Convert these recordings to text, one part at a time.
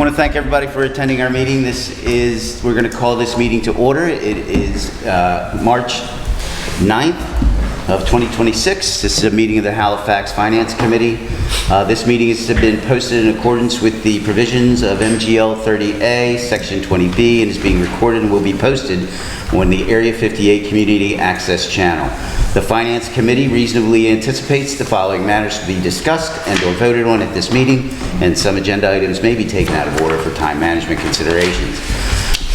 want to thank everybody for attending our meeting. We're going to call this meeting to order. It is March 9th of 2026. This is a meeting of the Halifax Finance Committee. This meeting has been posted in accordance with the provisions of MGL 30A, Section 20B, and is being recorded and will be posted on the Area 58 Community Access Channel. The Finance Committee reasonably anticipates the following matters to be discussed and or voted on at this meeting, and some agenda items may be taken out of order for time management considerations.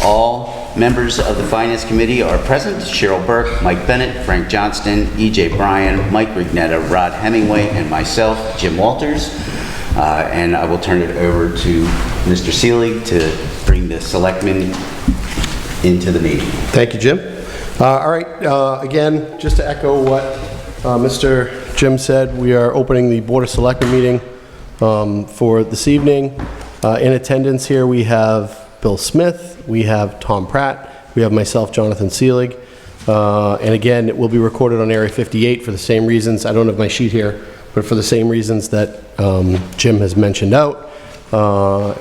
All members of the Finance Committee are present: Cheryl Burke, Mike Bennett, Frank Johnston, E.J. Bryan, Mike Rignetta, Rod Hemingway, and myself, Jim Walters. And I will turn it over to Mr. Seelig to bring the selectmen into the meeting. Thank you, Jim. All right, again, just to echo what Mr. Jim said, we are opening the Board of Selectmen meeting for this evening. In attendance here we have Bill Smith, we have Tom Pratt, we have myself, Jonathan Seelig, and again, it will be recorded on Area 58 for the same reasons. I don't have my sheet here, but for the same reasons that Jim has mentioned out.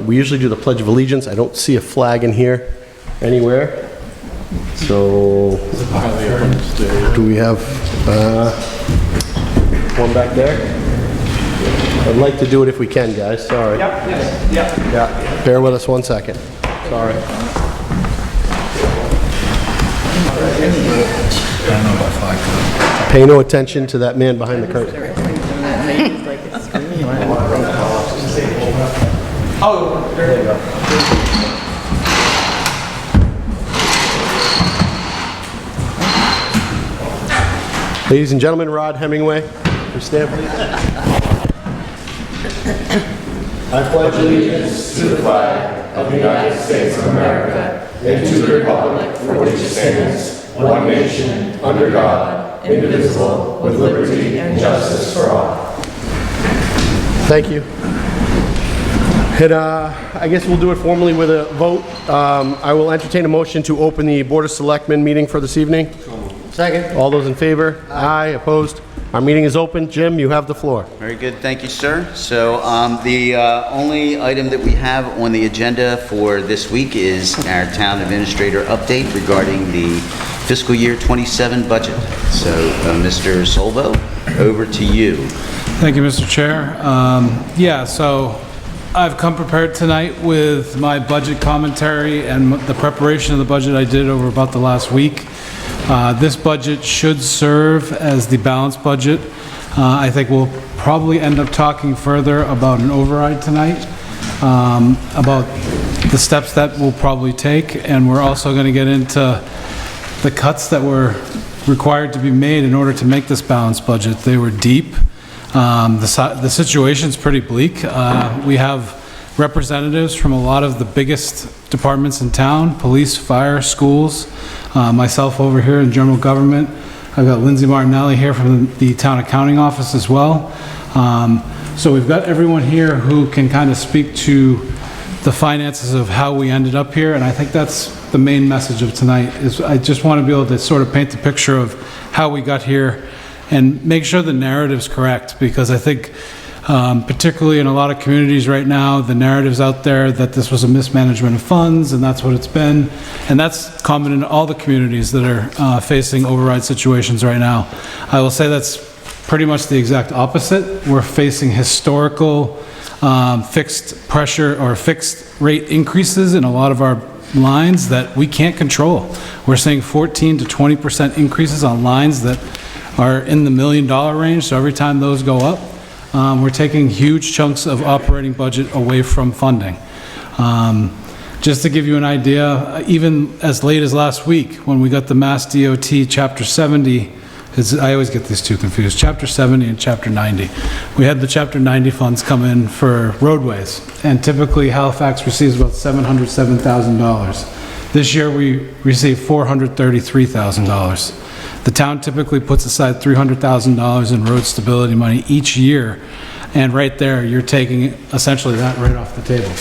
We usually do the Pledge of Allegiance. I don't see a flag in here anywhere. So, do we have one back there? I'd like to do it if we can, guys. Sorry. Yeah. Bear with us one second. Sorry. Pay no attention to that man behind the curtain. Oh, there you go. Ladies and gentlemen, Rod Hemingway, please stand, please. I pledge allegiance to the flag of the United States of America and to the republic for which it stands, one nation, under God, indivisible, with liberty and justice for all. Thank you. And I guess we'll do it formally with a vote. I will entertain a motion to open the Board of Selectmen meeting for this evening. Second. All those in favor? Aye. Opposed? Our meeting is open. Jim, you have the floor. Very good. Thank you, sir. So the only item that we have on the agenda for this week is our town administrator update regarding the fiscal year 27 budget. So Mr. Solvo, over to you. Thank you, Mr. Chair. So I've come prepared tonight with my budget commentary and the preparation of the budget I did over about the last week. This budget should serve as the balanced budget. I think we'll probably end up talking further about an override tonight, about the steps that we'll probably take, and we're also going to get into the cuts that were required to be made in order to make this balanced budget. They were deep. The situation's pretty bleak. We have representatives from a lot of the biggest departments in town: police, fire, schools, myself over here in general government. I've got Lindsay Martinelli here from the town accounting office as well. So we've got everyone here who can kind of speak to the finances of how we ended up here, and I think that's the main message of tonight. Is I just want to be able to sort of paint the picture of how we got here and make sure the narrative's correct, because I think particularly in a lot of communities right now, the narrative's out there that this was a mismanagement of funds, and that's what it's been. And that's common in all the communities that are facing override situations right now. I will say that's pretty much the exact opposite. We're facing historical fixed pressure or fixed rate increases in a lot of our lines that we can't control. We're seeing 14 to 20% increases on lines that are in the $1 million range, so every time those go up, we're taking huge chunks of operating budget away from funding. Just to give you an idea, even as late as last week, when we got the Mass DOT Chapter 70, I always get these two confused, Chapter 70 and Chapter 90. We had the Chapter 90 funds come in for roadways, and typically Halifax receives about $707,000. This year we received $433,000. The town typically puts aside $300,000 in road stability money each year, and right there you're taking essentially that right off the table.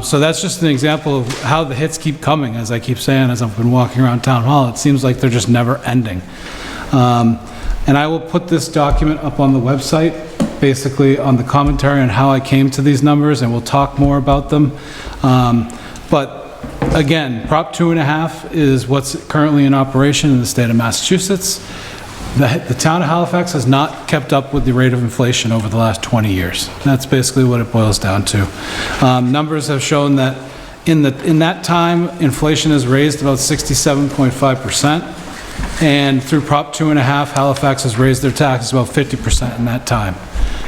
So that's just an example of how the hits keep coming, as I keep saying as I've been walking around Town Hall. It seems like they're just never ending. And I will put this document up on the website basically on the commentary on how I came to these numbers, and we'll talk more about them. But again, Prop 2.5 is what's currently in operation in the state of Massachusetts. The town of Halifax has not kept up with the rate of inflation over the last 20 years. That's basically what it boils down to. Numbers have shown that in that time, inflation has raised about 67.5%, and through Prop 2.5, Halifax has raised their taxes about 50% in that time.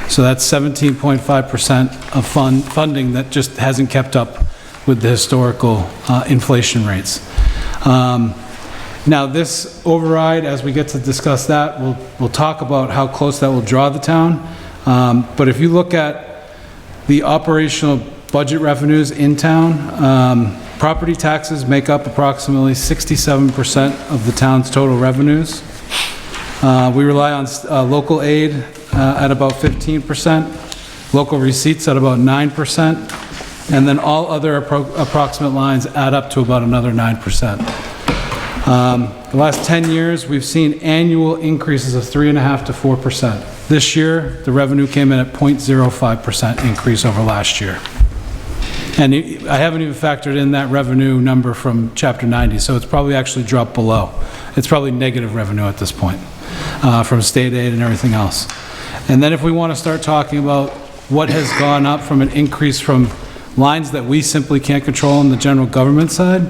So that's 17.5% of funding that just hasn't kept up with the historical inflation rates. Now, this override, as we get to discuss that, we'll talk about how close that will draw the town. But if you look at the operational budget revenues in town, property taxes make up approximately 67% of the town's total revenues. We rely on local aid at about 15%, local receipts at about 9%, and then all other approximate lines add up to about another 9%. The last 10 years, we've seen annual increases of 3.5% to 4%. This year, the revenue came in at 0.05% increase over last year. And I haven't even factored in that revenue number from Chapter 90, so it's probably actually dropped below. It's probably negative revenue at this point from state aid and everything else. And then if we want to start talking about what has gone up from an increase from lines that we simply can't control on the general government side,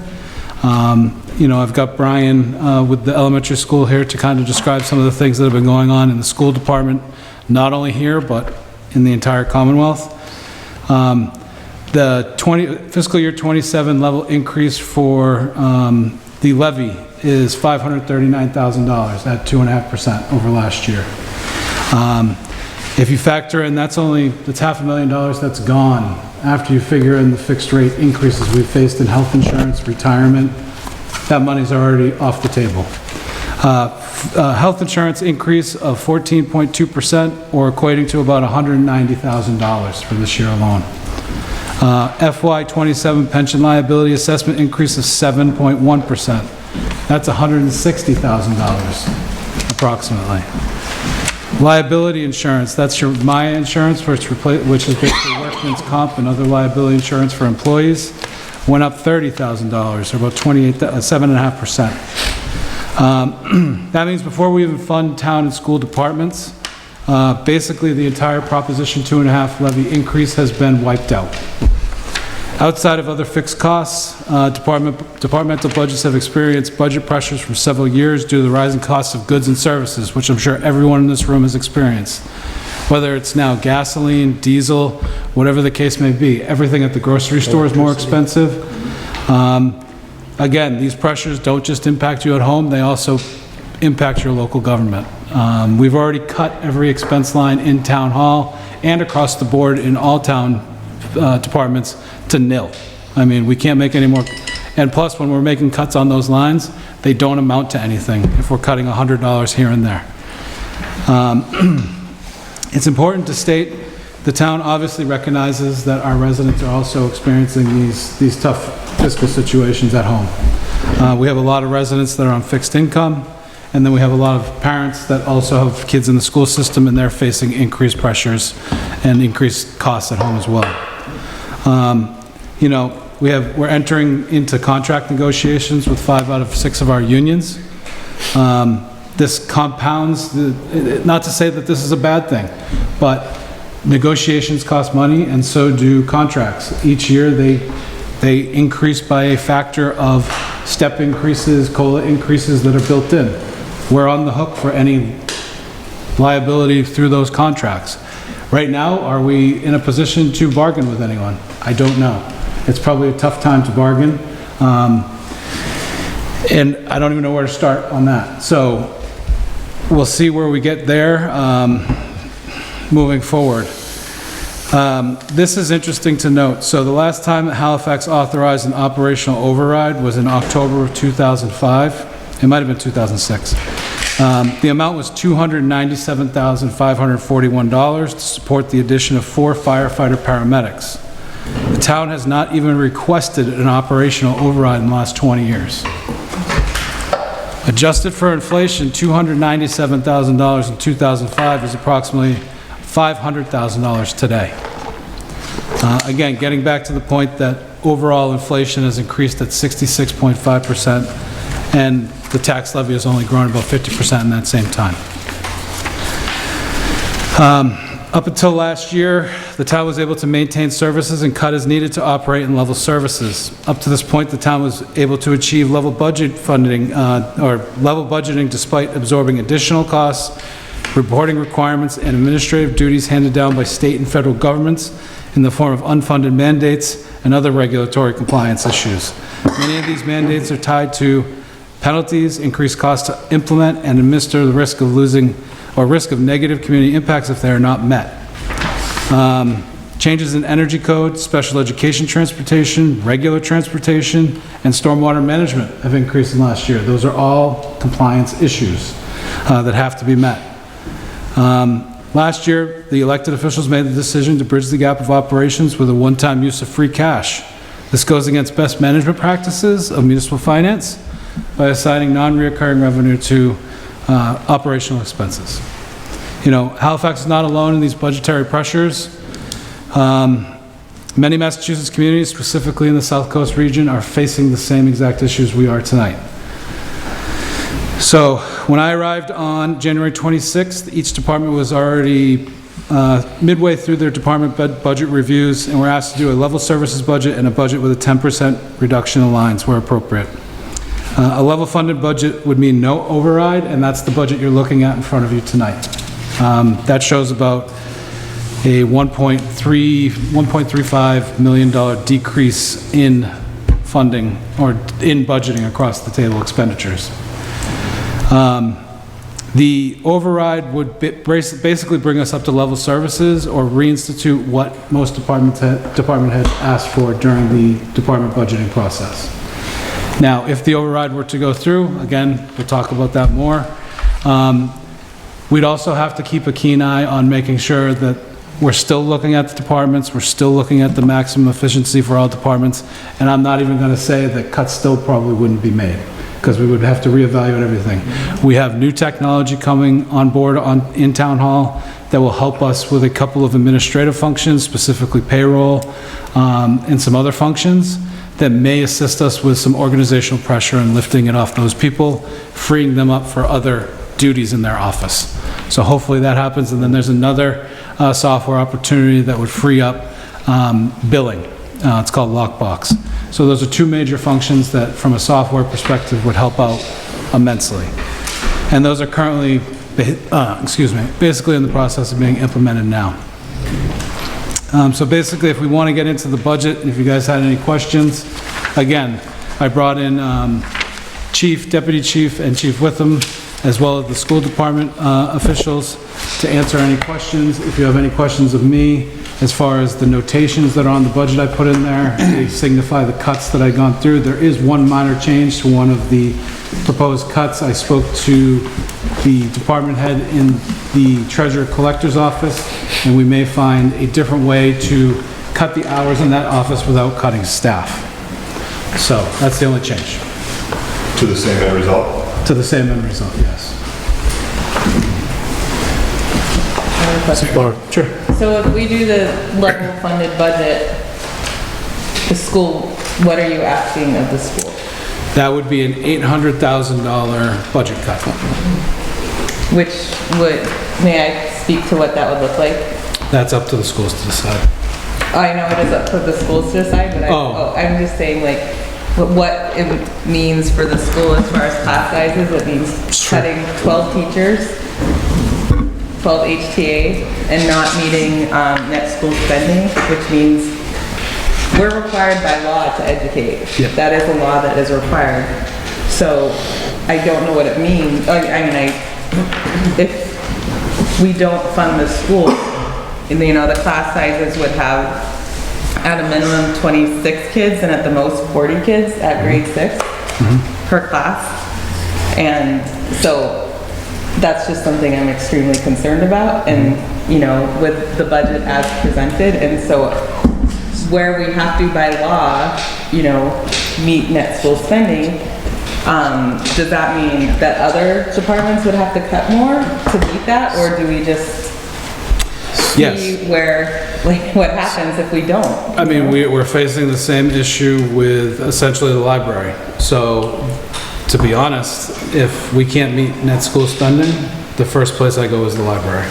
you know, I've got Brian with the elementary school here to kind of describe some of the things that have been going on in the school department, not only here, but in the entire Commonwealth. The fiscal year 27 level increase for the levy is $539,000 at 2.5% over last year. If you factor in, that's $500,000 that's gone after you figure in the fixed rate increases we've faced in health insurance, retirement. That money's already off the table. Health insurance increase of 14.2%, or equating to about $190,000 for this year alone. FY27 pension liability assessment increase of 7.1%. That's $160,000 approximately. Liability insurance, that's your Maya insurance, which is basically workman's comp and other liability insurance for employees, went up $30,000, or about 7.5%. That means before we even fund town and school departments, basically the entire Proposition 2.5 levy increase has been wiped out. Outside of other fixed costs, departmental budgets have experienced budget pressures for several years due to the rising costs of goods and services, which I'm sure everyone in this room has experienced. Whether it's now gasoline, diesel, whatever the case may be, everything at the grocery store is more expensive. Again, these pressures don't just impact you at home, they also impact your local government. We've already cut every expense line in town hall and across the board in all town departments to nil. I mean, we can't make any more, and plus when we're making cuts on those lines, they don't amount to anything if we're cutting $100 here and there. It's important to state the town obviously recognizes that our residents are also experiencing these tough fiscal situations at home. We have a lot of residents that are on fixed income, and then we have a lot of parents that also have kids in the school system, and they're facing increased pressures and increased costs at home as well. You know, we're entering into contract negotiations with 5 out of 6 of our unions. This compounds, not to say that this is a bad thing, but negotiations cost money, and so do contracts. Each year they increase by a factor of step increases, COLA increases that are built in. We're on the hook for any liability through those contracts. Right now, are we in a position to bargain with anyone? I don't know. It's probably a tough time to bargain. And I don't even know where to start on that. So we'll see where we get there moving forward. This is interesting to note. So the last time that Halifax authorized an operational override was in October of 2005. It might have been 2006. The amount was $297,541 to support the addition of 4 firefighter paramedics. The town has not even requested an operational override in the last 20 years. Adjusted for inflation, $297,000 in 2005 is approximately $500,000 today. Again, getting back to the point that overall inflation has increased at 66.5%, and the tax levy has only grown about 50% in that same time. Up until last year, the town was able to maintain services and cut as needed to operate and level services. Up to this point, the town was able to achieve level budget funding, or level budgeting despite absorbing additional costs, reporting requirements, and administrative duties handed down by state and federal governments in the form of unfunded mandates and other regulatory compliance issues. Many of these mandates are tied to penalties, increased costs to implement and administer, the risk of losing or risk of negative community impacts if they are not met. Changes in energy code, special education transportation, regular transportation, and stormwater management have increased in last year. Those are all compliance issues that have to be met. Last year, the elected officials made the decision to bridge the gap of operations with a one-time use of free cash. This goes against best management practices of municipal finance by assigning non-reoccurring revenue to operational expenses. You know, Halifax is not alone in these budgetary pressures. Many Massachusetts communities, specifically in the South Coast region, are facing the same exact issues we are tonight. So, when I arrived on January 26th, each department was already midway through their department budget reviews, and we're asked to do a level services budget and a budget with a 10% reduction in lines where appropriate. A level funded budget would mean no override, and that's the budget you're looking at in front of you tonight. That shows about a $1.35 million decrease in funding or in budgeting across the table expenditures. The override would basically bring us up to level services or reinstitute what most department heads asked for during the department budgeting process. Now, if the override were to go through, again, we'll talk about that more. We'd also have to keep a keen eye on making sure that we're still looking at the departments, we're still looking at the maximum efficiency for all departments, and I'm not even going to say that cuts still probably wouldn't be made, because we would have to reevaluate everything. We have new technology coming on board in Town Hall that will help us with a couple of administrative functions, specifically payroll, and some other functions that may assist us with some organizational pressure and lifting it off those people, freeing them up for other duties in their office. So hopefully that happens, and then there's another software opportunity that would free up billing. It's called Lockbox. So those are two major functions that, from a software perspective, would help out immensely. And those are currently, basically in the process of being implemented now. So basically, if we want to get into the budget, and if you guys had any questions, again, I brought in Chief, Deputy Chief, and Chief Witham, as well as the school department officials to answer any questions. If you have any questions of me, as far as the notations that are on the budget I put in there, they signify the cuts that I've gone through. There is one minor change to one of the proposed cuts. I spoke to the department head in the treasurer collector's office, and we may find a different way to cut the hours in that office without cutting staff. So that's the only change. To the same end result? To the same end result, yes. Laura? Sure. So if we do the level funded budget, the school, what are you asking of the school? That would be an $800,000 budget cut. Which would, may I speak to what that would look like? That's up to the schools to decide. I know it is up to the schools to decide, but I'm just saying like, what it means for the school as far as class sizes. It means cutting 12 teachers, 12 HTA, and not meeting net school spending, which means we're required by law to educate. Yeah. That is a law that is required. So I don't know what it means. If we don't fund the school, and the class sizes would have at a minimum 26 kids and at the most 40 kids at grade 6 per class. And so that's just something I'm extremely concerned about, and with the budget as presented. And so where we have to by law, meet net school spending, does that mean that other departments would have to cut more to meet that, or do we just see Yes. where, like, what happens if we don't. I mean, we're facing the same issue with essentially the library. So, to be honest, if we can't meet net school spending, the first place I go is the library.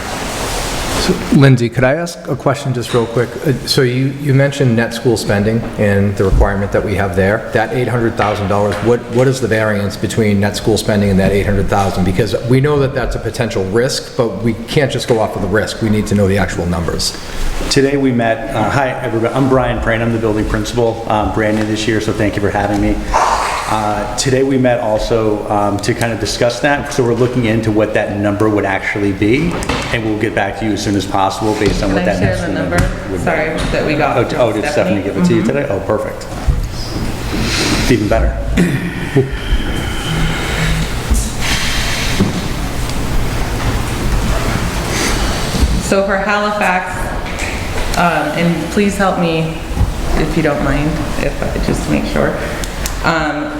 Lindsay, could I ask a question just real quick? So you mentioned net school spending and the requirement that we have there. That $800,000, what is the variance between net school spending and that $800,000? Because we know that that's a potential risk, but we can't just go off of the risk. We need to know the actual numbers. Today we met, hi everybody, I'm Brian Prain, I'm the building principal, brand new this year, so thank you for having me. Today we met also to kind of discuss that, so we're looking into what that number would actually be, and we'll get back to you as soon as possible based on what that Can I next share the number number? would be. Sorry, that we got from Oh, did Stephanie give it to you today? Oh, perfect. Even better. So for Halifax, and please help me if you don't mind, if I just make sure.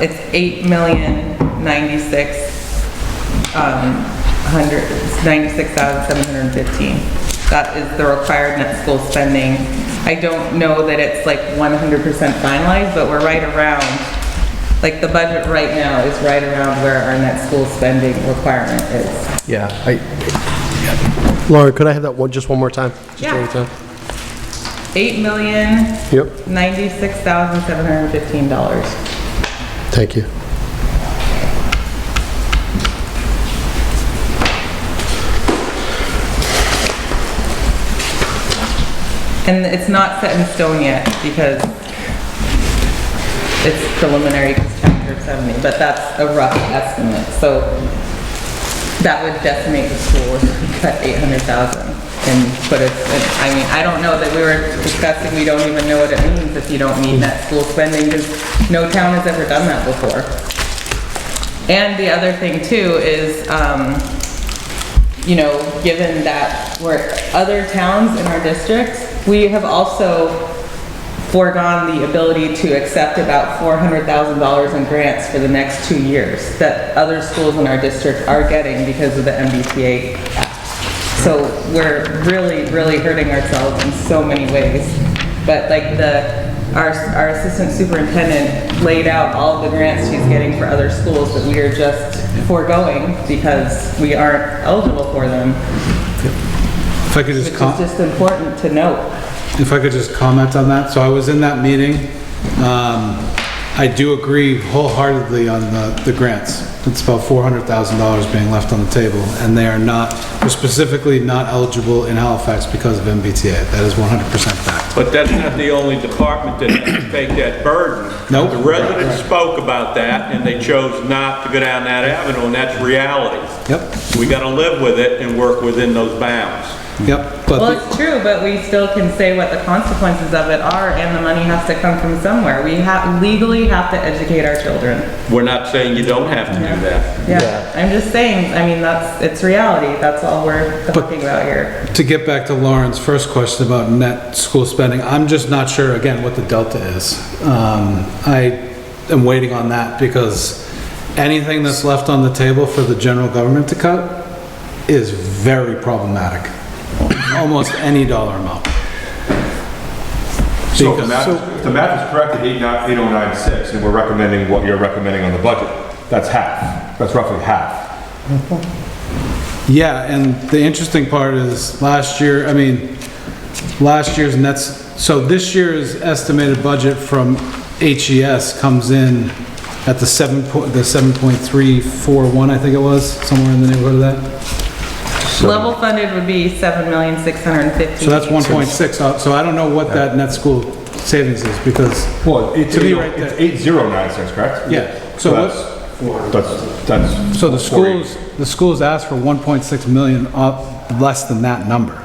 It's $8,096,715. That is the required net school spending. I don't know that it's like 100% finalized, but we're right around, like the budget right now is right around where our net school spending requirement is. Yeah, Lauren, could I have that one, just one more time? Just Yeah. one more time. $8,096,715. Thank you. And it's not set in stone yet because it's preliminary because chapter 70, but that's a rough estimate. So that would decimate the school if we cut 800,000 and put it, I mean, I don't know that we were discussing, we don't even know what it means if you don't meet net school spending because no town has ever done that before. And the other thing too is, you know, given that we're other towns in our district, we have also foregone the ability to accept about $400,000 in grants for the next 2 years that other schools in our district are getting because of the MBTA Act. So we're really, really hurting ourselves in so many ways. But like our assistant superintendent laid out all of the grants she's getting for other schools that we are just foregoing because we aren't eligible for them, If I could which just is comment. just important to note. If I could just comment on that. So I was in that meeting. I do agree wholeheartedly on the grants. It's about $400,000 being left on the table, and they're specifically not eligible in Halifax because of MBTA. That is 100% fact. But that's not the only department that has to take that burden. Nope. The residents spoke about that, and they chose not to go down that avenue, and that's reality. Yep, We gotta live with it and work within those bounds. yep. Well, But it's true, but we still can say what the consequences of it are, and the money has to come from somewhere. We legally have to educate our children. We're not saying you don't have to do that. Yeah, I'm just saying, I mean, it's reality, that's all we're talking about here. to get back to Lauren's first question about net school spending, I'm just not sure, again, what the delta is. I am waiting on that because anything that's left on the table for the general government to cut is very problematic. Almost any dollar amount. So if the math is correct at 8096, and we're recommending what you're recommending on the budget, that's half. That's roughly half. Yeah, and the interesting part is last year's nets, so this year's estimated budget from HES comes in at the 7.341, I think it was, somewhere in the neighborhood of that. Level funded would be $7,650,000. So that's 1.6, so I don't know what that net school savings is because, Well, it's To me right there. 8096, correct? yeah, so that's so the schools asked for 1.6 million, less than that number.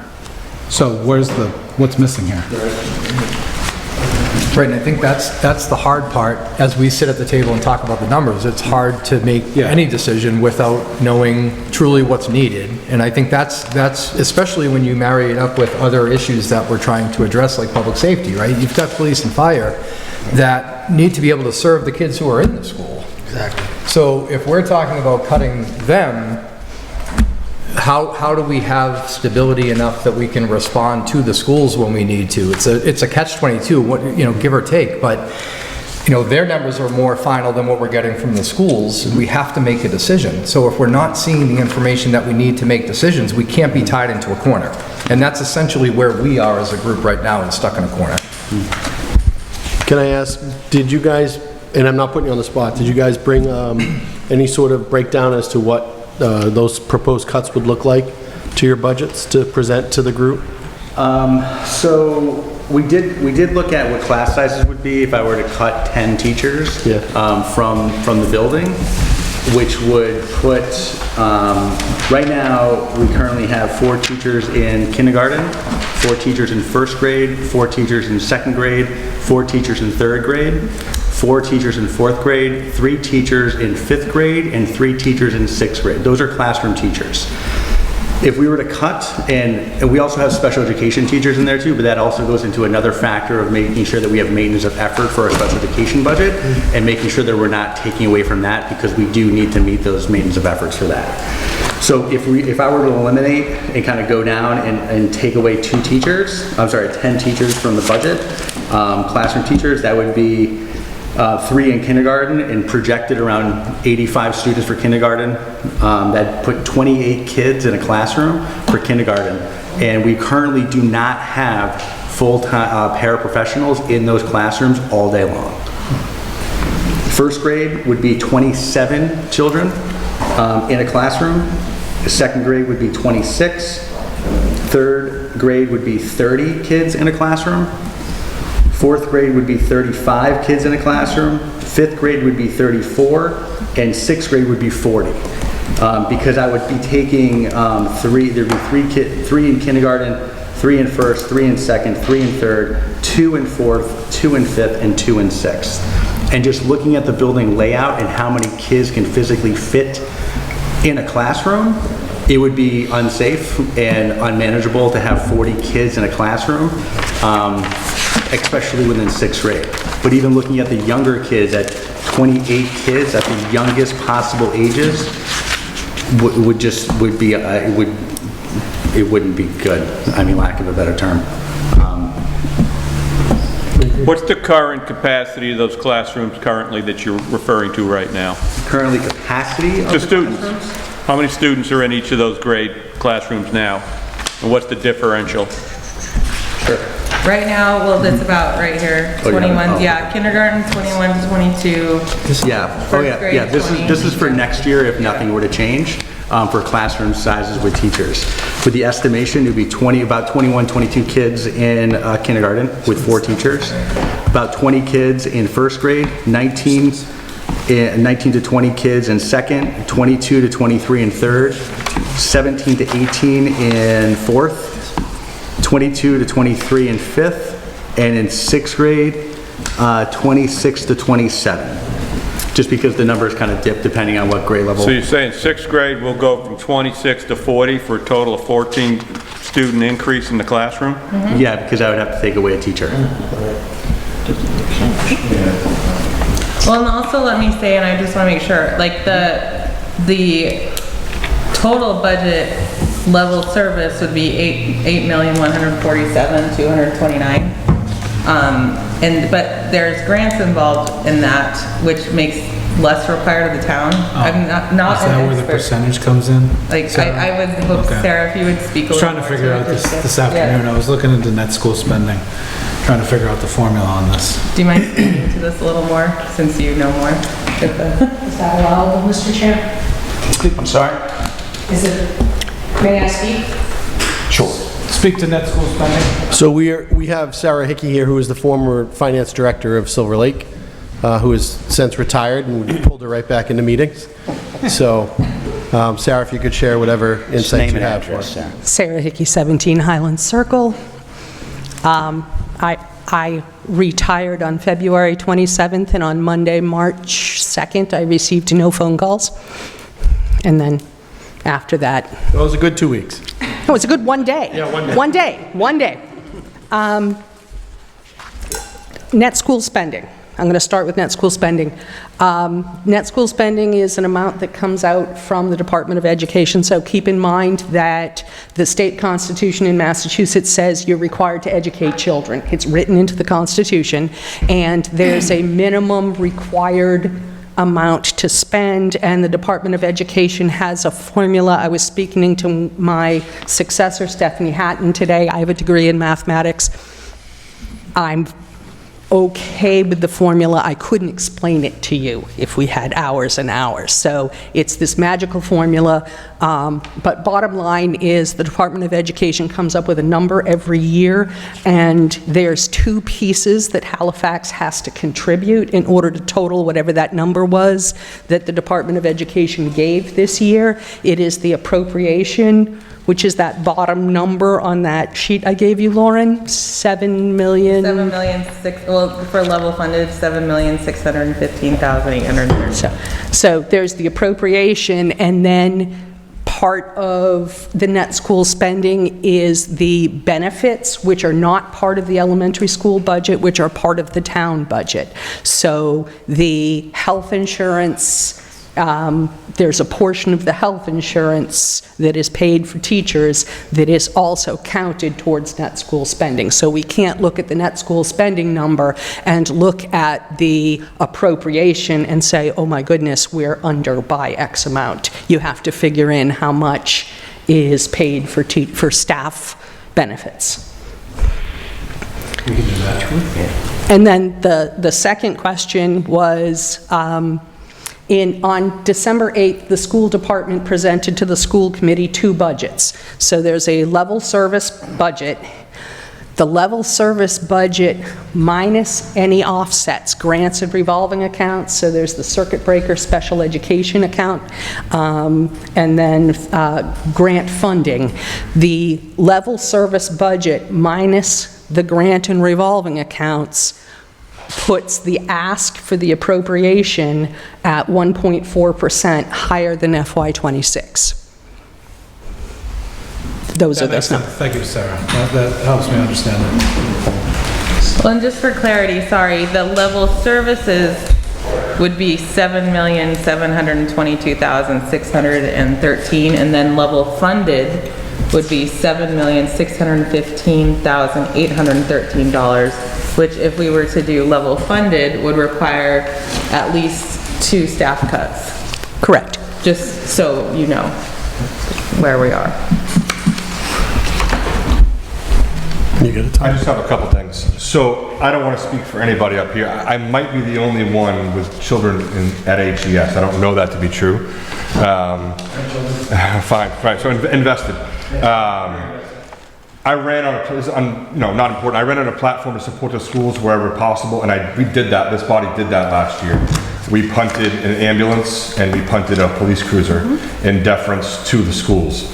So what's missing here? right, and I think that's the hard part. As we sit at the table and talk about the numbers, it's hard to make Yeah. any decision without knowing truly what's needed. And I think that's especially when you marry it up with other issues that we're trying to address, like public safety, right? You've got police and fire that need to be able to serve the kids who are in the school. Exactly. So if we're talking about cutting them, how do we have stability enough that we can respond to the schools when we need to? It's a catch-22, what, you know, give or take, but, you know, their numbers are more final than what we're getting from the schools, and we have to make a decision. So if we're not seeing the information that we need to make decisions, we can't be tied into a corner. And that's essentially where we are as a group right now, and stuck in a corner. Can I ask, did you guys, and I'm not putting you on the spot, did you guys bring any sort of breakdown as to what those proposed cuts would look like to your budgets to present to the group? So we did look at what class sizes would be if I were to cut 10 teachers from the building, which would put, right now, we currently have 4 teachers in kindergarten, 4 teachers in first grade, 4 teachers in second grade, 4 teachers in third grade, 4 teachers in fourth grade, 3 teachers in fifth grade, and 3 teachers in sixth grade. Those are classroom teachers. If we were to cut, and we also have special education teachers in there too, but that also goes into another factor of making sure that we have maintenance of effort for our special education budget, and making sure that we're not taking away from that, because we do need to meet those maintenance of efforts for that. So if I were to eliminate and kind of go down and take away 10 teachers from the budget, classroom teachers, that would be 3 in kindergarten, and projected around 85 students for kindergarten. That put 28 kids in a classroom for kindergarten. And we currently do not have full-time paraprofessionals in those classrooms all day long. First grade would be 27 children in a classroom. The second grade would be 26. Third grade would be 30 kids in a classroom. Fourth grade would be 35 kids in a classroom. Fifth grade would be 34, and sixth grade would be 40. Because I would be taking there'd be 3 in kindergarten, 3 in first, 3 in second, 3 in third, 2 in fourth, 2 in fifth, and 2 in sixth. And just looking at the building layout and how many kids can physically fit in a classroom, it would be unsafe and unmanageable to have 40 kids in a classroom, especially within sixth grade. But even looking at the younger kids, at 28 kids at the youngest possible ages, it wouldn't be good. I mean, lack of a better term. What's the current capacity of those classrooms currently that you're referring to right now? Currently capacity of The the students. classrooms? How many students are in each of those grade classrooms now? And what's the differential? Sure. Right now, well, that's about right here, Oh, yeah. 21, Oh. yeah, kindergarten, 21 to 22. Yeah, oh First yeah, grade, yeah, this 20. is for next year if nothing were to change, for classroom sizes with teachers. With the estimation, it would be about 21, 22 kids in kindergarten with 4 teachers, about 20 kids in first grade, 19 to 20 kids in second, 22 to 23 in third, 17 to 18 in fourth, 22 to 23 in fifth, and in sixth grade, 26 to 27. Just because the numbers kind of dip depending on what grade level. So you're saying sixth grade will go from 26 to 40 for a total of 14 student increase in the classroom? Yeah, because I would have to take away a teacher. Well, and also let me say, and I just want to make sure, like the total budget level service would be 8,147,229. But there's grants involved in that, which makes less required of the town. I'm not Is that an where the expert. percentage comes in? Like, Sarah? I would hope, Okay. Sarah, if you would speak a I was little trying to more figure it. out this Yeah. afternoon. I was looking into net school spending, trying to figure out the formula on this. Do you mind speaking to this a little more, since you know more? Is that allowable, Mr. Chair? I'm sorry? May I speak? Sure. Speak to net school spending. So we have Sarah Hickey here, who is the former finance director of Silver Lake, who has since retired, and we pulled her right back into meetings. So, Sarah, if you could share whatever insights Name you and have for address, us. Sarah. Sarah Hickey, 17 Highland Circle. I retired on February 27th, and on Monday, March 2nd, I received no phone calls. And then after that, It was a good 2 weeks. it was a good one day. Yeah, one day. One day, one day. Net school spending. I'm going to start with net school spending. Net school spending is an amount that comes out from the Department of Education, so keep in mind that the state constitution in Massachusetts says you're required to educate children. It's written into the Constitution, and there's a minimum required amount to spend, and the Department of Education has a formula. I was speaking to my successor, Stephanie Hatton, today. I have a degree in mathematics. I'm okay with the formula. I couldn't explain it to you if we had hours and hours. So it's this magical formula, but bottom line is the Department of Education comes up with a number every year, and there's two pieces that Halifax has to contribute in order to total whatever that number was that the Department of Education gave this year. It is the appropriation, which is that bottom number on that sheet I gave you, Lauren, 7 million. 7 million, well, for level funded, 7,615,830. So there's the appropriation, and then part of the net school spending is the benefits, which are not part of the elementary school budget, which are part of the town budget. So the health insurance, there's a portion of the health insurance that is paid for teachers that is also counted towards net school spending. So we can't look at the net school spending number and look at the appropriation and say, oh my goodness, we're under by X amount. You have to figure in how much is paid for staff benefits. And then the second question was, on December 8th, the school department presented to the school committee two budgets. So there's a level service budget. The level service budget minus any offsets, grants and revolving accounts. So there's the circuit breaker special education account, and then grant funding. The level service budget minus the grant and revolving accounts puts the ask for the appropriation at 1.4% higher than FY26. Those are those numbers. Thank you, Sarah. That helps me understand it. Well, and just for clarity, sorry, the level services would be 7,722,613, and then level funded would be $7,615,813, which if we were to do level funded would require at least 2 staff cuts. Correct. Just so you know where we are. I just have a couple things. So I don't want to speak for anybody up here. I might be the only one with children at HES. I don't know that to be true. Fine, so invested. I ran on not important. I ran on a platform to support the schools wherever possible, and we did that. This body did that last year. We punted an ambulance and we punted a police cruiser in deference to the schools.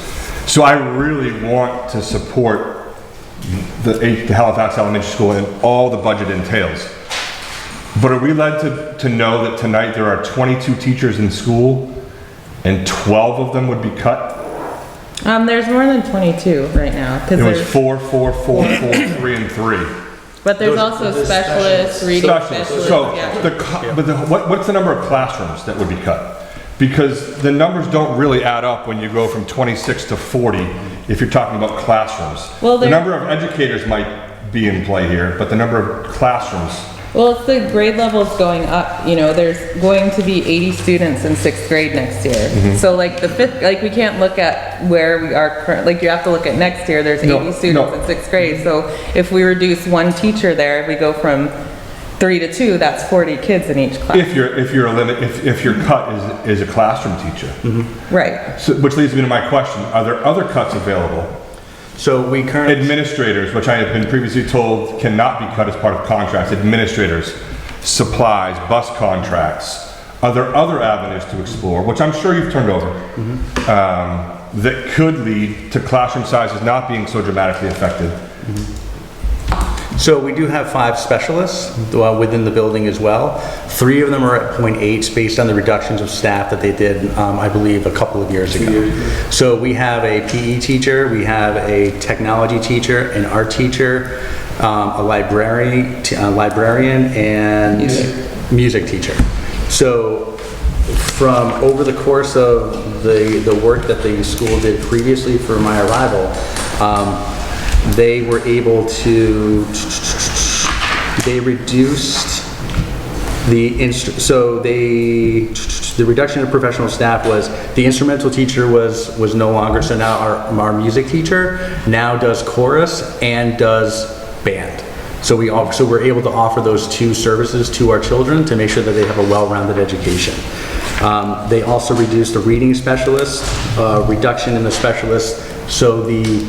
So I really want to support the Halifax Elementary School and all the budget entails. But are we led to know that tonight there are 22 teachers in school and 12 of them would be cut? There's more than 22 right now. It was 4, 4, 4, 4, 3, and 3. But there's also specialists, reading specialists. So, yeah. what's the number of classrooms that would be cut? Because the numbers don't really add up when you go from 26 to 40 if you're talking about classrooms. Well, the number of educators might be in play here, but the number of classrooms. Well, it's the grade levels going up, you know, there's going to be 80 students in 6th grade next year. So like the 5th, like we can't look at where we are currently, like you have to look at next year, there's 80 students in 6th grade. So if we reduce one teacher there, if we go from 3 to 2, that's 40 kids in each class. If your cut is a classroom teacher. Right. So, which leads me to my question, are there other cuts available? So we currently... Administrators, which I have been previously told cannot be cut as part of contracts. Administrators, supplies, bus contracts. Are there other avenues to explore, which I'm sure you've turned over, that could lead to classroom sizes not being so dramatically affected? So we do have 5 specialists within the building as well. 3 of them are at 0.8 based on the reductions of staff that they did, I believe, a couple of years ago. So we have a PE teacher, we have a technology teacher, an art teacher, a librarian, and music teacher. So from over the course of the work that the school did previously for my arrival, they were able to, they reduced the reduction of professional staff was the instrumental teacher was no longer, so now our music teacher now does chorus and does band. So we're able to offer those two services to our children to make sure that they have a well-rounded education. They also reduced the reading specialist, reduction in the specialist, so the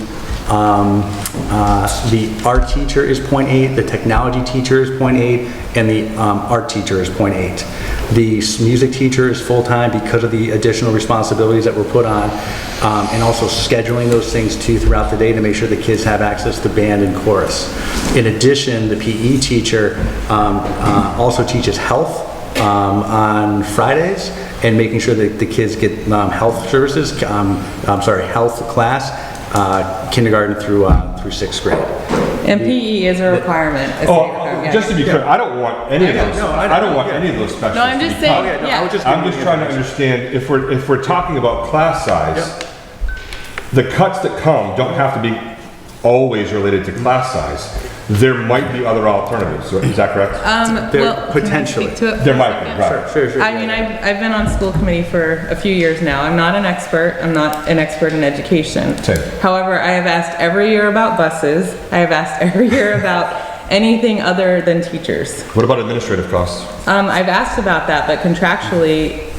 art teacher is 0.8, the technology teacher is 0.8, and the art teacher is 0.8. The music teacher is full-time because of the additional responsibilities that were put on, and also scheduling those things too throughout the day to make sure the kids have access to band and chorus. In addition, the PE teacher also teaches health on Fridays, and making sure that the kids get health services, health class, kindergarten through 6th grade. And PE is a requirement. Just to be clear, I don't want any of those. I don't want any of those specialists. No, I'm just saying, yeah. I'm just trying to understand, if we're talking about class size, the cuts that come don't have to be always related to class size. There might be other alternatives, is that correct? Well, potentially. can I speak to it? There might be, right. Sure. I mean, I've been on school committee for a few years now. I'm not an expert. I'm not an expert in education. Same. However, I have asked every year about buses. I have asked every year about anything other than teachers. What about administrative costs? I've asked about that, but contractually,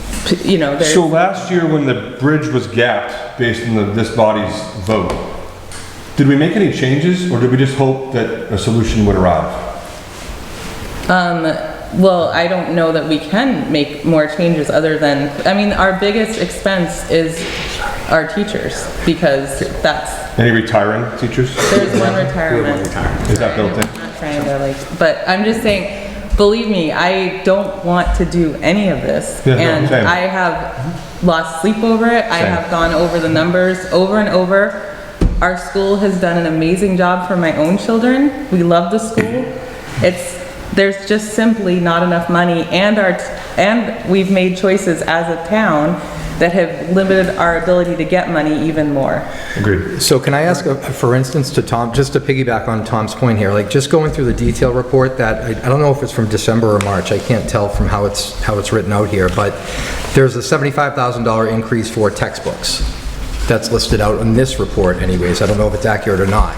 you know, there's... So last year when the bridge was gapped based on this body's vote, did we make any changes, or did we just hope that a solution would arrive? Well, I don't know that we can make more changes other than, I mean, our biggest expense is our teachers, because that's... Any retiring teachers? There's one retirement. Is that built in? I'm not trying to but I'm just saying, believe me, I don't want to do any of this. Yeah, no, and same. I have lost sleep over it. I have gone over the numbers over and over. Our school has done an amazing job for my own children. We love the school. There's just simply not enough money, and we've made choices as a town that have limited our ability to get money even more. Agreed. So can I ask, for instance, to Tom, just to piggyback on Tom's point here, like just going through the detail report that, I don't know if it's from December or March, I can't tell from how it's written out here, but there's a $75,000 increase for textbooks. That's listed out in this report anyways. I don't know if it's accurate or not.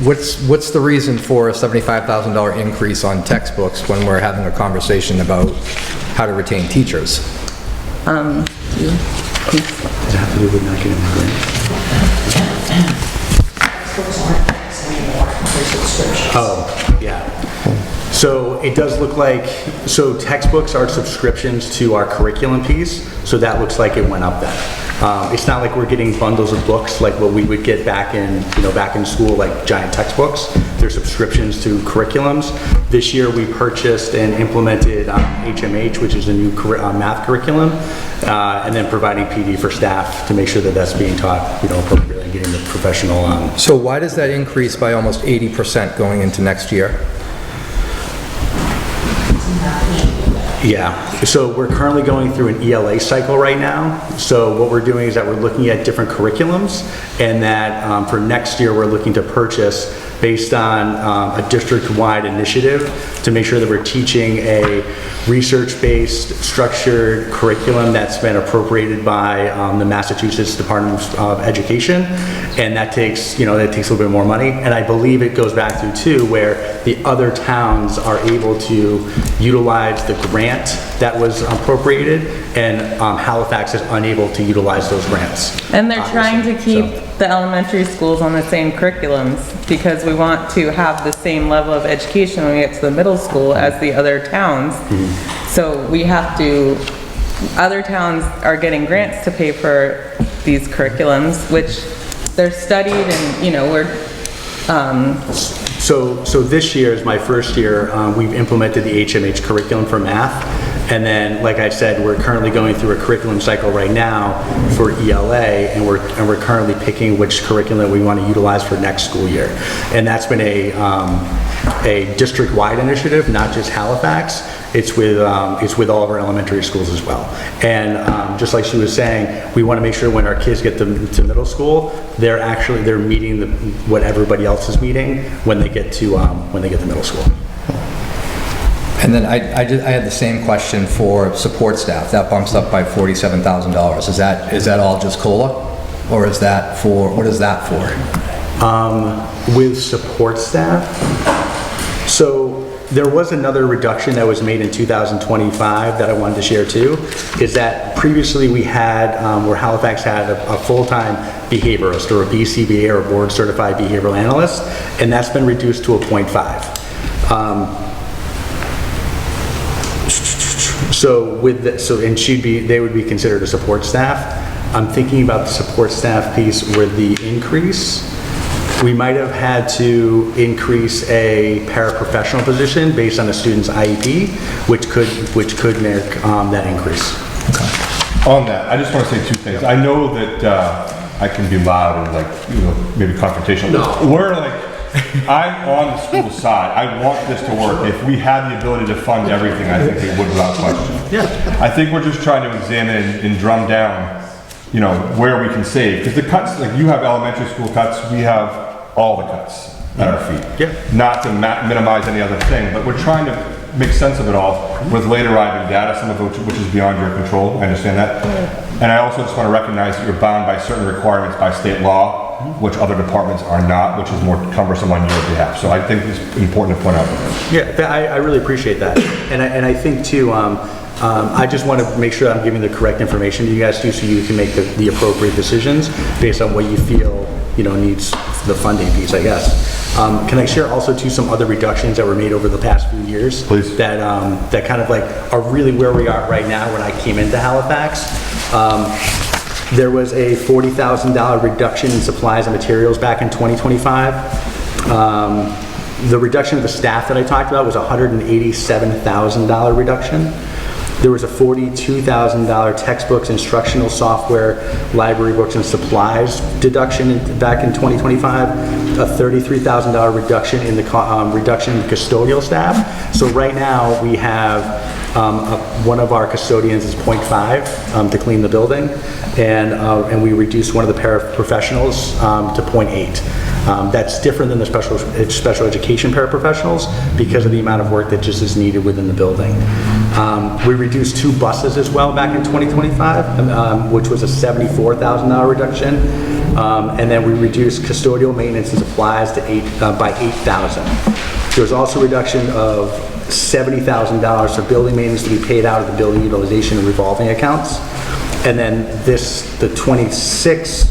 What's the reason for a $75,000 increase on textbooks when we're having a conversation about how to retain teachers? Does it have to do with not getting the grant? Oh, yeah. So it does look like, so textbooks are subscriptions to our curriculum piece, so that looks like it went up then. It's not like we're getting bundles of books like what we would get back in school, like giant textbooks. They're subscriptions to curriculums. This year we purchased and implemented HMH, which is a new math curriculum, and then providing PD for staff to make sure that that's being taught, appropriately, and getting the professional. So why does that increase by almost 80% going into next year? Yeah, so we're currently going through an ELA cycle right now. So what we're doing is that we're looking at different curriculums, and that for next year we're looking to purchase based on a district-wide initiative to make sure that we're teaching a research-based structured curriculum that's been appropriated by the Massachusetts Department of Education, and that takes a little bit more money. And I believe it goes back to too where the other towns are able to utilize the grant that was appropriated, and Halifax is unable to utilize those grants. And they're trying to keep the elementary schools on the same curriculums because we want to have the same level of education when we get to the middle school as the other towns. So we have to, other towns are getting grants to pay for these curriculums, which they're studied and, we're... So this year is my first year, we've implemented the HMH curriculum for math, And then, like I said, we're currently going through a curriculum cycle right now for ELA, and we're currently picking which curriculum we want to utilize for next school year. And that's been a district-wide initiative, not just Halifax. It's with all of our elementary schools as well. And just like she was saying, we want to make sure when our kids get to middle school, they're meeting what everybody else is meeting when they get to middle school. And then I had the same question for support staff. That bumps up by $47,000. Is that all just COLA? Or is that for, what is that for? With support staff, so there was another reduction that was made in 2025 that I wanted to share too, is that previously we had, where Halifax had a full-time behaviorist or a BCBA or a board certified behavioral analyst, and that's been reduced to a 0.5. They would be considered a support staff. I'm thinking about the support staff piece with the increase. We might have had to increase a paraprofessional position based on a student's IEP, which could make that increase. On that, I just want to say two things. I know that I can be loud and maybe confrontational. No. I'm on the school side. I want this to work. If we had the ability to fund everything, I think it would without question. Yeah. I think we're just trying to examine and drum down, where we can save. Because the cuts, like you have elementary school cuts, we have all the cuts at our feet. Yeah. Not to minimize any other thing, but we're trying to make sense of it all with late arriving data, some of which is beyond your control. I understand that. And I also just want to recognize that you're bound by certain requirements by state law, which other departments are not, which is more cumbersome on your behalf. So I think it's important to point out. Yeah, I really appreciate that. And I think too, I just want to make sure I'm giving the correct information to you guys too, so you can make the appropriate decisions based on what you feel, needs the funding piece, I guess. Can I share also too some other reductions that were made over the past few years? Please. That kind of are really where we are right now when I came into Halifax. There was a $40,000 reduction in supplies and materials back in 2025. The reduction of the staff that I talked about was a $187,000 reduction. There was a $42,000 textbooks, instructional software, library books, and supplies deduction back in 2025. A $33,000 reduction in the reduction in custodial staff. So right now we have one of our custodians is 0.5 to clean the building, and we reduced one of the paraprofessionals to 0.8. That's different than the special education paraprofessionals because of the amount of work that just is needed within the building. We reduced 2 buses as well back in 2025, which was a $74,000 reduction. And then we reduced custodial maintenance and supplies to by $8,000. There was also a reduction of $70,000 for building maintenance to be paid out of the building utilization and revolving accounts. And then the 26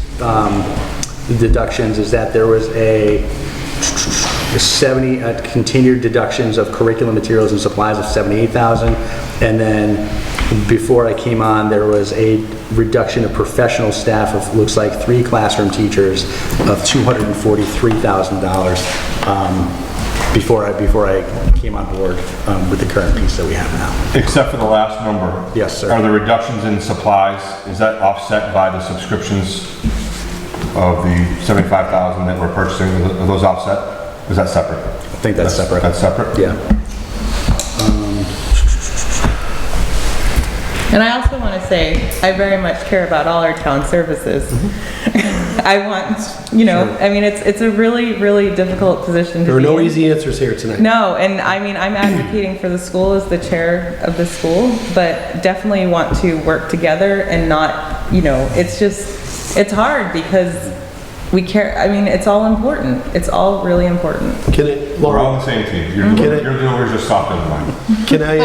deductions is that there was a 70 continued deductions of curriculum materials and supplies of $78,000, and then before I came on there was a reduction of professional staff of looks like 3 classroom teachers of $243,000 before I came on board with the current piece that we have now. Except for the last number. Yes, sir. Are the reductions in supplies, is that offset by the subscriptions of the $75,000 that we're purchasing? Are those offset? Is that separate? I think that's separate. That's separate? Yeah. And I also want to say, I very much care about all our town services. I want, I mean, it's a really, really difficult position to be in. There are no easy answers here tonight. No, and I mean, I'm advocating for the school as the chair of the school, but definitely want to work together and not, it's hard because we care. I mean, it's all important. It's all really important. We're all on the same team. Your delivery is just softer than mine. Can I,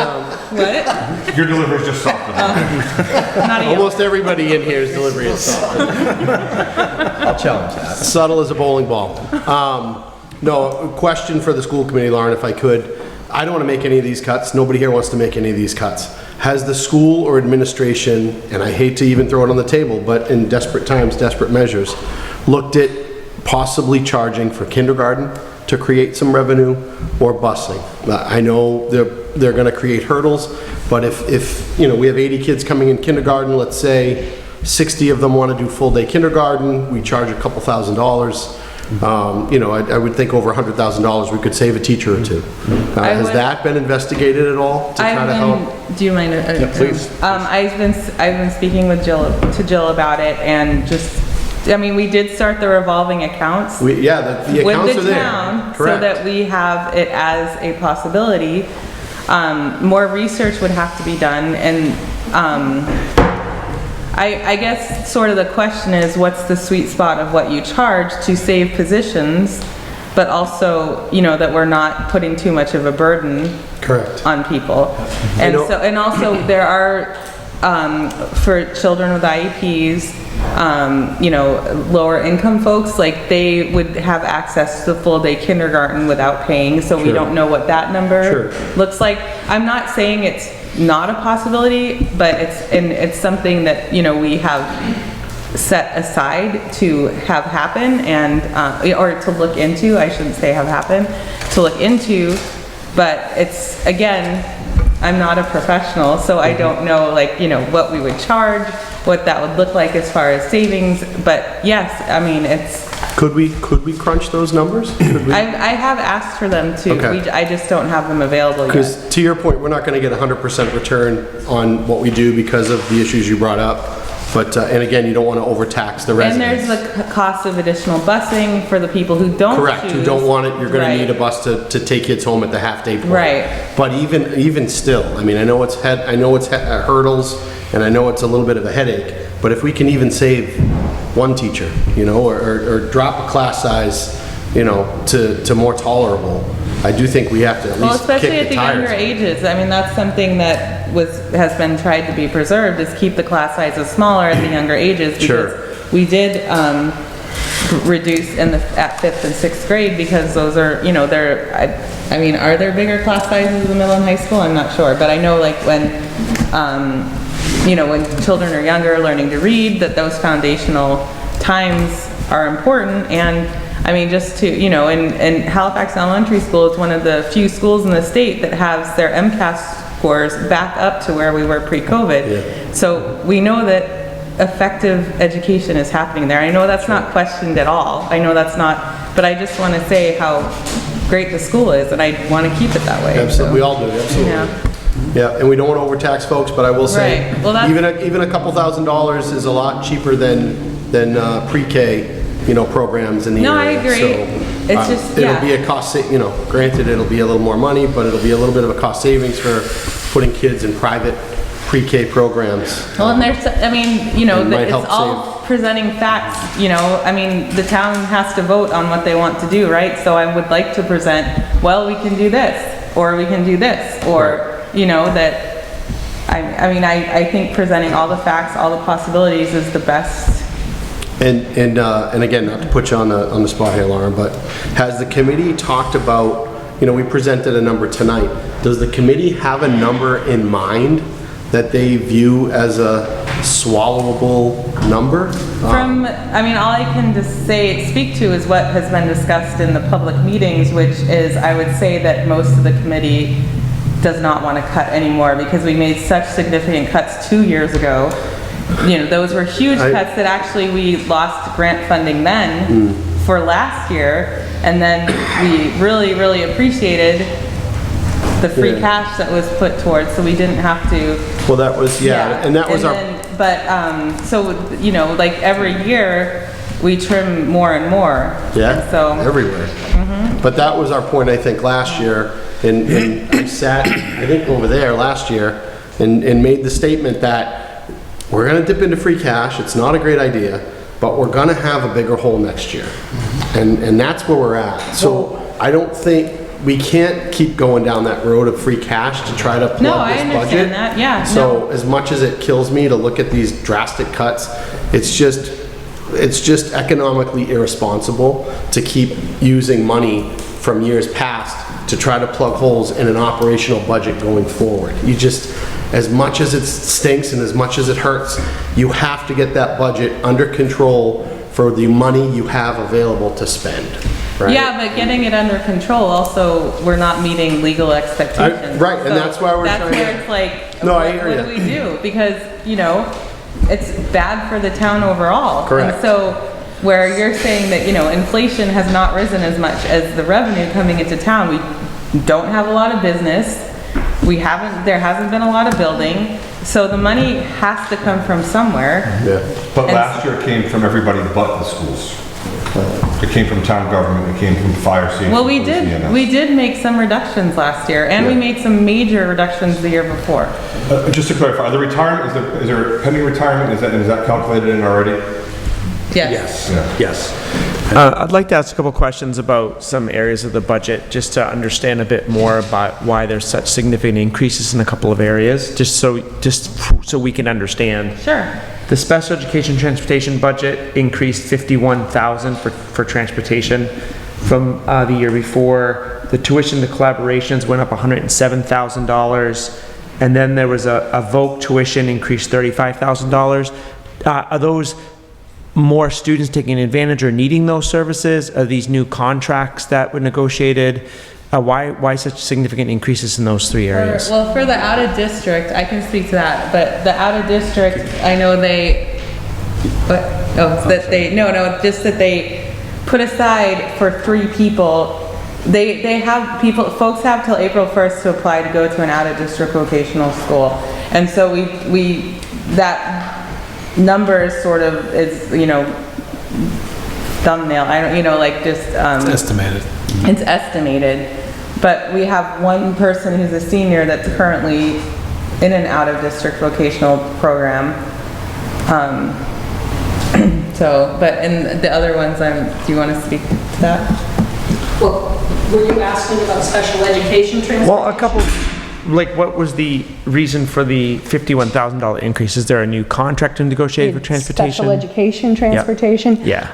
What? Your delivery is just softer than mine. Not almost everybody in here's delivery is soft. I'll challenge that. Subtle as a bowling ball. No, a question for the school committee, Lauren, if I could. I don't want to make any of these cuts. Nobody here wants to make any of these cuts. Has the school or administration, and I hate to even throw it on the table, but in desperate times, desperate measures, looked at possibly charging for kindergarten to create some revenue or busing? I know they're gonna create hurdles, but if, you know, we have 80 kids coming in kindergarten, let's say 60 of them wanna do full-day kindergarten, we charge a couple $1,000s. You know, I would think over $100,000, we could save a teacher or two. Has that been investigated at all to try to help? Do you mind? Please. I've been speaking with Jill about it, and just, I mean, we did start the revolving accounts. Yeah, the accounts with are the there. town, so Correct. that we have it as a possibility. More research would have to be done, and I guess sort of the question is, what's the sweet spot of what you charge to save positions, but also, you know, that we're not putting too much of a burden Correct. on people. And know- so, and also there are, for children with IEPs, you know, lower income folks, like they would have access to full day kindergarten without paying, so we Sure. don't know what that number Sure. looks like. I'm not saying it's not a possibility, but it's something that, you know, we have set aside to have happen, and, or to look into, I shouldn't say have happen, to look into, but it's, again, I'm not a professional, so I don't know, like, you know, what we would charge, what that would look like as far as savings, but yes, I mean, it's, Could we crunch those numbers? Could we? I have asked for them too. Okay. I just don't have them available yet. Because to your point, we're not going to get 100% return on what we do because of the issues you brought up. But, and again, you don't want to overtax the And residents. there's the cost of additional busing for the people who don't Correct, who choose. don't want it, you're going to Right. need a bus to take kids home at the half-day point. Right. But even still, I mean, I know it's hurdles, and I know it's a little bit of a headache, but if we can even save one teacher, you know, or drop a class size, you know, to more tolerable, I do think we have to at Well, least especially kick at the the younger tires. ages. I mean, that's something that has been tried to be preserved, is keep the class sizes smaller at the younger ages. Sure. Because we did reduce at 5th and 6th grade, because those are, you know, I mean, are there bigger class sizes in the middle and high school? I'm not sure, but I know, like, when, you know, when children are younger, learning to read, that those foundational times are important. And I mean, just to, you know, and Halifax Elementary School is one of the few schools in the state that has their MCAS scores back up to where we were pre-COVID. Yeah. So we know that effective education is happening there. I know that's not questioned at all. I know that's not, but I just want to say how great the school is, and I want to keep it that way. Absolutely, so. we all do, absolutely. Yeah. Yeah, and we don't want to overtax folks, but I will say, Right. Well, that's- even a couple $1,000s is a lot cheaper than pre-K, you know, programs in the area. No, I agree. So, It's just, it'll yeah. be a cost, you know, granted, it'll be a little more money, but it'll be a little bit of a cost savings for putting kids in private pre-K programs. Well, and there's, I mean, you know, It might it's help all presenting facts, you know, I mean, the town has to vote on what they want to do, right? So I would like to present, well, we can do this, or we can do this, or, you know, that, I mean, I think presenting all the facts, all the possibilities is the best. And again, not to put you on the spot here, Lauren, but has the committee talked about, you know, we presented a number tonight. Does the committee have a number in mind that they view as a swallowable number? From, I mean, all I can just speak to is what has been discussed in the public meetings, which is, I would say that most of the committee does not want to cut anymore, because we made such significant cuts 2 years ago. You know, those were huge cuts that actually we lost grant funding then for last year, and then we really, really appreciated the free Yeah. cash that was put towards, so we didn't have to. Well, that was, yeah, and that was our, But, so, you know, like every year, we trim more and more. yeah, And so, everywhere. But that was our point, I think, last year, and I sat, I think, over there last year, and made the statement that we're gonna dip into free cash, it's not a great idea, but we're gonna have a bigger hole next year. And that's where we're at. So I don't think, we can't keep going down that road of free cash to try to plug this No, budget. I understand that, yeah, So as much as it kills me to look at these drastic cuts, it's just economically irresponsible to keep using money from years past to try to plug holes in an operational budget going forward. You just, as much as it stinks and as much as it hurts, you have to get that budget under control for the money you have available to spend. right? Yeah, but getting it under control, also, we're not meeting legal expectations. Right, and So that's why we're trying That's where it's like, No, I what hear do ya. we do? Because, it's bad for the town overall. Correct. And so, where you're saying that, inflation has not risen as much as the revenue coming into town, we don't have a lot of business, there hasn't been a lot of building, so the money has to come from somewhere. Yeah. But And- last year it came from everybody but the schools. It came from town government, it came from fire safety. Well, we police, did, EMS. we did make some reductions last year, and we Yeah. made some major reductions the year before. Just to clarify, the retirement, is there pending retirement, is that calculated in already? Yes. Yes. I'd like to ask a couple questions about some areas of the budget, just to understand a bit more about why there's such significant increases in a couple of areas, just so we can understand. Sure. The special education transportation budget increased 51,000 for transportation from the year before. The tuition to collaborations went up $107,000, and then there was a voc tuition increased $35,000. Are those more students taking advantage or needing those services? Are these new contracts that were negotiated? Why such significant increases in those three areas? Well, for the out of district, I can speak to that, but the out of district, I know just that they put aside for 3 people. They have folks have till April 1st to apply to go to an out of district vocational school. And so that number is sort of, thumbnail, It's estimated. it's estimated, but we have one person who's a senior that's currently in an out-of-district vocational program. And the other ones, do you want to speak to that? Well, were you asking about special education transportation? Well, a couple, what was the reason for the $51,000 increase? Is there a new contract negotiated for transportation? Special education transportation? Yeah.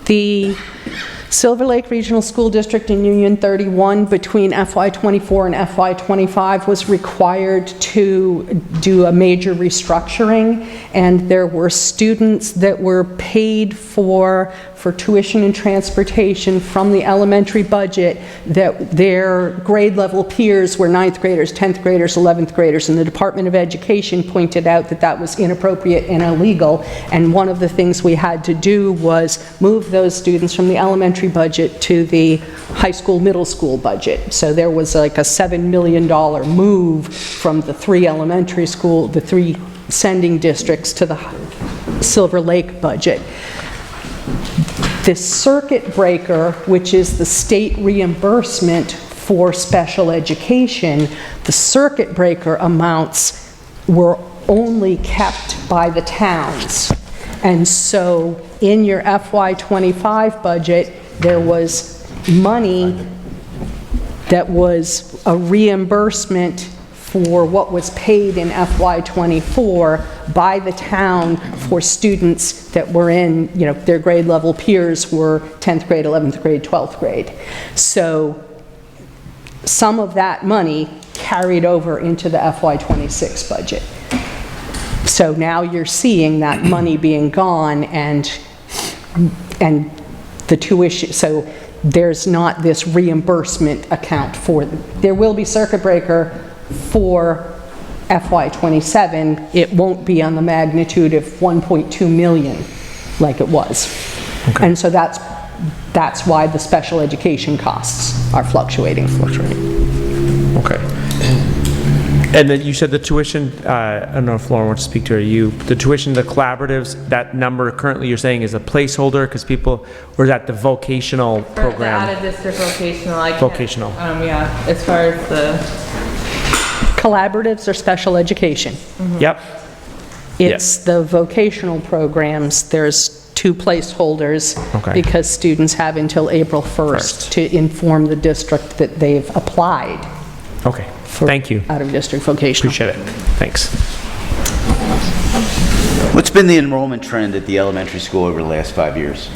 The Silver Lake Regional School District in Union 31 between FY24 and FY25 was required to do a major restructuring, and there were students that were paid for tuition and transportation from the elementary budget that their grade level peers were 9th graders, 10th graders, 11th graders, and the Department of Education pointed out that that was inappropriate and illegal, and one of the things we had to do was move those students from the elementary budget to the high school, middle school budget. So there was like a $7 million move from the 3 elementary school, the 3 sending districts to the Silver Lake budget. The circuit breaker, which is the state reimbursement for special education, the circuit breaker amounts were only kept by the towns. And so in your FY25 budget, there was money that was a reimbursement for what was paid in FY24 by the town for students that were in, their grade level peers were 10th grade, 11th grade, 12th grade. So some of that money carried over into the FY26 budget. So now you're seeing that money being gone and the tuition, so there's not this reimbursement account for them. There will be circuit breaker for FY27. It won't be on the magnitude of 1.2 million like it was. Okay. And so that's why the special education costs are fluctuating. Okay. And then you said the tuition, I don't know if Lauren wants to speak to it, or you, the tuition, the collaboratives, that number currently you're saying is a placeholder because people, or is that the vocational program? For the out-of-district vocational, I can't. Vocational. Yeah, as far as the... Collaboratives are special education. Yep. It's the vocational programs, there's 2 placeholders. Okay. Because students have until April 1st to inform the district that they've applied. Okay. Thank you. Out-of-district vocational. Appreciate it. Thanks. What's been the enrollment trend at the elementary school over the last 5 years?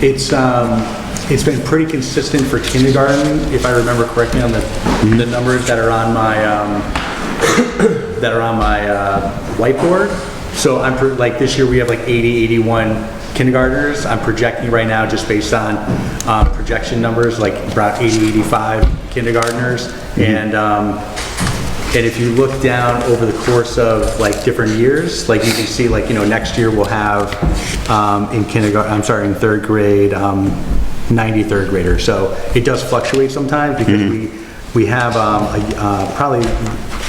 It's been pretty consistent for kindergarten, if I remember correctly, on the numbers that are on my whiteboard. So like this year, we have like 80, 81 kindergartners. I'm projecting right now, just based on projection numbers, like about 80, 85 kindergartners. And if you look down over the course of like different years, like you can see, like, next year we'll have in third grade, 90 third graders. So it does fluctuate sometimes because we have probably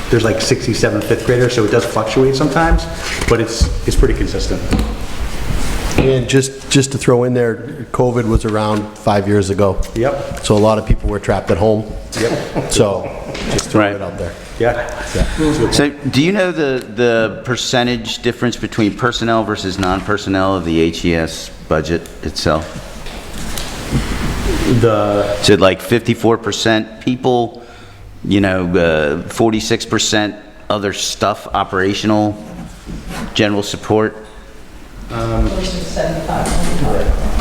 there's like 67 fifth graders, so it does fluctuate sometimes, but it's pretty consistent. And just to throw in there, COVID was around 5 years ago. Yep. So a lot of people were trapped at home. Yep. So just throwing it out there. Yeah. So do you know the percentage difference between personnel versus non-personnel of the HES budget itself? So like 54% people, 46% other stuff, operational, general support?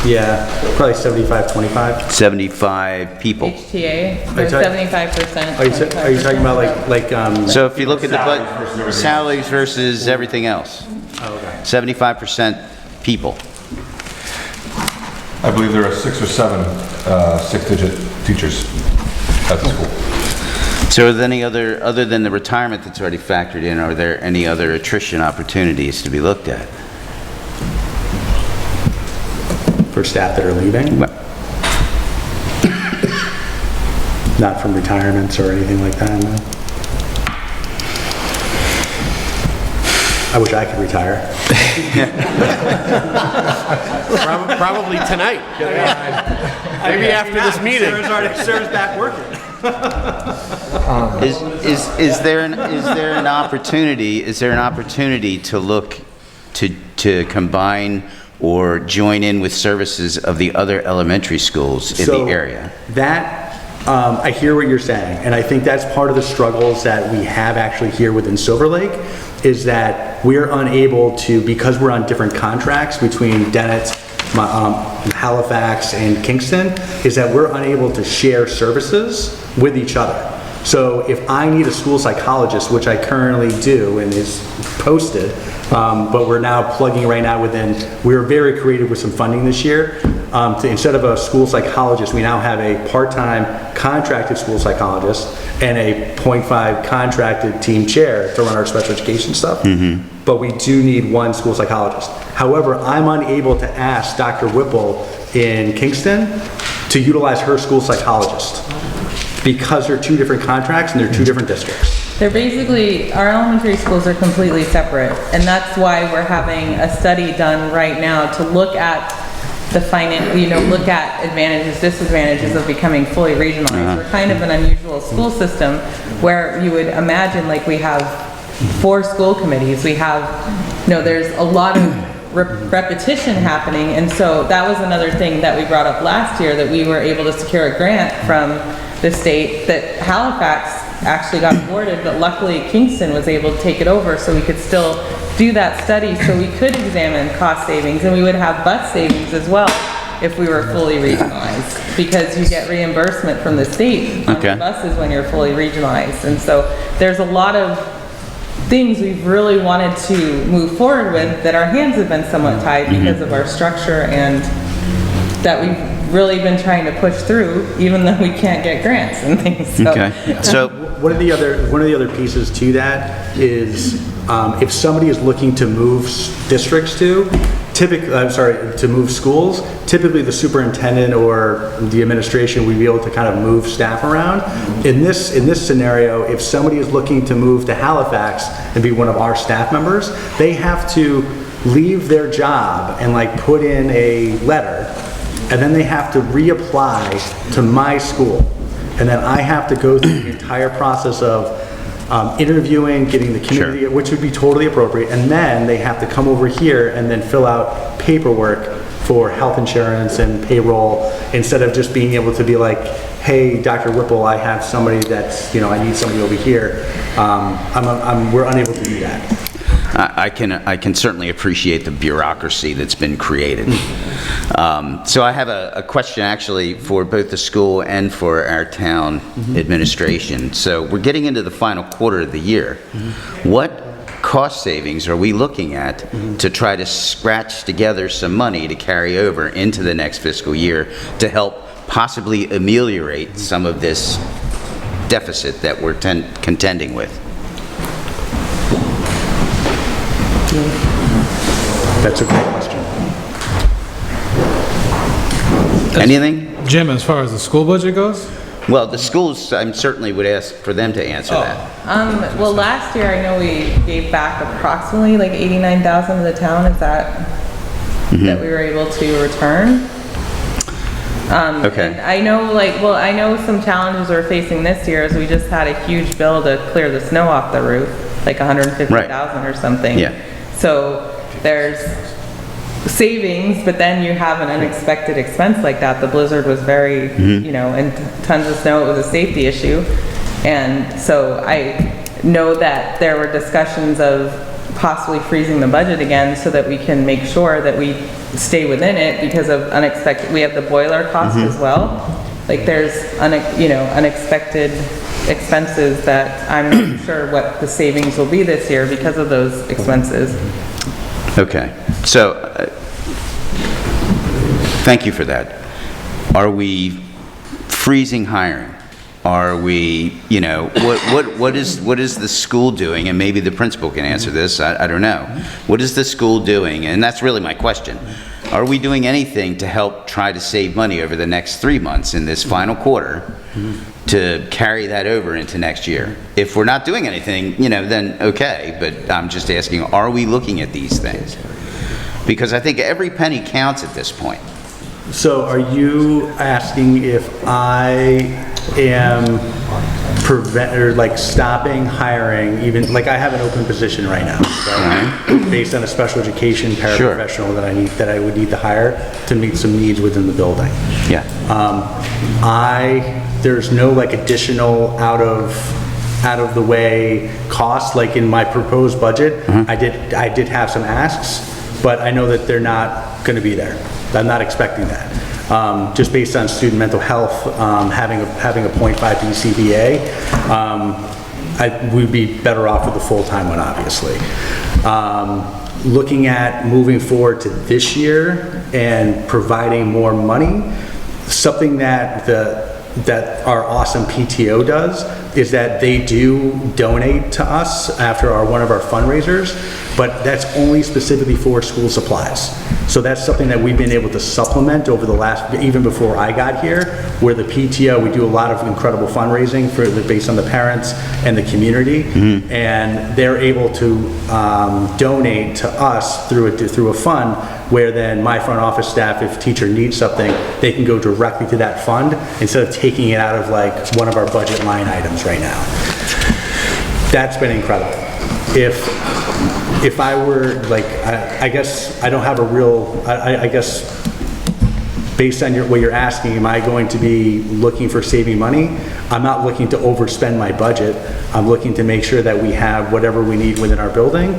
Yeah, probably 75, 25. 75 people. HTA, or 75%. Are you talking about like So if you look at the salaries versus everything else, 75% people. I believe there are 6 or 7 six-digit teachers at the school. So are there any other than the retirement that's already factored in, are there any other attrition opportunities to be looked at? for staff that are leaving? Not from retirements or anything like that, no. I wish I could retire. Probably tonight. Maybe after this meeting. Sarah's back working. Is there an opportunity to look to combine or join in with services of the other elementary schools in the area? I hear what you're saying, and I think that's part of the struggles that we have actually here within Silver Lake, is that we're unable to, because we're on different contracts between Dennett, Halifax, and Kingston, is that we're unable to share services with each other. So if I need a school psychologist, which I currently do and is posted, but we're now plugging right now within, we're very creative with some funding this year. Instead of a school psychologist, we now have a part-time contracted school psychologist and a 0.5 contracted team chair to run our special education stuff. But we do need one school psychologist. However, I'm unable to ask Dr. Whipple in Kingston to utilize her school psychologist because they're two different contracts and they're two different districts. They're basically, our elementary schools are completely separate, and that's why we're having a study done right now to look at the look at advantages, disadvantages of becoming fully regionalized. We're kind of an unusual school system where you would imagine, like, we have 4 school committees, we have, there's a lot of repetition happening, and so that was another thing that we brought up last year, that we were able to secure a grant from the state that Halifax actually got awarded, but luckily Kingston was able to take it over, so we could still do that study, so we could examine cost savings, and we would have bus savings as well if we were fully regionalized, because you get reimbursement from the state on the buses when you're fully regionalized. And so there's a lot of things we've really wanted to move forward with that our hands have been somewhat tied because of our structure, and that we've really been trying to push through, even though we can't get grants and things. So one of the other pieces to that is if somebody is looking to move districts to move schools, typically the superintendent or the administration would be able to kind of move staff around. In this scenario, if somebody is looking to move to Halifax and be one of our staff members, they have to leave their job and put in a letter, and then they have to reapply to my school. And then I have to go through the entire process of interviewing, getting the community, which would be totally appropriate, and then they have to come over here and then fill out paperwork for health insurance and payroll, instead of just being able to be like, hey, Dr. Whipple, I have somebody that's, I need somebody over here. We're unable to do that. I can certainly appreciate the bureaucracy that's been created. So I have a question actually for both the school and for our town administration. So we're getting into the final quarter of the year. What cost savings are we looking at to try to scratch together some money to carry over into the next fiscal year to help possibly ameliorate some of this deficit that we're contending with? That's a great question. Anything? Jim, as far as the school budget goes? Well, the schools, I certainly would ask for them to answer that. Well, last year, I know we gave back approximately like 89,000 to the town. Is that we were able to return? Okay. And I know I know some challenges we're facing this year is we just had a huge bill to clear the snow off the roof, like 150,000 or something. Yeah. So there's savings, but then you have an unexpected expense like that. The blizzard was very, and tons of snow. It was a safety issue. And so I know that there were discussions of possibly freezing the budget again so that we can make sure that we stay within it because of unexpected, we have the boiler cost as well. Like there's, unexpected expenses that I'm not sure what the savings will be this year because of those expenses. Okay, so, thank you for that. Are we freezing hiring? Are we, what is the school doing? And maybe the principal can answer this, I don't know. What is the school doing? And that's really my question. Are we doing anything to help try to save money over the next 3 months in this final quarter to carry that over into next year? If we're not doing anything, then okay, but I'm just asking, are we looking at these things? Because I think every penny counts at this point. So are you asking if I am stopping hiring, even, like I have an open position right now, right? Based on a special education paraprofessional that I would need to hire to meet some needs within the building. Yeah. There's no additional out of the way costs, like in my proposed budget, I did have some asks, but I know that they're not going to be there. I'm not expecting that. Just based on student mental health, having a 0.5 BCBA, we'd be better off with the full-time one, obviously. Looking at moving forward to this year and providing more money, something that our awesome PTO does is that they do donate to us after one of our fundraisers, but that's only specifically for school supplies. So that's something that we've been able to supplement over the last, even before I got here, where the PTO, we do a lot of incredible fundraising based on the parents and the community, and they're able to donate to us through a fund where then my front office staff, if a teacher needs something, they can go directly to that fund instead of taking it out of one of our budget line items right now. That's been incredible. If I were, I guess I don't have a real, I guess based on what you're asking, am I going to be looking for saving money? I'm not looking to overspend my budget. I'm looking to make sure that we have whatever we need within our building,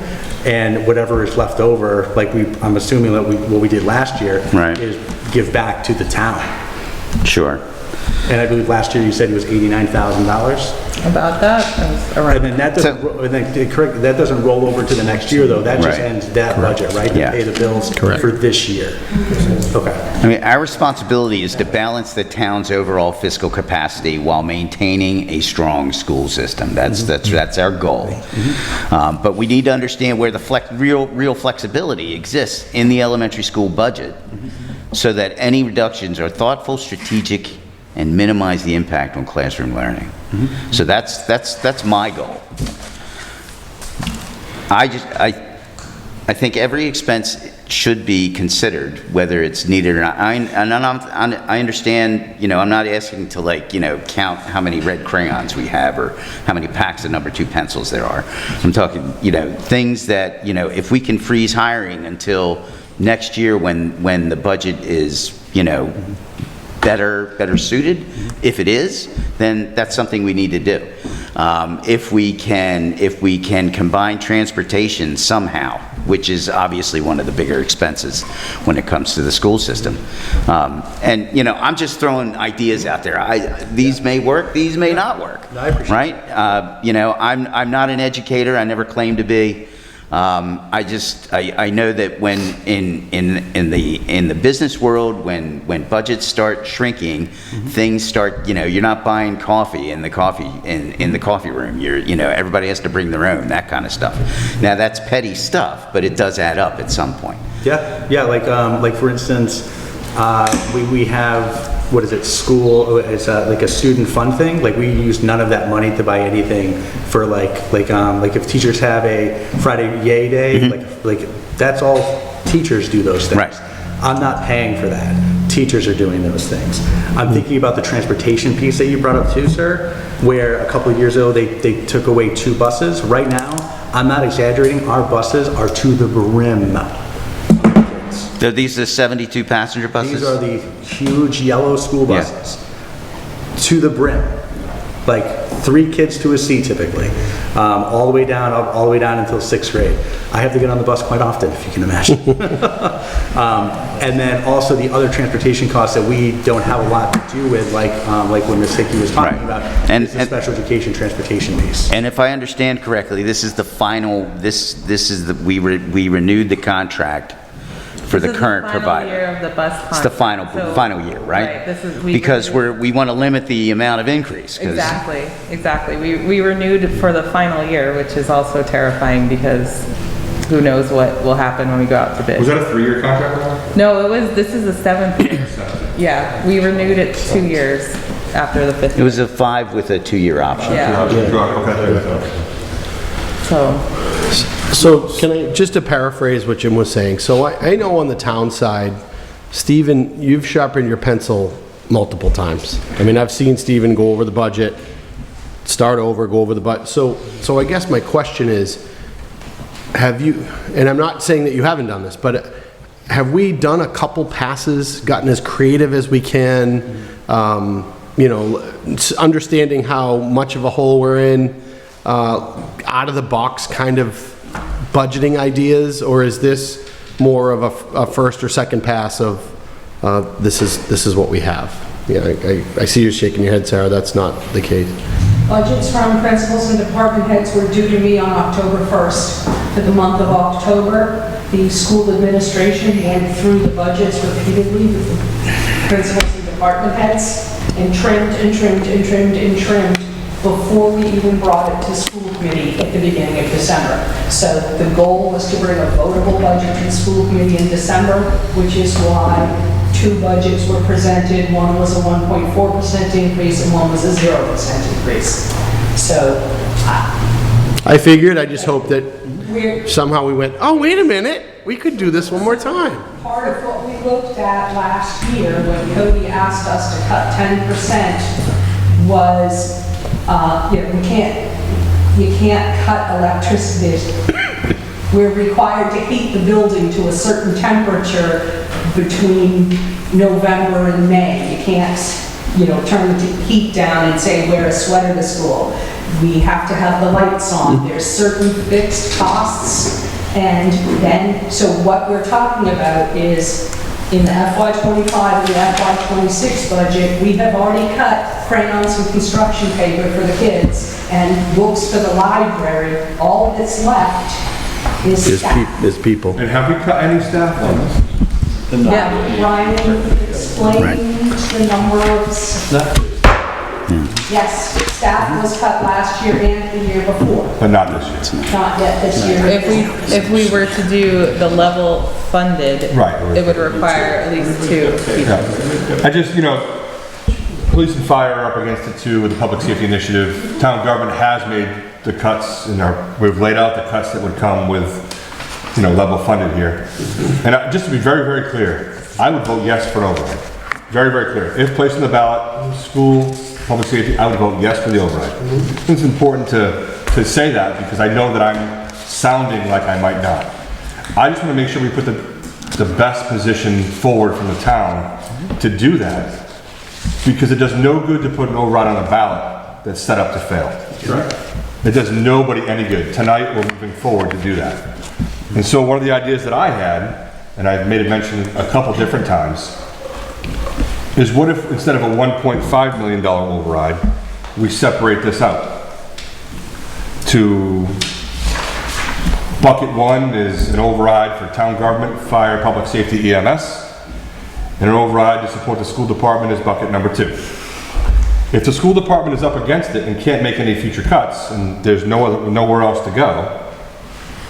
and whatever is left over, I'm assuming that what we did last year is give back to the town. Sure. And I believe last year you said it was $89,000. About that, And then that doesn't roll over to the next year, though. That just ends that budget, right? Yeah. To pay the bills for this year. Okay. I mean, our responsibility is to balance the town's overall fiscal capacity while maintaining a strong school system. That's our goal. But we need to understand where the real flexibility exists in the elementary school budget, so that any reductions are thoughtful, strategic, and minimize the impact on classroom learning. So that's my goal. I think every expense should be considered, whether it's needed or not. I understand, I'm not asking to count how many red crayons we have or how many packs of number 2 pencils there are. I'm talking, things that, if we can freeze hiring until next year when the budget is, better suited, if it is, then that's something we need to do. If we can combine transportation somehow, which is obviously one of the bigger expenses when it comes to the school system. And I'm just throwing ideas out there. These may work, these may not work. I appreciate right? I'm not an educator. I never claimed to be. I know that when in the business world, when budgets start shrinking, things start, you're not buying coffee in the coffee room. Everybody has to bring their own, that kind of stuff. Now that's petty stuff, but it does add up at some point. Yeah, like for instance, we have, what is it, school, it's like a student fund thing. Like we use none of that money to buy anything for like if teachers have a Friday Yay Day, like that's all teachers do those things. Right. I'm not paying for that. Teachers are doing those things. I'm thinking about the transportation piece that you brought up too, sir, where a couple of years ago they took away 2 buses. Right now, I'm not exaggerating, our buses are to the brim. So these are 72 passenger buses? These are the huge yellow school buses. To the brim. Like 3 kids to a seat typically. All the way down until 6th grade. I have to get on the bus quite often, if you can imagine. And then also the other transportation costs that we don't have a lot to do with, like when Ms. Hickey was talking about, and is the special education transportation piece. And if I understand correctly, this is the final, we renewed the contract for the current provider. This is the final year of the bus contract. It's the final year, right? Right. Because we want to limit the amount of increase. Exactly. We renewed for the final year, which is also terrifying because who knows what will happen when we go out to bid. Was that a 3-year contract? No, this is the 7th year. Yeah, we renewed it 2 years after the 5th It year. was a 5 with a 2-year option. Yeah. Okay. So can I, just to paraphrase what Jim was saying, so I know on the town side, Stephen, you've sharpened your pencil multiple times. I mean, I've seen Stephen go over the budget, start over, go over the budget. So I guess my question is, have you, and I'm not saying that you haven't done this, but have we done a couple passes, gotten as creative as we can, understanding how much of a hole we're in, out of the box kind of budgeting ideas, or is this more of a first or second pass of this is what we have? Yeah, I see you shaking your head, Sarah. That's not the case. Budgets from principals and department heads were due to me on October 1st. For the month of October, the school administration went through the budgets repeatedly with the principals and department heads and trimmed and trimmed and trimmed and trimmed before we even brought it to school committee at the beginning of December. So the goal was to bring a votable budget to the school committee in December, which is why 2 budgets were presented. One was a 1.4% increase and one was a 0% increase. So I figured, I just hope that somehow we went, oh, wait a minute, we could do this one more time. part of what we looked at last year when Cody asked us to cut 10% was, you can't cut electricity. We're required to heat the building to a certain temperature between November and May. You can't, turn the heat down and say wear a sweater to school. We have to have the lights on. There's certain fixed costs. And then, so what we're talking about is in the FY25 and the FY26 budget, we have already cut crayons and construction paper for the kids and books for the library. All that's left is staff. Is people. And have we cut any staff on this? Yeah, Ryan explained the number of, yes, staff was cut last year and the year before, But not this year. not yet this year. If we were to do the level funded, Right. it would require at least 2 people. Yeah. I just, police and fire are up against it too with the public safety initiative. Town government has made the cuts we've laid out the cuts that would come with, level funded here. And just to be very, very clear, I would vote yes for an override. Very, very clear. If placed on the ballot, school, public safety, I would vote yes for the override. It's important to say that because I know that I'm sounding like I might not. I just want to make sure we put the best position forward from the town to do that, because it does no good to put an override on a ballot that's set up to fail. Right. It does nobody any good. Tonight, we're moving forward to do that. And so one of the ideas that I had, and I've made it mention a couple different times, is what if instead of a $1.5 million override, we separate this out to Bucket 1 is an override for town government, fire, public safety, EMS. And an override to support the school department is bucket number 2. If the school department is up against it and can't make any future cuts, and there's nowhere else to go,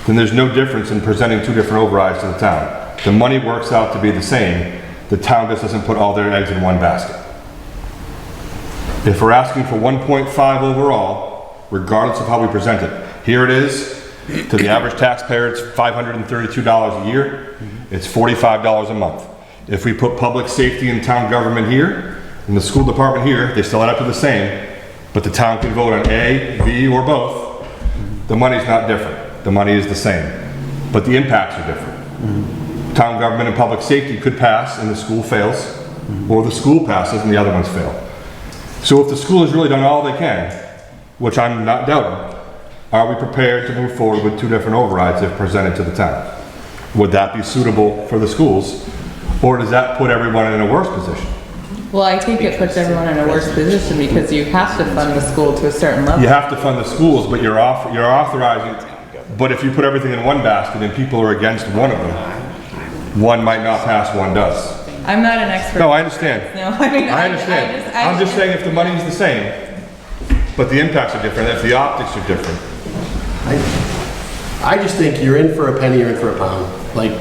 then there's no difference in presenting 2 different overrides to the town. The money works out to be the same. The town just doesn't put all their eggs in one basket. If we're asking for 1.5 overall, regardless of how we present it, here it is. To the average taxpayer, it's $532 a year. It's $45 a month. If we put public safety and town government here, and the school department here, they still add up to the same, but the town can vote on A, B, or both. The money's not different. The money is the same, but the impacts are different. Town government and public safety could pass and the school fails, or the school passes and the other ones fail. So if the school has really done all they can, which I'm not doubting, are we prepared to move forward with 2 different overrides if presented to the town? Would that be suitable for the schools, or does that put everyone in a worse position? Well, I think it puts everyone in a worse position because you have to fund the school to a certain level. You have to fund the schools, but you're authorizing, but if you put everything in one basket and people are against one of them, one might not pass, one does. I'm not an expert. No, I understand. No, I mean, I understand. I'm just saying if the money's the same, but the impacts are different, if the optics are different. I just think you're in for a penny, you're in for a pound. Like,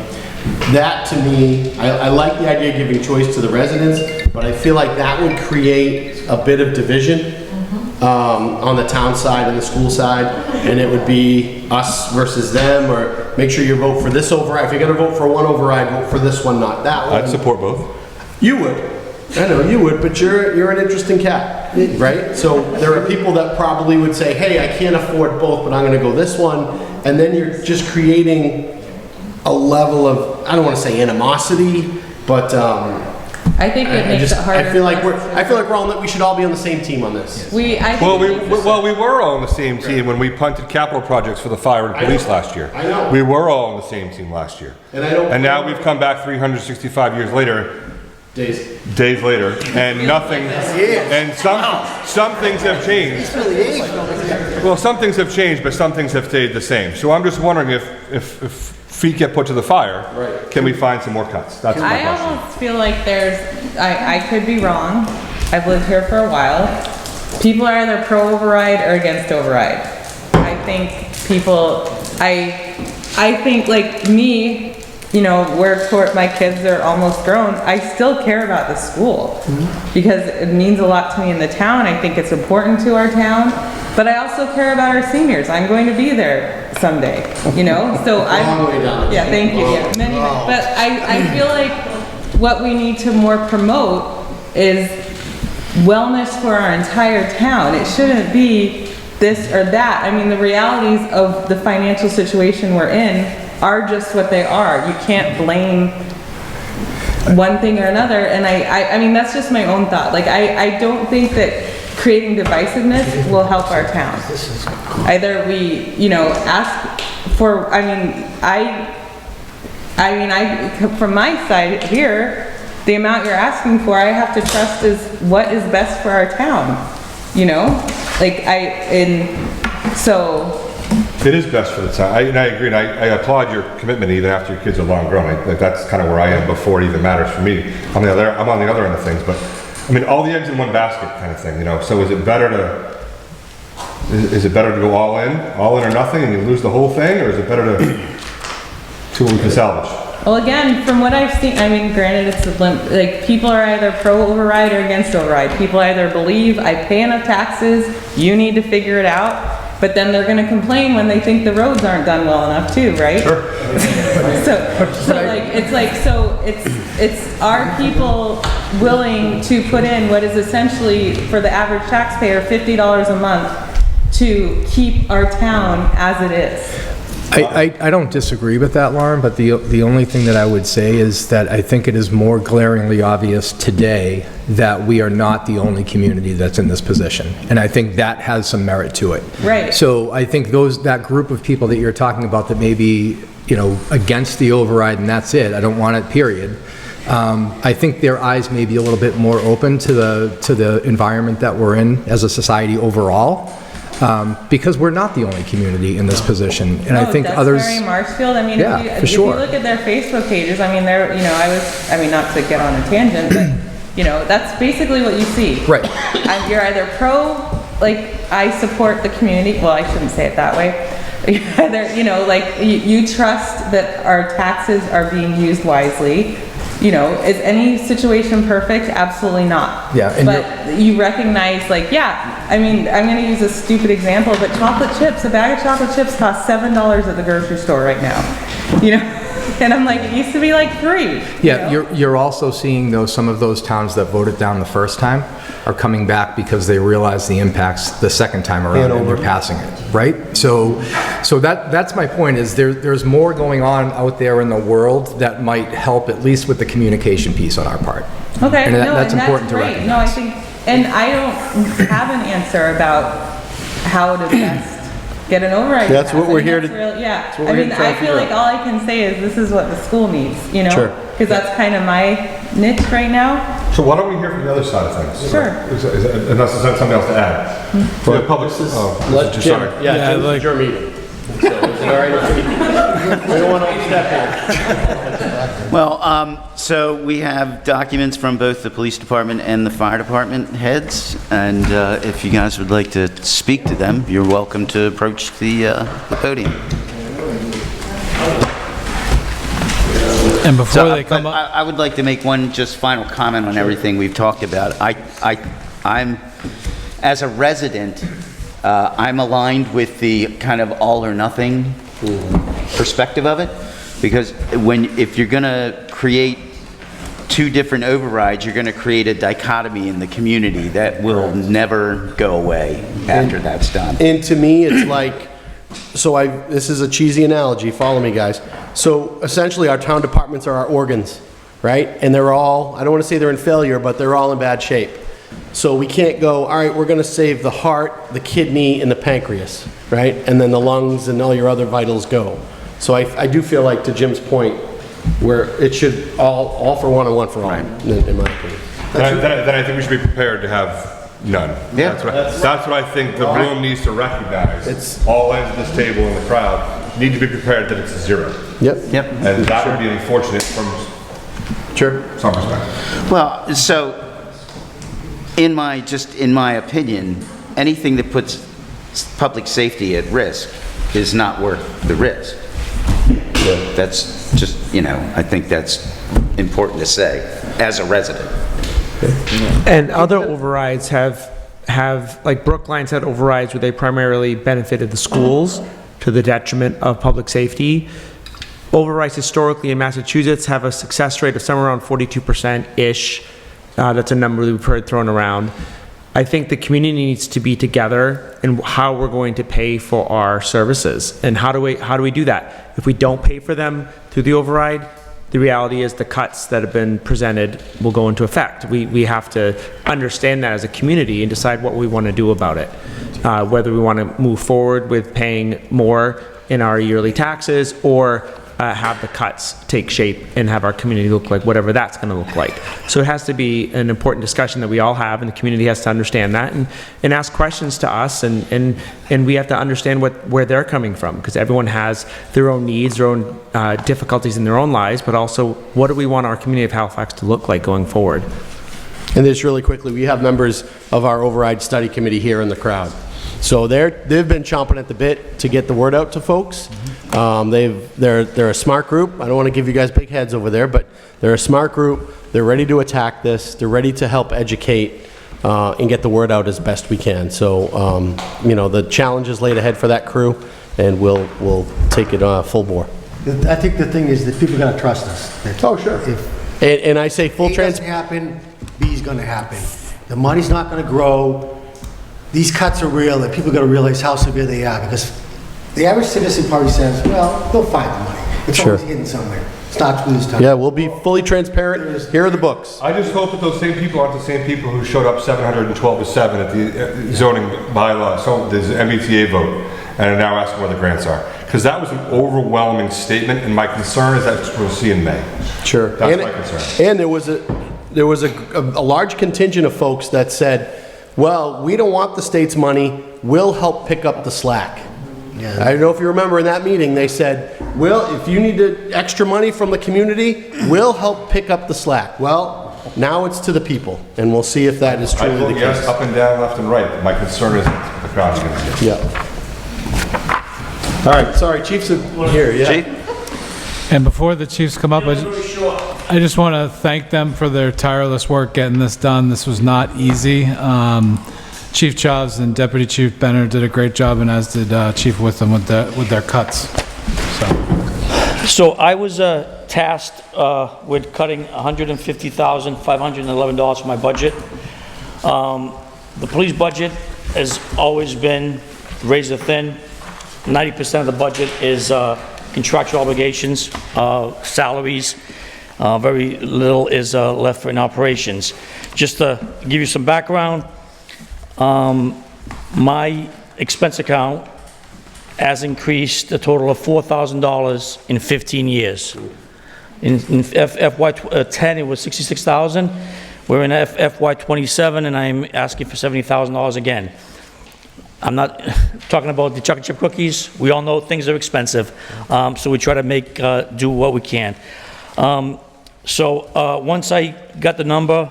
that to me, I like the idea of giving choice to the residents, but I feel like that would create a bit of division on the town side and the school side, and it would be us versus them, or make sure you vote for this override. If you're gonna vote for one override, vote for this one, not that one. I'd support both. You would. I know you would, but you're an interesting cat, right? So there are people that probably would say, hey, I can't afford both, but I'm gonna go this one, and then you're just creating a level of, I don't wanna say animosity, but I think it makes it harder. I feel like we should all be on the same team on this. We were all on the same team when we punted capital projects for the fire and police last year. I know. We were all on the same team last year. And now we've come back 365 years later, days later, and nothing, and some things have changed. Well, some things have changed, but some things have stayed the same. So I'm just wondering if feet get put to the fire, can we find some more cuts? That's my question. I almost feel like I could be wrong. I've lived here for a while. People are either pro override or against override. I think I think like me, you know, my kids are almost grown, I still care about the school because it means a lot to me in the town. I think it's important to our town, but I also care about our seniors. I'm going to be there someday, you know? So yeah, thank you. Yeah, but I feel like what we need to more promote is wellness for our entire town. It shouldn't be this or that. I mean, the realities of the financial situation we're in are just what they are. You can't blame one thing or another. And I mean, that's just my own thought. Like, I don't think that creating divisiveness will help our town. Either we, you know, ask for, from my side here, the amount you're asking for, I have to trust is what is best for our town, you know? Like, so. It is best for the town, and I agree, and I applaud your commitment even after your kids are long grown. Like, that's kind of where I am before it even matters for me. I'm on the other end of things, but I mean, all the eggs in one basket kind of thing, you know? So is it better to go all in or nothing, and you lose the whole thing, or is it better to see what we can salvage? Well, again, from what I've seen, I mean, granted, it's like people are either pro override or against override. People either believe I pay enough taxes, you need to figure it out, but then they're going to complain when they think the roads aren't done well enough too, right? Sure. It's are people willing to put in what is essentially for the average taxpayer $50 a month to keep our town as it is? I don't disagree with that, Lauren, but the only thing that I would say is that I think it is more glaringly obvious today that we are not the only community that's in this position. And I think that has some merit to it. Right. So I think that group of people that you're talking about that may be, you know, against the override and that's it, I don't want it, period. I think their eyes may be a little bit more open to the environment that we're in as a society overall. because we're not the only community in this position. And I No, think others... Duxbury, Marshfield, I mean, Yeah, for if you sure. look at their Facebook pages, I mean, they're, you know, not to get on a tangent, but, you know, that's basically what you see. Right. You're either like, I support the community, well, I shouldn't say it that way. You're either, you know, like, you trust that our taxes are being used wisely. You know, is any situation perfect? Absolutely not. Yeah, and But you recognize, like, yeah, I mean, I'm gonna use a stupid example, but chocolate chips, a bag of chocolate chips costs $7 at the grocery store right now. You know, and I'm like, it used to be like $3. Yeah, you know? you're also seeing though some of those towns that voted down the first time are coming back because they realize the impacts the second time around and they're passing it, right? So that's my point is there's more going on out there in the world that might help at least with the communication piece on our part. Okay, And no, that's and important that's to great. No, I recognize. think, and I don't have an answer about how to best get an override. That's what passed. I we're mean, here that's to- real- Yeah, that's what I we're here mean, to try I to feel figure like out. all I can say is this is what the school needs, you know? Sure. Because that's kind of my niche right now. So why don't we hear from the other side of things? Sure. Unless there's something else to add. For the public, Let Jim, Jim, sorry. yeah, Yeah, like- Jim's your meeting. So, is it all right if we don't want to overstep here? Well, so we have documents from both the police department and the fire department heads, and if you guys would like to speak to them, you're welcome to approach the podium. And before So, they come but up, I would like to make one just final comment on everything we've talked about. I'm, as a resident, I'm aligned with the kind of all or nothing perspective of it, because if you're gonna create two different overrides, you're gonna create a dichotomy in the community that will never go away after that's done. And to me, it's like, this is a cheesy analogy, follow me, guys. So essentially, our town departments are our organs, right? And they're all, I don't want to say they're in failure, but they're all in bad shape. So we can't go, all right, we're going to save the heart, the kidney, and the pancreas, right? And then the lungs and all your other vitals go. So I do feel like, to Jim's point, where it should all for one and one for all, in my opinion. Then I think we should be prepared to have none. Yeah. That's what I think the room needs to recognize. It's- All ends of this table in the crowd need to be prepared that it's a zero. Yep. Yep. And that would be unfortunate from Sure. some perspective. Well, so, in my opinion, anything that puts public safety at risk is not worth the risk. That's just, I think that's important to say, as a resident. And other overrides have, like Brookline's had overrides where they primarily benefited the schools to the detriment of public safety. Overrides historically in Massachusetts have a success rate of somewhere around 42%-ish. That's a number that we've heard thrown around. I think the community needs to be together in how we're going to pay for our services. And how do we do that? If we don't pay for them through the override, the reality is the cuts that have been presented will go into effect. We have to understand that as a community and decide what we want to do about it. Whether we want to move forward with paying more in our yearly taxes or have the cuts take shape and have our community look like whatever that's going to look like. So it has to be an important discussion that we all have, and the community has to understand that and ask questions to us, and we have to understand where they're coming from, because everyone has their own needs, their own difficulties in their own lives, but also what do we want our community of Halifax to look like going forward. And just really quickly, we have members of our override study committee here in the crowd. So they've been chomping at the bit to get the word out to folks. They're a smart group. I don't want to give you guys big heads over there, but they're a smart group. They're ready to attack this. They're ready to help educate and get the word out as best we can. So, the challenge is laid ahead for that crew, and we'll take it full bore. I think the thing is that people are gonna trust us. That Oh, sure. If And I say full A doesn't transparency. happen, B's gonna happen. The money's not gonna grow. These cuts are real, and people are gonna realize how severe they are, because the average citizen probably says, well, they'll find the money. It's Sure. always hidden somewhere. Starts with this time. Yeah, we'll be fully transparent. Here are the books. I just hope that those same people aren't the same people who showed up 712 to 7 at the zoning bylaw, so there's an MBTA vote, and are now asking where the grants are. Because that was an overwhelming statement, and my concern is that's what we'll see in May. Sure. That's my concern. And there was a large contingent of folks that said, well, we don't want the state's money, will help pick up the slack. Yeah. I don't know if you remember in that meeting, they said, if you need extra money from the community, we'll help pick up the slack. Well, now it's to the people, and we'll see if that is I truly vote the yes, case. up and down, left and right. My concern is what the crowd's gonna do. Yeah. All right, sorry, Chief's here, yeah. Chief? And before the chiefs come up, I just want to thank them for their tireless work getting this done. This was not easy. Chief Chavs and Deputy Chief Benner did a great job, and as did Chief Witham with their cuts. So I was tasked with cutting $150,511 from my budget. The police budget has always been razor thin. 90% of the budget is contractual obligations, salaries. Very little is left for in operations. Just to give you some background, my expense account has increased a total of $4,000 in 15 years. In FY10, it was $66,000. We're in FY27, and I'm asking for $70,000 again. I'm not talking about the chocolate chip cookies. We all know things are expensive, so we try to do what we can. Once I got the number,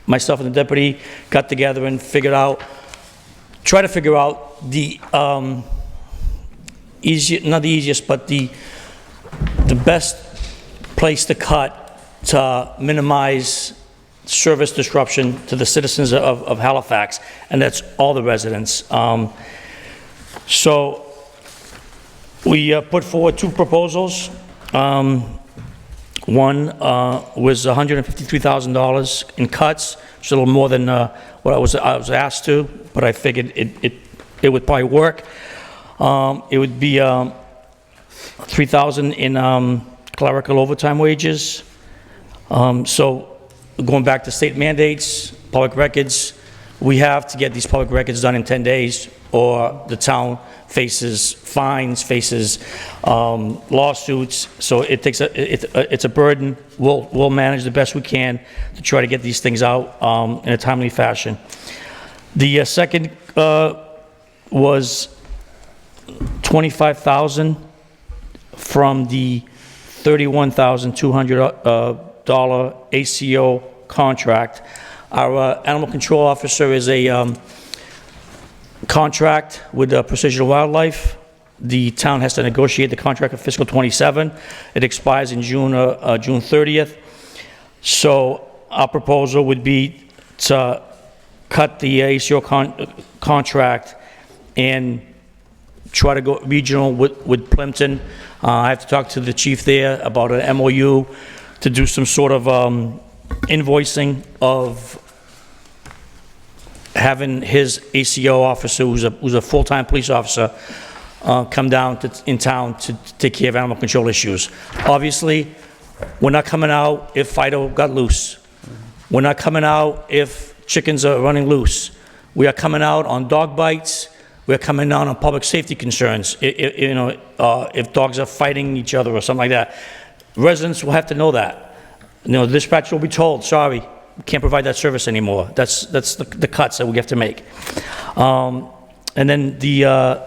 myself and the deputy got together and try to figure out the not the easiest, but the best place to cut to minimize service disruption to the citizens of Halifax, and that's all the residents. So we put forward two proposals. One was $153,000 in cuts, which is a little more than what I was asked to, but I figured it would probably work. It would be $3,000 in clerical overtime wages. So going back to state mandates, public records, we have to get these public records done in 10 days, or the town faces fines, faces lawsuits. So it's a burden. We'll manage the best we can to try to get these things out in a timely fashion. The second was $25,000 from the $31,200 ACO contract. Our animal control officer is a contract with Precision Wildlife. The town has to negotiate the contract for fiscal '27. It expires in June 30th. So our proposal would be to cut the ACO contract and try to go regional with Plimpton. I have to talk to the chief there about an MOU to do some sort of invoicing of having his ACO officer, who's a full-time police officer, come down in town to take care of animal control issues. Obviously, we're not coming out if Fido got loose. We're not coming out if chickens are running loose. We are coming out on dog bites. We're coming down on public safety concerns. If dogs are fighting each other or something like that. Residents will have to know that. The dispatcher will be told, sorry, we can't provide that service anymore. That's the cuts that we have to make. And then the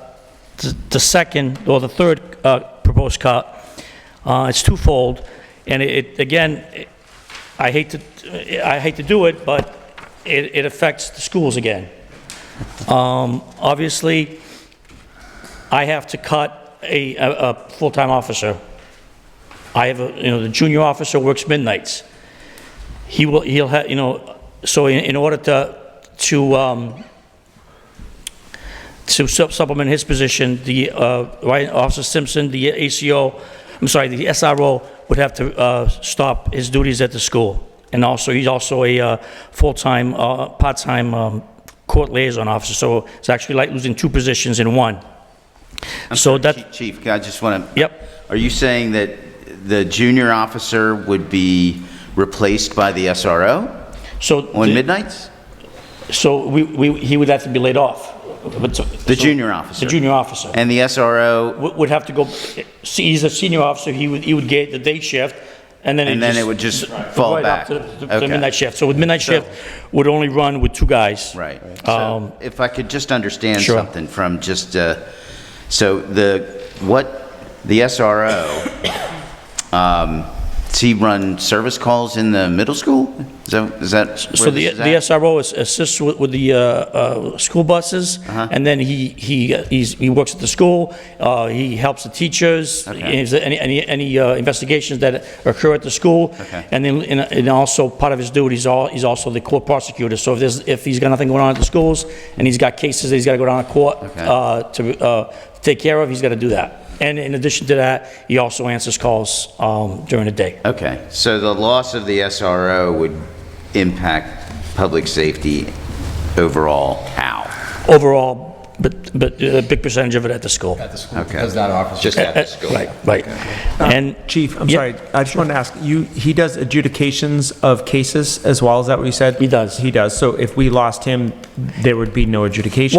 second, or the third proposed cut, it's twofold. And I hate to do it, but it affects the schools again. Obviously, I have to cut a full-time officer. I have the junior officer works midnights. He'll have, so in order to supplement his position, the Officer Simpson, the ACO, the SRO would have to stop his duties at the school. And also, he's also a full-time, part-time court liaison officer, so it's actually like losing two positions in one. Chief, I just want to... Yep. Are you saying that the junior officer would be replaced by the SRO on midnights? So he would have to be laid off. The junior officer? The junior officer. And the SRO? Would have to go, he's a senior officer, he would get the day shift, And then it would just fall right back. up to the Okay. midnight shift. So with midnight shift, would only run with 2 guys. Right. So if I could just understand Sure. something from just, so the SRO, does he run service calls in the middle school? Is that So where the this is at? SRO assists with the school buses, and then he works at the school, he helps the teachers, Okay. any investigations that occur at the school, Okay. and then and also part of his duty he's also the court prosecutor. So if he's got nothing going on at the schools and he's got cases that he's got to go down to court to take care of, he's got to do that. And in addition to that, he also answers calls during the day. Okay, so the loss of the SRO would impact public safety overall how? Overall, but a big percentage of it at the school. At the school, Okay. because that officer. Just at the school? Right. And Chief, I'm Yeah. sorry, I just wanted to ask, he does adjudications of cases as well, is that what you said? He does. He does, so if we lost him, there would be no adjudication?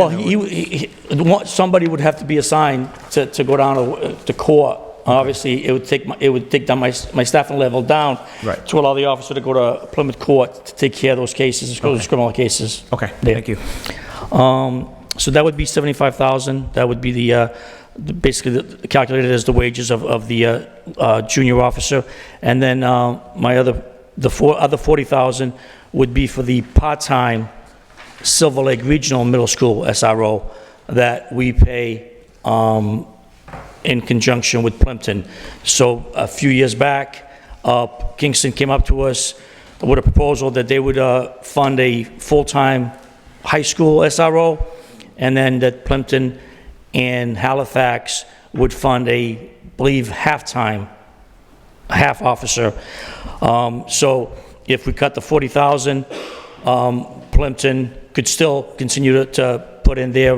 Well, somebody would have to be assigned to go down to court. Obviously, it would take down my staffing level down Right. to allow the officer to go to Plymouth Court to take care of those cases, those criminal cases. Okay, There. thank you. So that would be $75,000. That would be basically calculated as the wages of the junior officer. And then other $40,000 would be for the part-time Silver Lake Regional Middle School SRO that we pay in conjunction with Plimpton. So a few years back, Kingston came up to us with a proposal that they would fund a full-time high school SRO, and then that Plimpton and Halifax would fund I believe, half officer. So if we cut the $40,000, Plimpton could still continue to put in their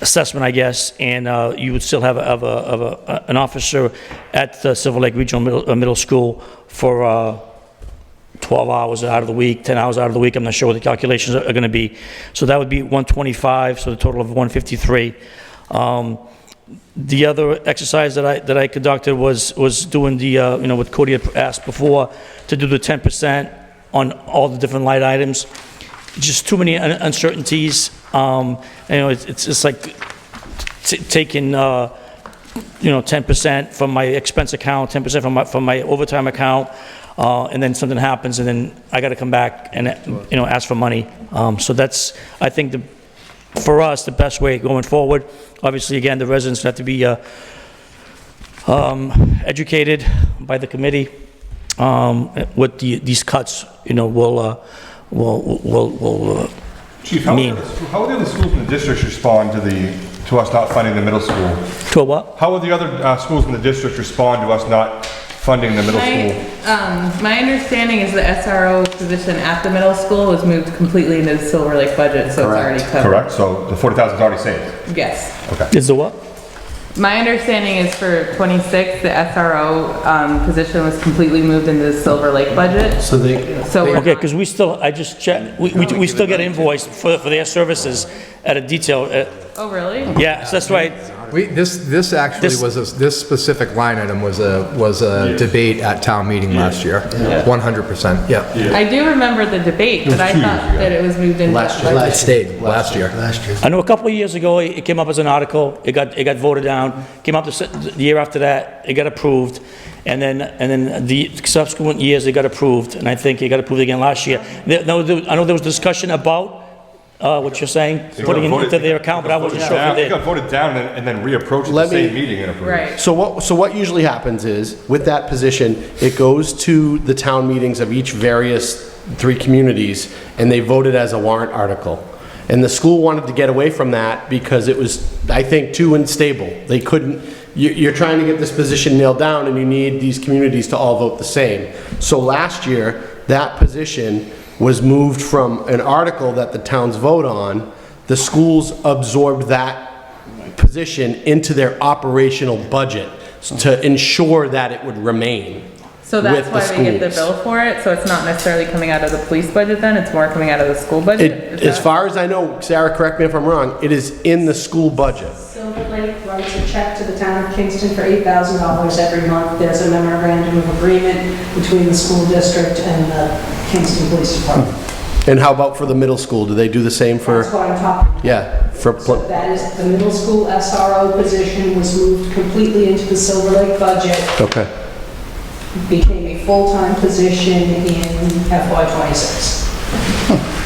assessment, I guess, and you would still have an officer at the Silver Lake Regional Middle School for 12 hours out of the week, 10 hours out of the week. I'm not sure what the calculations are going to be. So that would be 125, so the total of 153. The other exercise that I conducted was doing the, what Cody had asked before, to do the 10% on all the different light items. Just too many uncertainties. It's just like taking, 10% from my expense account, 10% from my overtime account, and then something happens, and then I got to come back and, ask for money. So that's, I think, for us, the best way going forward. Obviously, again, the residents have to be educated by the committee what these cuts, will Chief, how mean. How would the other schools in the district respond to us not funding the middle school? To a what? How would the other schools in the district respond to us not funding the middle school? My understanding is the SRO position at the middle school was moved completely into the Silver Lake budget, so it's already covered. Correct, so the 40,000 is already saved? Yes. Okay. Is the what? My understanding is for 26, the SRO position was completely moved into the Silver Lake budget. So So Okay, because I just checked, we still get invoiced for their services at a detail. Oh, really? Yeah, so that's right. This actually this specific line item was a debate at town meeting last year. 100%, yeah. I do remember the debate, but I thought that it was moved into that It budget. stayed last year. I know a couple of years ago, it came up as an article, it got voted down, came up the year after that, it got approved, and then the subsequent years, it got approved, and I think it got approved again last year. I know there was discussion about what you're saying, putting it into their account, but I wasn't sure if It it got did. voted down and then reapproached at Let the me- same meeting and approved. Right. So what usually happens is, with that position, it goes to the town meetings of each various 3 communities, and they vote it as a warrant article. And the school wanted to get away from that because it was, I think, too unstable. They couldn't, you're trying to get this position nailed down, and you need these communities to all vote the same. So last year, that position was moved from an article that the towns vote on. The schools absorbed that position into their operational budget to ensure that it would remain. So that's with the why they get the schools. bill for it? So it's not necessarily coming out of the police budget then? It's more coming out of the school budget? Is As that- far as I know, Sarah, correct me if I'm wrong, it is in the school budget. So Silver Lake writes a check to the town of Kingston for $8,000 every month. There's a memorandum of agreement between the school district and the Kingston Police Department. And how about for the middle school? Do they do the same for? That's what I'm talking about. Yeah, for, So that is, the middle school SRO position was moved completely into the Silver Lake budget, okay. became a full-time position in FY26.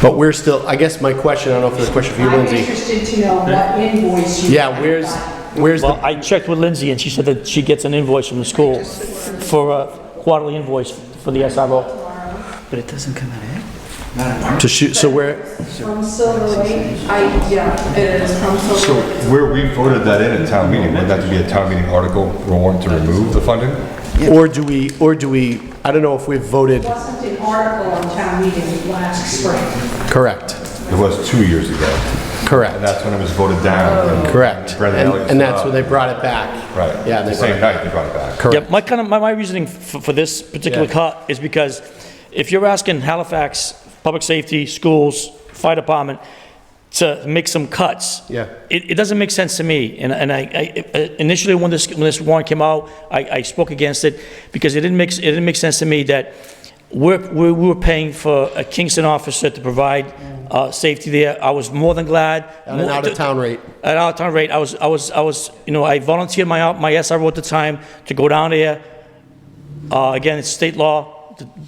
But we're still, I guess my question, I don't know if there's a question for you, I'm Lindsay. interested to know what invoice you. Yeah, where's Well, the, I checked with Lindsay, and she said that she gets an invoice from the school for a quarterly invoice for the SRO. But it doesn't come out of it. to shoot, so where, From Silver Lake, yeah, it is from Silver So Lake. where we voted that in at town meeting, would that to be a town meeting article warrant to remove the funding? or do we, I don't know if we've voted, It wasn't an article on town meeting last spring. correct, It was 2 years ago, and correct, that's when it was voted down. and correct. Brendan And Elliott and stood that's up. when they brought it back. Right. Yeah, The they same brought it night they brought it back. Correct. Yeah, my reasoning for this particular Yeah. cut is because if you're asking Halifax Public Safety, schools, fire department to make some cuts, Yeah. it doesn't make sense to me. And I initially when this warrant came out, I spoke against it because it didn't make sense to me that we were paying for a Kingston officer to provide safety there. I was more than glad. At an out-of-town rate. At out-of-town rate, I was, I volunteered my SRO at the time to go down there. Again, it's state law,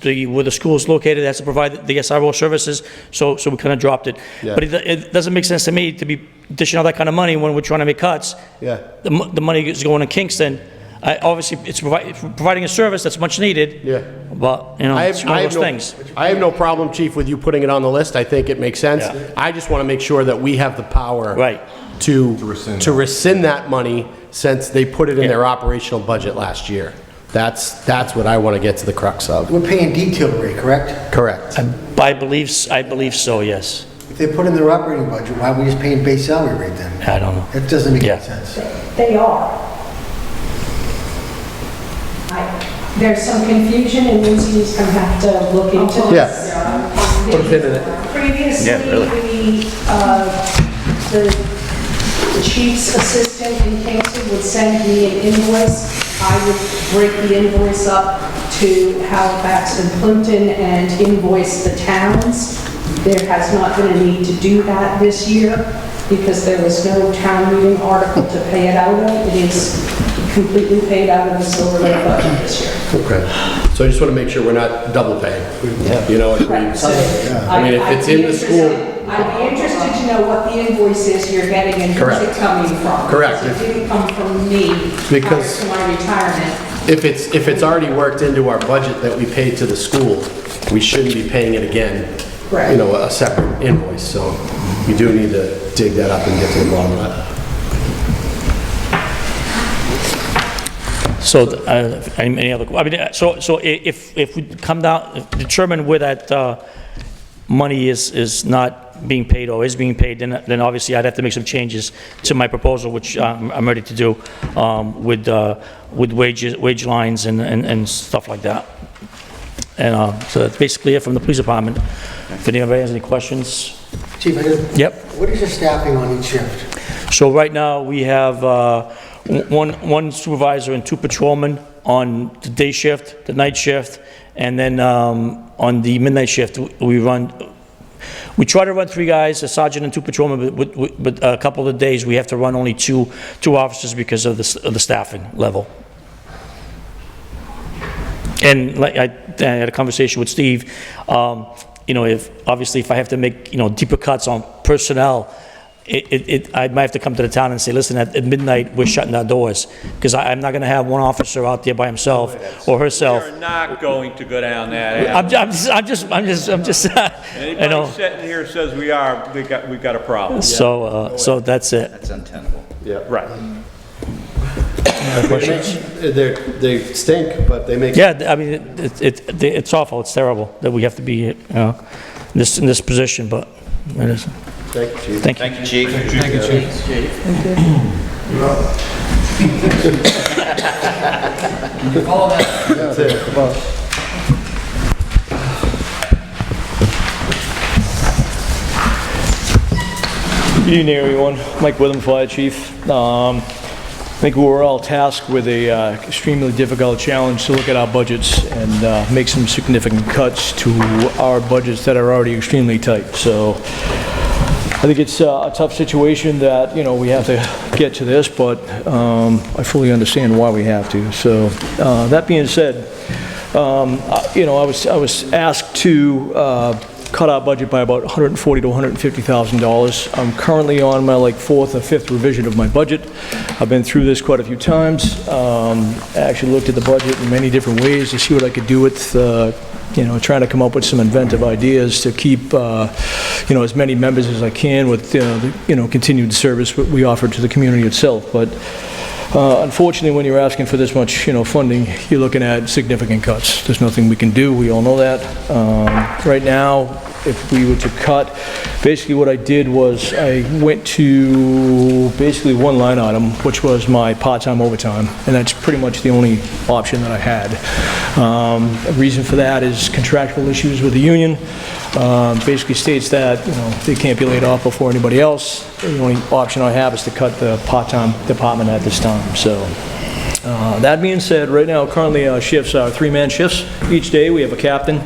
where the school is located, has to provide the SRO services, so we kind of dropped it. Yeah. But it doesn't make sense to me to be dishing out that kind of money when we're trying to make cuts. Yeah. The money is going to Kingston. Obviously, it's providing a service that's much needed. Yeah. But, it's one of those things. I have no problem, Chief, with you putting it on the list. I think it makes sense. Yeah. I just want to make sure that we have the power. Right. To rescind rescind that money since they put it in their operational budget last year. That's what I want to get to the crux of. We're paying detail rate, correct? Correct. I believe so, yes. If they put in their operating budget, why are we just paying base salary rate then? I don't know. That doesn't make Yeah. any sense. They are. There's some confusion, and Lindsay's gonna have to look into this. Yeah. Put a pin in it. Previously, the chief's assistant in Kingston would send me an invoice. I would break the invoice up to Halifax and Plimpton and invoice the towns. There has not been a need to do that this year because there was no town meeting article to pay it out of. It is completely paid out of the Silver Lake budget this year. Okay. So I just want to make sure we're not double paying. You know, if we- Right, so I mean, if it's in the school. I'd be interested to know what the invoice is you're getting and who's Correct. it coming from. Correct. Because it didn't come from me prior Because- to my retirement. If it's already worked into our budget that we paid to the school, we shouldn't be paying it again, Right. you know, a separate invoice. So we do need to dig that up and get to the bottom of that. So, any other, so if we come down, determine where that money is not being paid or is being paid, then obviously I'd have to make some changes to my proposal, which I'm ready to do, with wage lines and stuff like that. And so that's basically it from the police department. If anybody has any questions? Chief, Yep. what is your staffing on each shift? So right now, we have one supervisor and 2 patrolmen on the day shift, the night shift, and then on the midnight shift, we try to run 3 guys, a sergeant and 2 patrolmen, but a couple of days, we have to run only two officers because of the staffing level. And like I had a conversation with Steve, if I have to make, deeper cuts on personnel, I might have to come to the town and say, listen, at midnight, we're shutting our doors, because I'm not gonna have one officer out there by himself or herself. We're not going to go down that I'm alley. just, Anybody sitting here says we are, we've got a problem. so that's it. That's untenable. Right. They stink, but they make. Yeah, I mean, it's awful, it's terrible that we have to be, in this position, but it is. Thank you, Chief. Thank you. Thank you, Chief. Thank you, Chief. That's it, come on. Good evening, everyone. Mike Witham, Fire Chief. I think we were all tasked with a extremely difficult challenge to look at our budgets and make some significant cuts to our budgets that are already extremely tight. So I think it's a tough situation that, you know, we have to get to this, but I fully understand why we have to. So that being said, you know, I was asked to cut our budget by about $140,000 to $150,000. I'm currently on my fourth or fifth revision of my budget. I've been through this quite a few times. I actually looked at the budget in many different ways to see what I could do with, you know, trying to come up with some inventive ideas to keep, you know, as many members as I can with, the, you know, continued service we offer to the community itself. But unfortunately, when you're asking for this much, you know, funding, you're looking at significant cuts. There's nothing we can do. We all know that. Right now, if we were to cut, basically what I did was I went to basically one line item, which was my part-time overtime, and that's pretty much the only option that I had. The reason for that is contractual issues with the union. Basically states that, you know, they can't be laid off before anybody else. The only option I have is to cut the part-time department at this time. So that being said, right now currently our shifts are 3-man shifts. Each day we have a captain,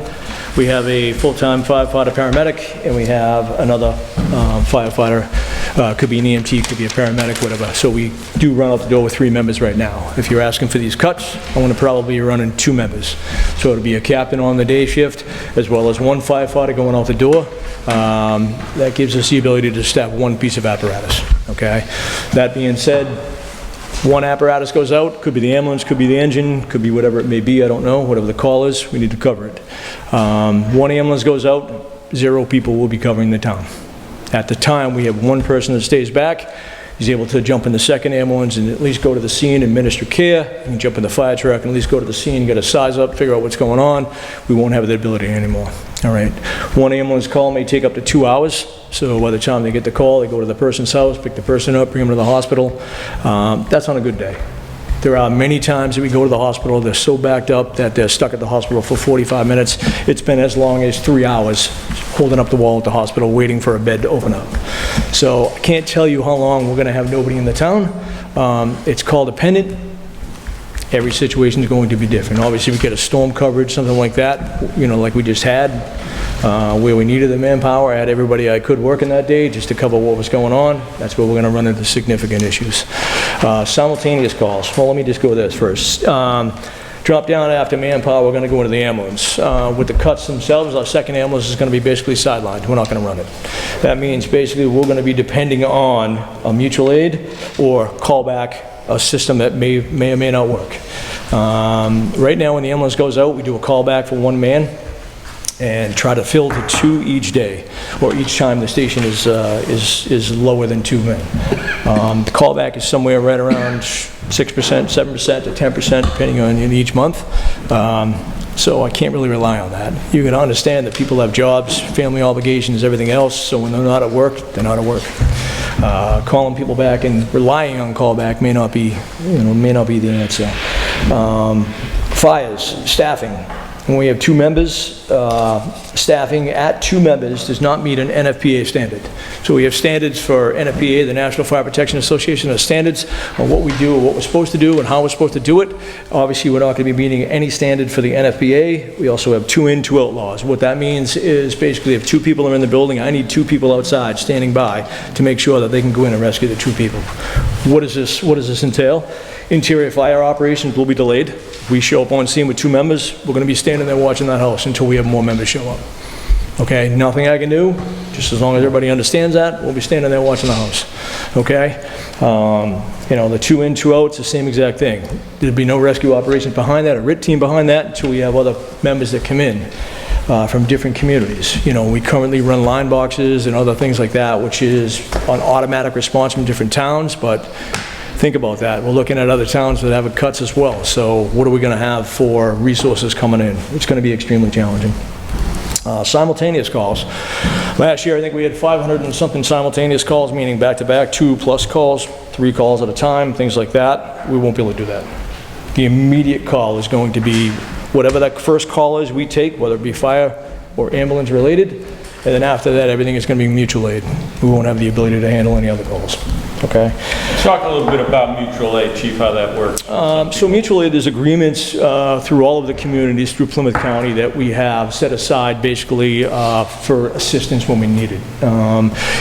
we have a full-time firefighter paramedic, and we have another firefighter. Could be an EMT, could be a paramedic, whatever. So we do run out the door with 3 members right now. If you're asking for these cuts, I'm going to probably be running 2 members. So it'll be a captain on the day shift, as well as 1 firefighter going out the door. That gives us the ability to staff 1 piece of apparatus, okay? That being said, 1 apparatus goes out, could be the ambulance, could be the engine, could be whatever it may be, I don't know, whatever the call is, we need to cover it. 1 ambulance goes out, 0 people will be covering the town. At the time, we have 1 person that stays back. He's able to jump in the second ambulance and at least go to the scene and administer care. He can jump in the fire truck and at least go to the scene, get a size up, figure out what's going on. We won't have that ability anymore. All right. 1 ambulance call may take up to 2 hours. So by the time they get the call, they go to the person's house, pick the person up, bring them to the hospital. That's on a good day. There are many times that we go to the hospital, they're so backed up that they're stuck at the hospital for 45 minutes. It's been as long as 3 hours holding up the wall at the hospital waiting for a bed to open up. So I can't tell you how long we're going to have nobody in the town. It's call dependent. Every situation is going to be different. Obviously, we get a storm coverage, something like that, you know, like we just had, where we needed the manpower. I had everybody I could working that day just to cover what was going on. That's where we're going to run into significant issues. Simultaneous calls. Well, let me just go with this first. Drop down after manpower, we're going to go into the ambulance. With the cuts themselves, our second ambulance is going to be basically sidelined. We're not going to run it. That means basically we're going to be depending on a mutual aid or callback, a system that may or may not work. Right now when the ambulance goes out, we do a callback for 1 man and try to fill to 2 each day, or each time the station is lower than 2 men. The callback is somewhere right around 6%, 7% to 10%, depending on in each month. So I can't really rely on that. You can understand that people have jobs, family obligations, everything else, so when they're not at work, they're not at work. Calling people back and relying on callback may not be, you know, may not be the answer. Fires, staffing. When we have 2 members, staffing at 2 members does not meet an NFPA standard. So we have standards for NFPA, the National Fire Protection Association, has standards on what we do, or what we're supposed to do, and how we're supposed to do it. Obviously, we're not going to be meeting any standard for the NFPA. We also have 2 in, 2 out laws. What that means is basically if 2 people are in the building, I need 2 people outside standing by to make sure that they can go in and rescue the 2 people. What does this entail? Interior fire operations will be delayed. We show up on scene with 2 members, we're going to be standing there watching that house until we have more members show up. Okay, nothing I can do, just as long as everybody understands that, we'll be standing there watching the house. Okay? You know, the 2 in, 2 out, it's the same exact thing. There'd be no rescue operations behind that, a RIT team behind that, until we have other members that come in from different communities. You know, we currently run line boxes and other things like that, which is an automatic response from different towns, but think about that. We're looking at other towns that have cuts as well. So what are we going to have for resources coming in? It's going to be extremely challenging. Simultaneous calls. Last year, I think we had 500 and something simultaneous calls, meaning back-to-back, 2+ calls, 3 calls at a time, things like that. We won't be able to do that. The immediate call is going to be whatever that first call is we take, whether it be fire or ambulance related, and then after that, everything is going to be mutual aid. We won't have the ability to handle any other calls, okay? Talk a little bit about mutual aid, Chief, how that works. So mutual aid, there's agreements through all of the communities, through Plymouth County, that we have set aside basically for assistance when we need it.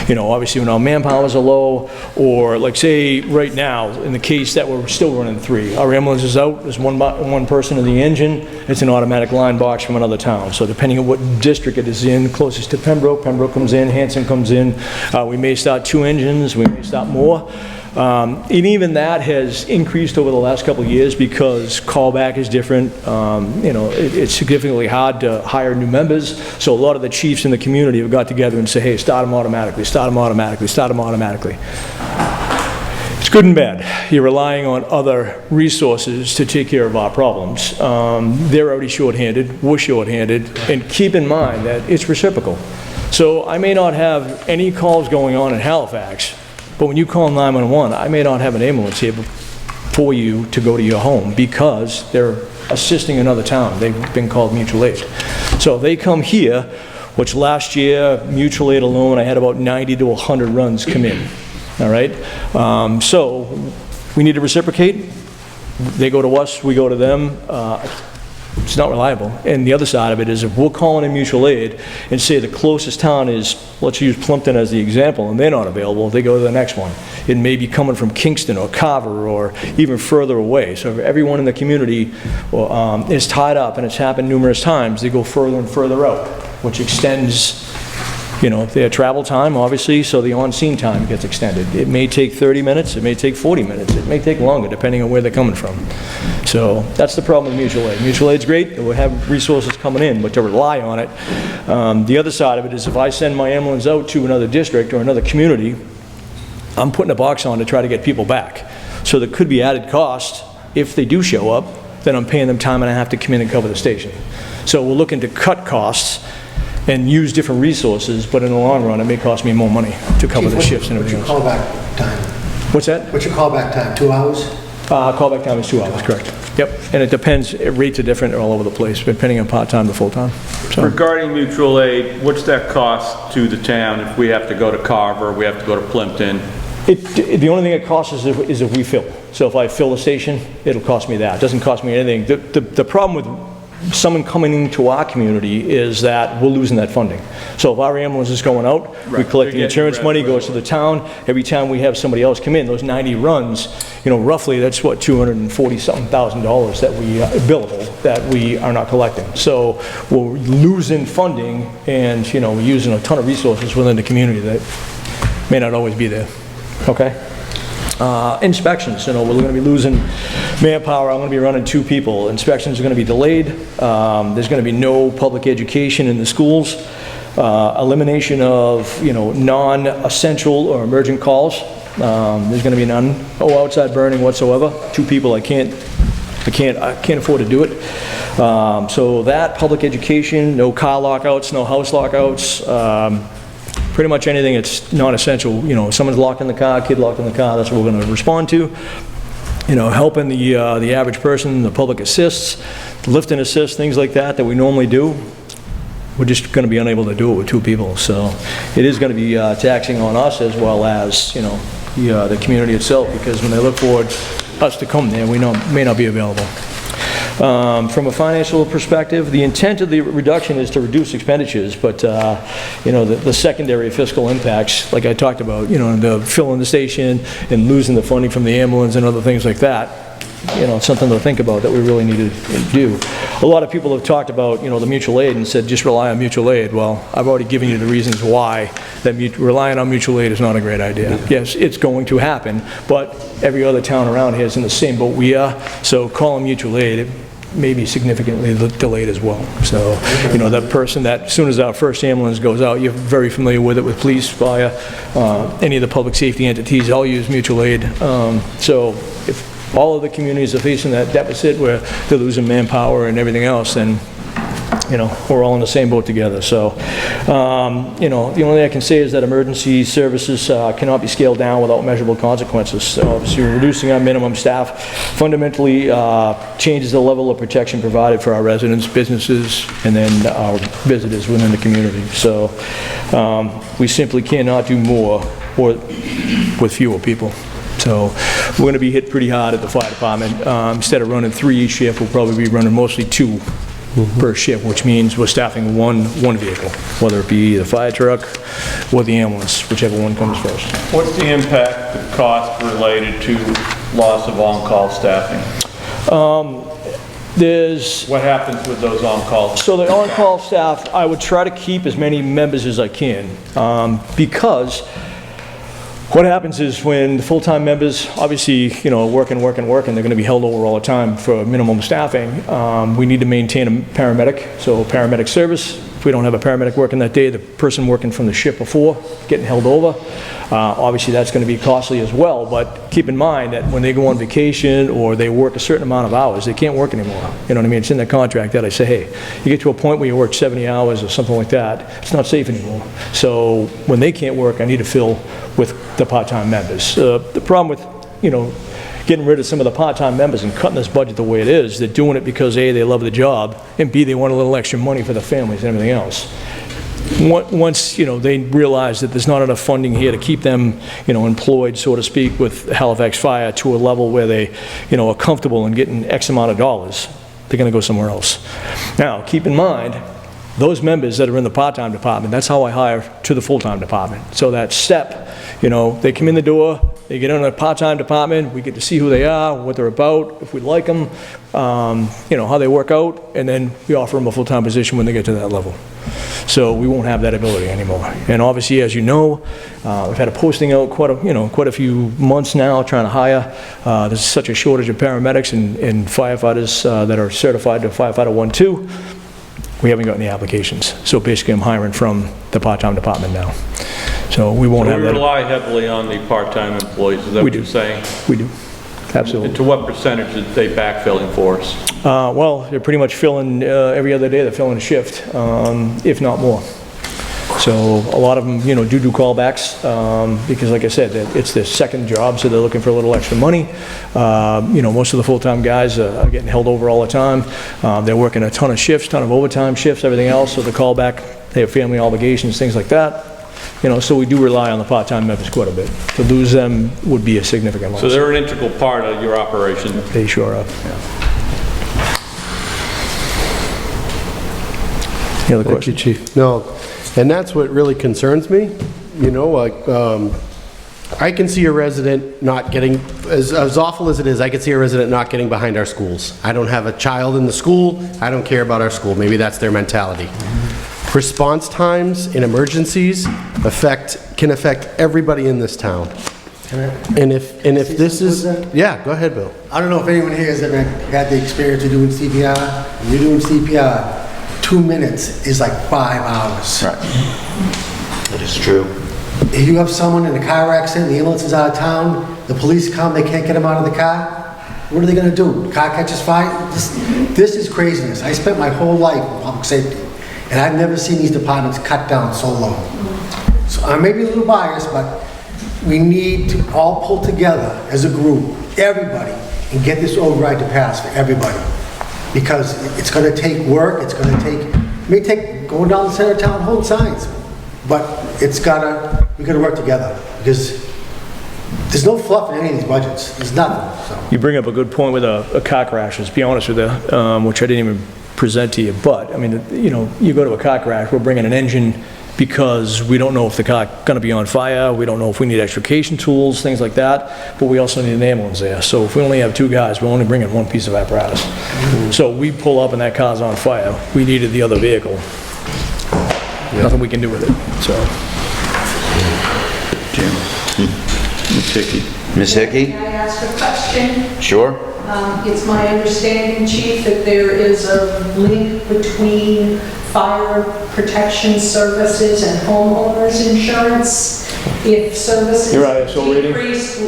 You know, obviously when our manpowers are low, or like say right now, in the case that we're still running 3, our ambulance is out, there's one person in the engine, it's an automatic line box from another town. So depending on what district it is in, closest to Pembroke comes in, Hanson comes in, we may start 2 engines, we may start more. And even that has increased over the last couple of years because callback is different. You know, it's significantly hard to hire new members. So a lot of the chiefs in the community have got together and say, hey, start them automatically, start them automatically, start them automatically. It's good and bad. You're relying on other resources to take care of our problems. They're already shorthanded, we're shorthanded, and keep in mind that it's reciprocal. So I may not have any calls going on in Halifax, but when you call 911, I may not have an ambulance here for you to go to your home because they're assisting another town. They've been called mutual aid. So if they come here, which last year, mutual aid alone, I had about 90 to 100 runs come in. All right? So we need to reciprocate. They go to us, we go to them. It's not reliable. And the other side of it is if we're calling in mutual aid and say the closest town is, let's use Plimpton as the example, and they're not available, they go to the next one. It may be coming from Kingston or Carver or even further away. So if everyone in the community is tied up, and it's happened numerous times, they go further and further out, which extends, you know, their travel time, obviously, so the on-scene time gets extended. It may take 30 minutes, it may take 40 minutes, it may take longer, depending on where they're coming from. So that's the problem with mutual aid. Mutual aid's great, and we have resources coming in, but to rely on it. The other side of it is if I send my ambulance out to another district or another community, I'm putting a box on to try to get people back. So there could be added cost if they do show up, then I'm paying them time and I have to come in and cover the station. So we're looking to cut costs and use different resources, but in the long run, it may cost me more money to cover the shifts and everything else. What's your callback time? What's that? What's your callback time, 2 hours? Callback time is 2 hours, correct. Yep, and it depends, rates are different all over the place, depending on part-time to full-time. So. Regarding mutual aid, what's that cost to the town if we have to go to Carver, we have to go to Plimpton? The only thing it costs is if we fill. So if I fill the station, it'll cost me that. It doesn't cost me anything. The problem with someone coming into our community is that we're losing that funding. So if our ambulance is going out, we collect the insurance money, goes to the town. Every time we have somebody else come in, those 90 runs, you know, roughly that's what, $240-something thousand that we billable that we are not collecting. So we're losing funding, and you know, we're using a ton of resources within the community that may not always be there. Okay. Inspections, you know, we're going to be losing manpower. I'm going to be running 2 people. Inspections are going to be delayed. There's going to be no public education in the schools. Elimination of, you know, non-essential or emergent calls. There's going to be none. Outside burning whatsoever. 2 people, I can't afford to do it. So that, public education, no car lockouts, no house lockouts. Pretty much anything that's non-essential. You know, someone's locked in the car, kid locked in the car, that's what we're going to respond to. You know, helping the average person, the public assists, lift and assist, things like that we normally do. We're just going to be unable to do it with 2 people. So it is going to be taxing on us as well as, you know, the community itself, because when they look forward us to come there, we may not be available. From a financial perspective, the intent of the reduction is to reduce expenditures, but you know, the secondary fiscal impacts, like I talked about, you know, the filling the station and losing the funding from the ambulance and other things like that, you know, it's something to think about that we really need to do. A lot of people have talked about, you know, the mutual aid and said just rely on mutual aid. Well, I've already given you the reasons why that relying on mutual aid is not a great idea. Yes, it's going to happen, but every other town around here is in the same boat we are, so calling mutual aid, it may be significantly delayed as well. So, you know, that person that, as soon as our first ambulance goes out, you're very familiar with it with police, fire, any of the public safety entities, all use mutual aid. So if all of the communities are facing that deficit where they're losing manpower and everything else, then you know, we're all in the same boat together. So, you know, the only thing I can say is that emergency services cannot be scaled down without measurable consequences. So obviously, reducing our minimum staff fundamentally changes the level of protection provided for our residents, businesses, and then our visitors within the community. So we simply cannot do more with fewer people. So we're going to be hit pretty hard at the fire department. Instead of running 3 each shift, we'll probably be running mostly 2 per shift, which means we're staffing one vehicle, whether it be the fire truck or the ambulance, whichever one comes first. What's the impact, the cost related to loss of on-call staffing? What happens with those on-call? So the on-call staff, I would try to keep as many members as I can, because what happens is when the full-time members, obviously, you know, working, they're going to be held over all the time for minimum staffing. We need to maintain a paramedic, so paramedic service. If we don't have a paramedic working that day, the person working from the shift before getting held over, obviously that's going to be costly as well. But keep in mind that when they go on vacation or they work a certain amount of hours, they can't work anymore. You know what I mean? It's in the contract that I say, hey, you get to a point where you work 70 hours or something like that, it's not safe anymore. So when they can't work, I need to fill with the part-time members. The problem with, you know, getting rid of some of the part-time members and cutting this budget the way it is, they're doing it because A, they love the job, and B, they want a little extra money for the families and everything else. Once, you know, they realize that there's not enough funding here to keep them, you know, employed, so to speak, with Halifax Fire to a level where they, you know, are comfortable in getting X amount of dollars, they're going to go somewhere else. Now, keep in mind, those members that are in the part-time department, that's how I hire to the full-time department. So that step, you know, they come in the door, they get in a part-time department, we get to see who they are, what they're about, if we like them, you know, how they work out, and then we offer them a full-time position when they get to that level. So we won't have that ability anymore. And obviously, as you know, we've had a posting out quite a few months now trying to hire. There's such a shortage of paramedics and firefighters that are certified to firefighter 1-2. We haven't got any applications. So basically, I'm hiring from the part-time department now. So we won't have that. We rely heavily on the part-time employees, is that what you're saying? We do. Absolutely. And to what percentage are they backfilling for us? Well, they're pretty much filling every other day. They're filling a shift, if not more. So a lot of them, you know, do callbacks because, like I said, it's their second job, so they're looking for a little extra money. You know, most of the full-time guys are getting held over all the time. They're working a ton of shifts, ton of overtime shifts, everything else. So the callback, they have family obligations, things like that. You know, so we do rely on the part-time members quite a bit. To lose them would be a significant loss. So they're an integral part of your operation? They sure are. Any other questions? Thank you, Chief. No, and that's what really concerns me. You know, like, I can see a resident not getting, as awful as it is, I can see a resident not getting behind our schools. I don't have a child in the school. I don't care about our school. Maybe that's their mentality. Response times in emergencies can affect everybody in this town. And if this is, yeah, go ahead, Bill. I don't know if anyone here has ever had the experience of doing CPR. When you're doing CPR, 2 minutes is like 5 hours. Right. That is true. If you have someone in a car accident, the ambulance is out of town, the police come, they can't get them out of the car, what are they gonna do? The car catches fire? This is craziness. I spent my whole life in public safety, and I've never seen these departments cut down so low. So I may be a little biased, but we need to all pull together as a group, everybody, and get this override to pass for everybody. Because it's gonna take work, it may take going down the center of town holding signs, but we gotta work together, because there's no fluff in any of these budgets. There's nothing, so. You bring up a good point with a car crashes, be honest with you, which I didn't even present to you, but, I mean, you know, you go to a car crash, we're bringing an engine because we don't know if the car's gonna be on fire, we don't know if we need extrication tools, things like that, but we also need an ambulance there. So if we only have 2 guys, we're only bringing one piece of apparatus. So we pull up and that car's on fire, we needed the other vehicle. Nothing we can do with it, so. Ms. Hickey. Ms. Hickey? Can I ask a question? Sure. It's my understanding, Chief, that there is a link between fire protection services and homeowners insurance. If services Your ISO rating? decrease,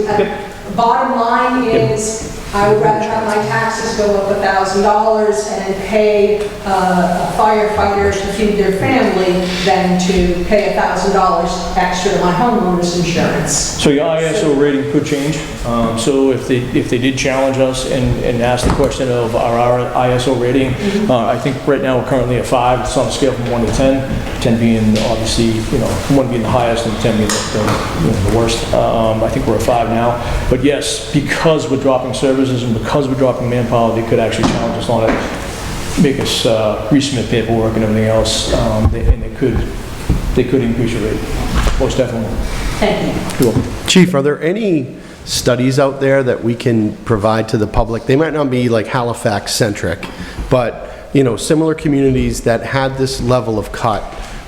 bottom line is I would rather have my taxes go up $1,000 and pay a firefighter to feed their family than to pay $1,000 extra to my homeowner's insurance. So your ISO rating could change. So if they did challenge us and ask the question of our ISO rating, I think right now we're currently at 5. It's on a scale from 1 to 10. 10 being obviously, 1 being the highest and 10 being the worst. I think we're at 5 now. But yes, because we're dropping services and because we're dropping manpower, they could actually challenge us on it, make us resubmit paperwork and everything else, and they could increase your rate, most definitely. Thank you. You're welcome. Chief, are there any studies out there that we can provide to the public? They might not be like Halifax centric, but similar communities that had this level of cut,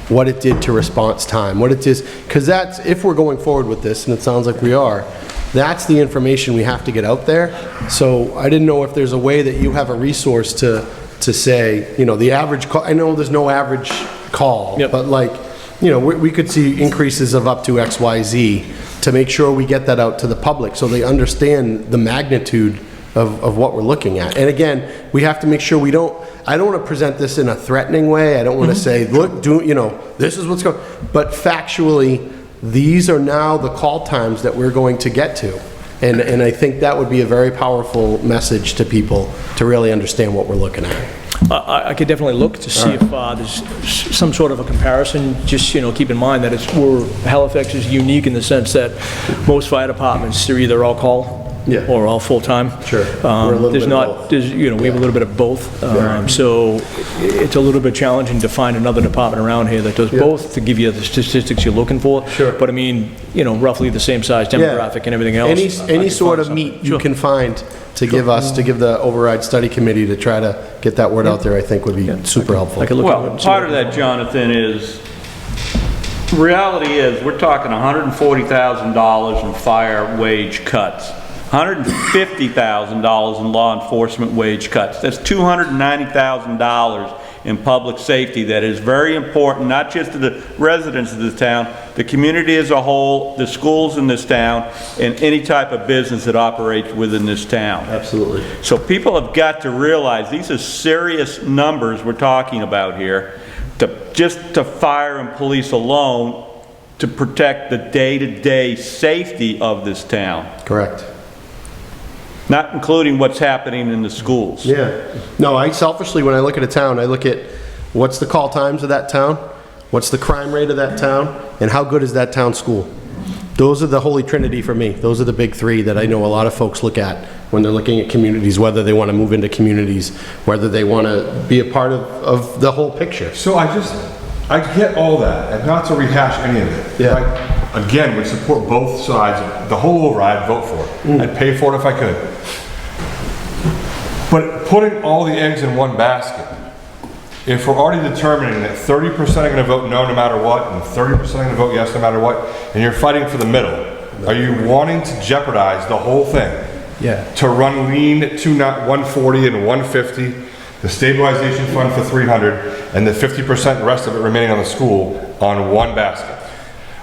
what it did to response time, what it is, because that's, if we're going forward with this, and it sounds like we are, that's the information we have to get out there. So I didn't know if there's a way that you have a resource to say, the average call, I know there's no average call, Yep. but we could see increases of up to XYZ to make sure we get that out to the public so they understand the magnitude of what we're looking at. And again, we have to make sure I don't want to present this in a threatening way. I don't want to say, look, this is what's going, but factually, these are now the call times that we're going to get to. And I think that would be a very powerful message to people to really understand what we're looking at. I could definitely look to see if there's some sort of a comparison. Just, keep in mind that Halifax is unique in the sense that most fire departments, they're either all call or all full-time. Sure. There's not, we have a little bit of both. So it's a little bit challenging to find another department around here that does both to give you the statistics you're looking for. Sure. But I mean, roughly the same size demographic and everything else. Any sort of meat you can find to give the override study committee to try to get that word out there, I think would be super helpful. Well, part of that, Jonathan, is, reality is, we're talking $140,000 in fire wage cuts, $150,000 in law enforcement wage cuts. That's $290,000 in public safety that is very important, not just to the residents of this town, the community as a whole, the schools in this town, and any type of business that operates within this town. Absolutely. So people have got to realize these are serious numbers we're talking about here, just to fire and police alone to protect the day-to-day safety of this town. Correct. Not including what's happening in the schools. Yeah. No, I selfishly, when I look at a town, I look at what's the call times of that town, what's the crime rate of that town, and how good is that town school. Those are the holy trinity for me. Those are the big three that I know a lot of folks look at when they're looking at communities, whether they want to move into communities, whether they want to be a part of the whole picture. So I get all that, and not to rehash any of it. Yeah. I, again, would support both sides, the whole override, vote for it. I'd pay for it if I could. But putting all the eggs in one basket, if we're already determining that 30% are gonna vote no matter what, and 30% are gonna vote yes no matter what, and you're fighting for the middle, are you wanting to jeopardize the whole thing? Yeah. To run lean to not 140 and 150, the stabilization fund for 300, and the 50% rest of it remaining on the school on one basket.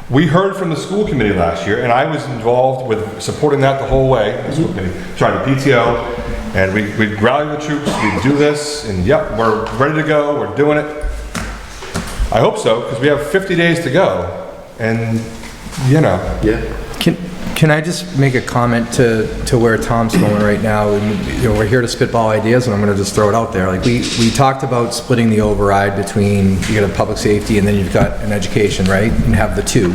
We heard from the school committee last year, and I was involved with supporting that the whole way, the school committee, trying to PTO, and we'd rally the troops, we'd do this, and yep, we're ready to go, we're doing it. I hope so, because we have 50 days to go, and Yeah. Can I just make a comment to where Tom's going right now? And, we're here to spitball ideas, and I'm going to just throw it out there. Like we talked about splitting the override between, you got a public safety and then you've got an education, right? And have the two.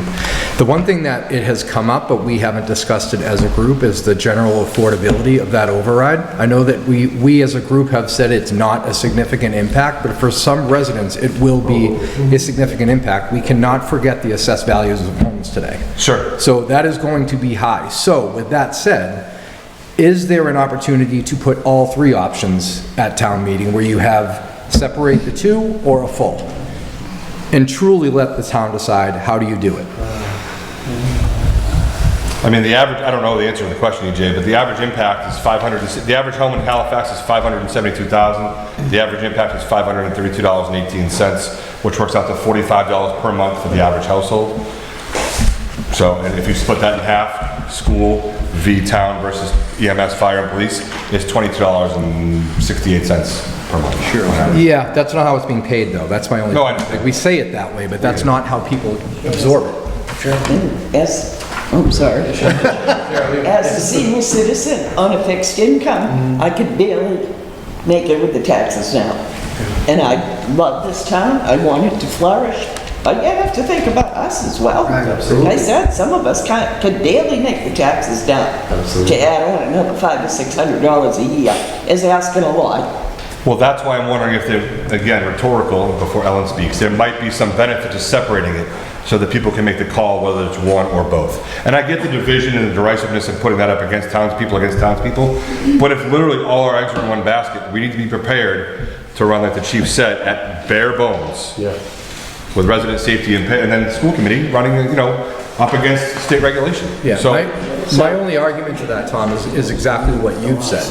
The one thing that it has come up, but we haven't discussed it as a group, is the general affordability of that override. I know that we as a group have said it's not a significant impact, but for some residents, it will be a significant impact. We cannot forget the assessed values of homes today. Sure. So that is going to be high. So with that said, is there an opportunity to put all three options at town meeting where you have separate the two or a full? And truly let the town decide, how do you do it? I mean, the average, I don't know the answer to the question, EJ, but the average impact is the average home in Halifax is $572,000. The average impact is $532.18, which works out to $45 per month for the average household. So, and if you split that in half, school, V-Town versus EMS, fire and police, is $22.68 per month. Sure. Yeah, that's not how it's being paid, though. That's my only... No, I know. Like, we say it that way, but that's not how people absorb it. I'm sorry. As a senior citizen on a fixed income, I could barely make it with the taxes now. And I love this town, I want it to flourish, but you have to think about us as well. Right, absolutely. Like I said, some of us could barely make the taxes down. Absolutely. To add on another $500 to $600 a year is asking a lot. Well, that's why I'm wondering if there, again, rhetorical, before Ellen speaks, there might be some benefit to separating it so that people can make the call whether it's one or both. And I get the division and the derisiveness of putting that up against townspeople, but if literally all our eggs are in one basket, we need to be prepared to run, like the chief said, at bare bones. Yeah. With resident safety and then the school committee running, up against state regulation. Yeah, So, my only argument to that, Tom, is exactly what you've said.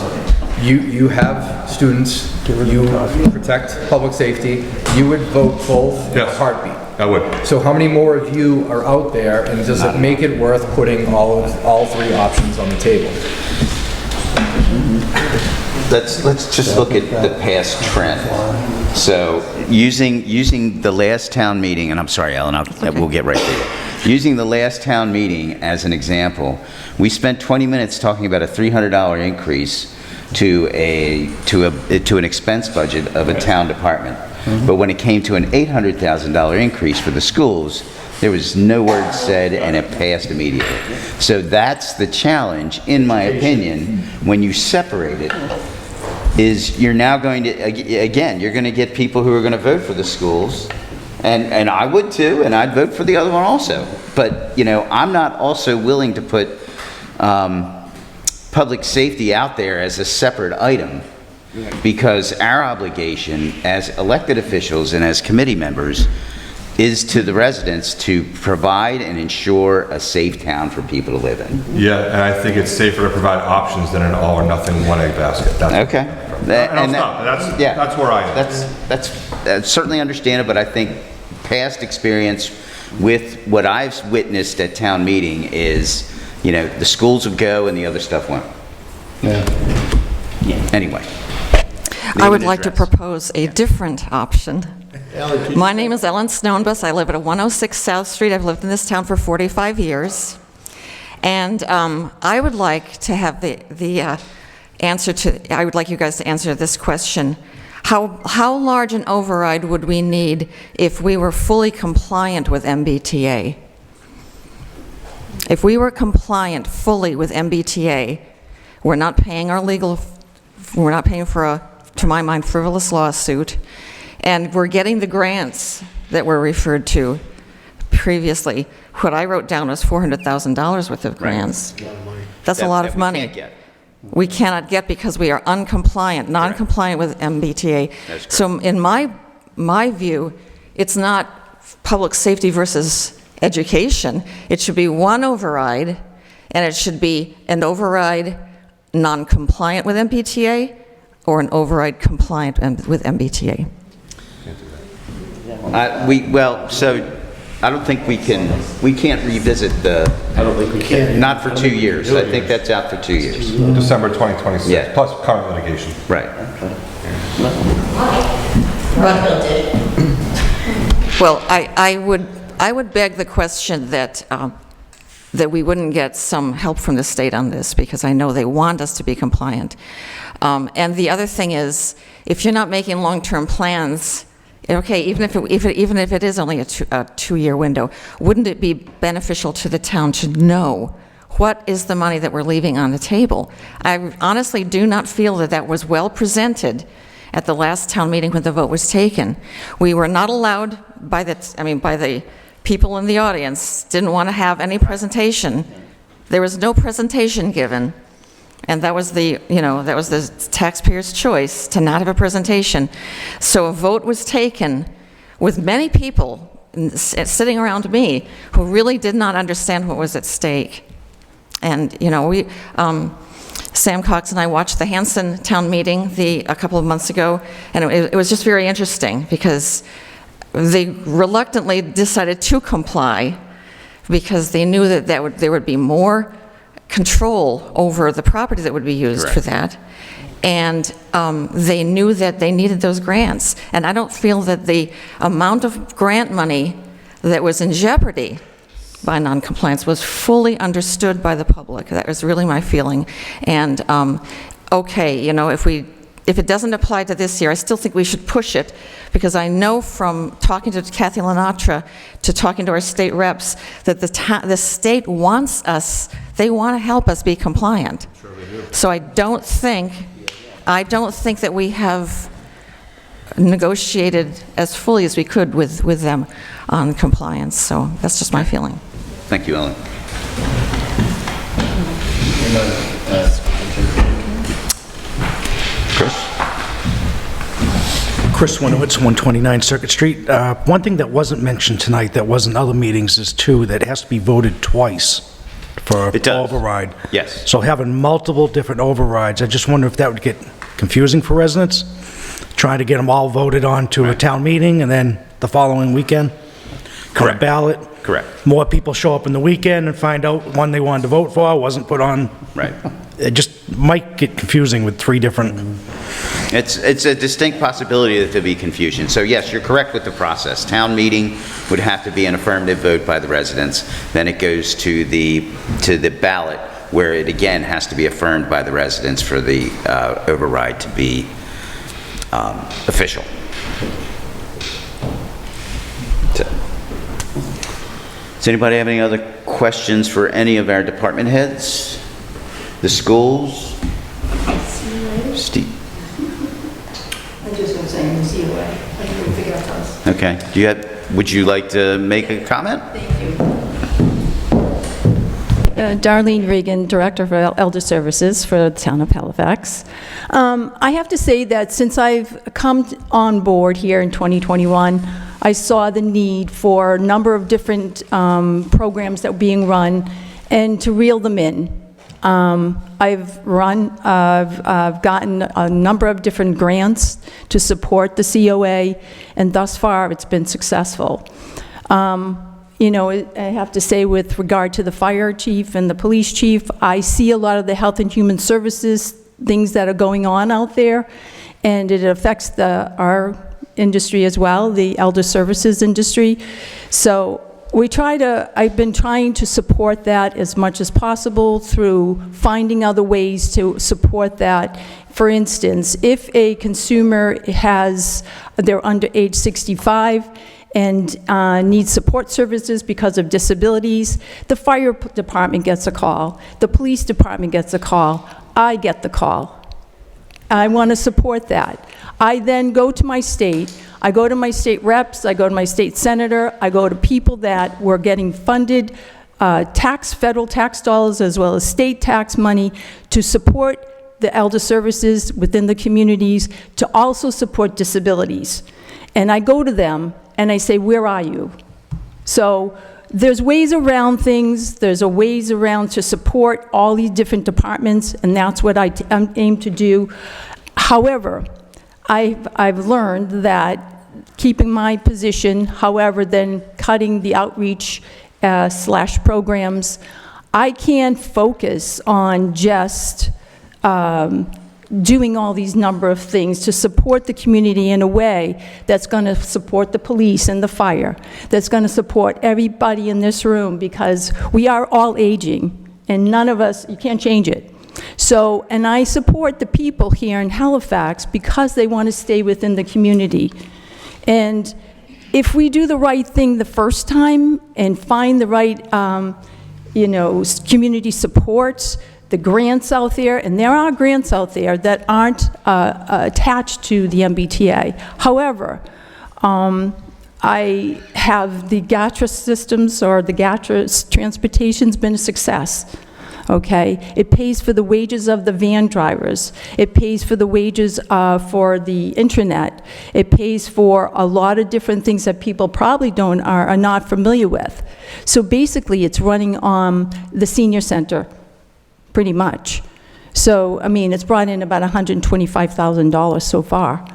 You have students, you protect public safety, you would vote both in a Yes. heartbeat. I would. So how many more of you are out there, and does it make it worth putting all three options on the table? Let's just look at the past trend. So using the last town meeting, and I'm sorry, Ellen, we'll get right to it. Using the last town meeting as an example, we spent 20 minutes talking about a $300 increase to an expense budget of a town department. But when it came to an $800,000 increase for the schools, there was no word said, and it passed immediately. So that's the challenge, in my opinion, when you separate it, is you're now going to, again, you're going to get people who are going to vote for the schools, and I would too, and I'd vote for the other one also. But, I'm not also willing to put public safety out there as a separate item, because our obligation as elected officials and as committee members is to the residents to provide and ensure a safe town for people to live in. Yeah, and I think it's safer to provide options than an all or nothing one egg basket. Okay. And that's where I am. That's certainly understandable, but I think past experience with what I've witnessed at town meeting is, the schools will go and the other stuff won't. Yeah. Anyway. I would like to propose a different option. My name is Ellen Snowbus. I live at 106 South Street. I've lived in this town for 45 years. And I would like to have I would like you guys to answer this question. How large an override would we need if we were fully compliant with MBTA? If we were compliant fully with MBTA, we're not paying for a, to my mind, frivolous lawsuit, and we're getting the grants that were referred to previously. What I wrote down was $400,000 worth of grants. That's a lot of money. We can't get. We cannot get because we are uncompliant, non-compliant with MBTA. So in my view, it's not public safety versus education. It should be one override, and it should be an override non-compliant with MBTA or an override compliant with MBTA. So I don't think we can't revisit I don't think we can. not for 2 years. I think that's out for 2 years. December 2026, Yeah. plus current litigation. Right. Well, I would beg the question that we wouldn't get some help from the state on this, because I know they want us to be compliant. And the other thing is, if you're not making long-term plans, okay, even if it is only a 2-year window, wouldn't it be beneficial to the town to know what is the money that we're leaving on the table? I honestly do not feel that that was well presented at the last town meeting when the vote was taken. We were not allowed by the people in the audience, didn't want to have any presentation. There was no presentation given. And that was the taxpayer's choice to not have a presentation. So a vote was taken with many people sitting around me who really did not understand what was at stake. And, Sam Cox and I watched the Hanson town meeting a couple of months ago, and it was just very interesting because they reluctantly decided to comply because they knew that there would be more control over the property that would be used for that. And they knew that they needed those grants. And I don't feel that the amount of grant money that was in jeopardy by noncompliance was fully understood by the public. That was really my feeling. And, okay, you know, if it doesn't apply to this year, I still think we should push it, because I know from talking to Kathy Lenatra to talking to our state reps that the state wants us, they want to help us be compliant. Sure they do. So I don't think that we have negotiated as fully as we could with them on compliance. So that's just my feeling. Thank you, Ellen. Chris Winowitz, 129 Circuit Street. One thing that wasn't mentioned tonight that was in other meetings is, too, that it has to be voted twice for override. Yes. So having multiple different overrides, I just wonder if that would get confusing for residents, trying to get them all voted on to a town meeting and then the following weekend? Correct. Ballot? Correct. More people show up in the weekend and find out one they wanted to vote for wasn't put on. Right. It just might get confusing with three different... It's a distinct possibility that there'll be confusion. So yes, you're correct with the process. Town meeting would have to be an affirmative vote by the residents. Then it goes to the ballot, where it again has to be affirmed by the residents for the override to be official. So, does anybody have any other questions for any of our department heads? The schools? Steve? I'm just going to say, I'm see you away. I can really figure out those. Okay. Would you like to make a comment? Thank you. Darlene Regan, Director for Elder Services for the town of Halifax. I have to say that since I've come on board here in 2021, I saw the need for a number of different programs that were being run and to reel them in. I've gotten a number of different grants to support the COA, and thus far it's been successful. You know, I have to say, with regard to the fire chief and the police chief, I see a lot of the health and human services things that are going on out there, and it affects our industry as well, the elder services industry. So I've been trying to support that as much as possible through finding other ways to support that. For instance, if a consumer they're under age 65 and needs support services because of disabilities, the fire department gets a call, the police department gets a call, I get the call. I want to support that. I then go to my state, I go to my state reps, I go to my state senator, I go to people that were getting funded federal tax dollars as well as state tax money to support the elder services within the communities, to also support disabilities. And I go to them and I say, where are you? So there's ways around things, there's ways around to support all these different departments, and that's what I aim to do. However, I've learned that keeping my position, however, then cutting the outreach / programs, I can't focus on just doing all these number of things to support the community in a way that's going to support the police and the fire, that's going to support everybody in this room, because we are all aging, and none of us, you can't change it. So, and I support the people here in Halifax because they want to stay within the community. And if we do the right thing the first time and find the right, community supports, the grants out there, and there are grants out there that aren't attached to the MBTA. However, I have the GATRA systems, or the GATRA transportation's been a success. Okay, it pays for the wages of the van drivers. It pays for the wages for the internet. It pays for a lot of different things that people probably are not familiar with. So basically, it's running on the senior center, pretty much. So, I mean, it's brought in about $125,000 so far.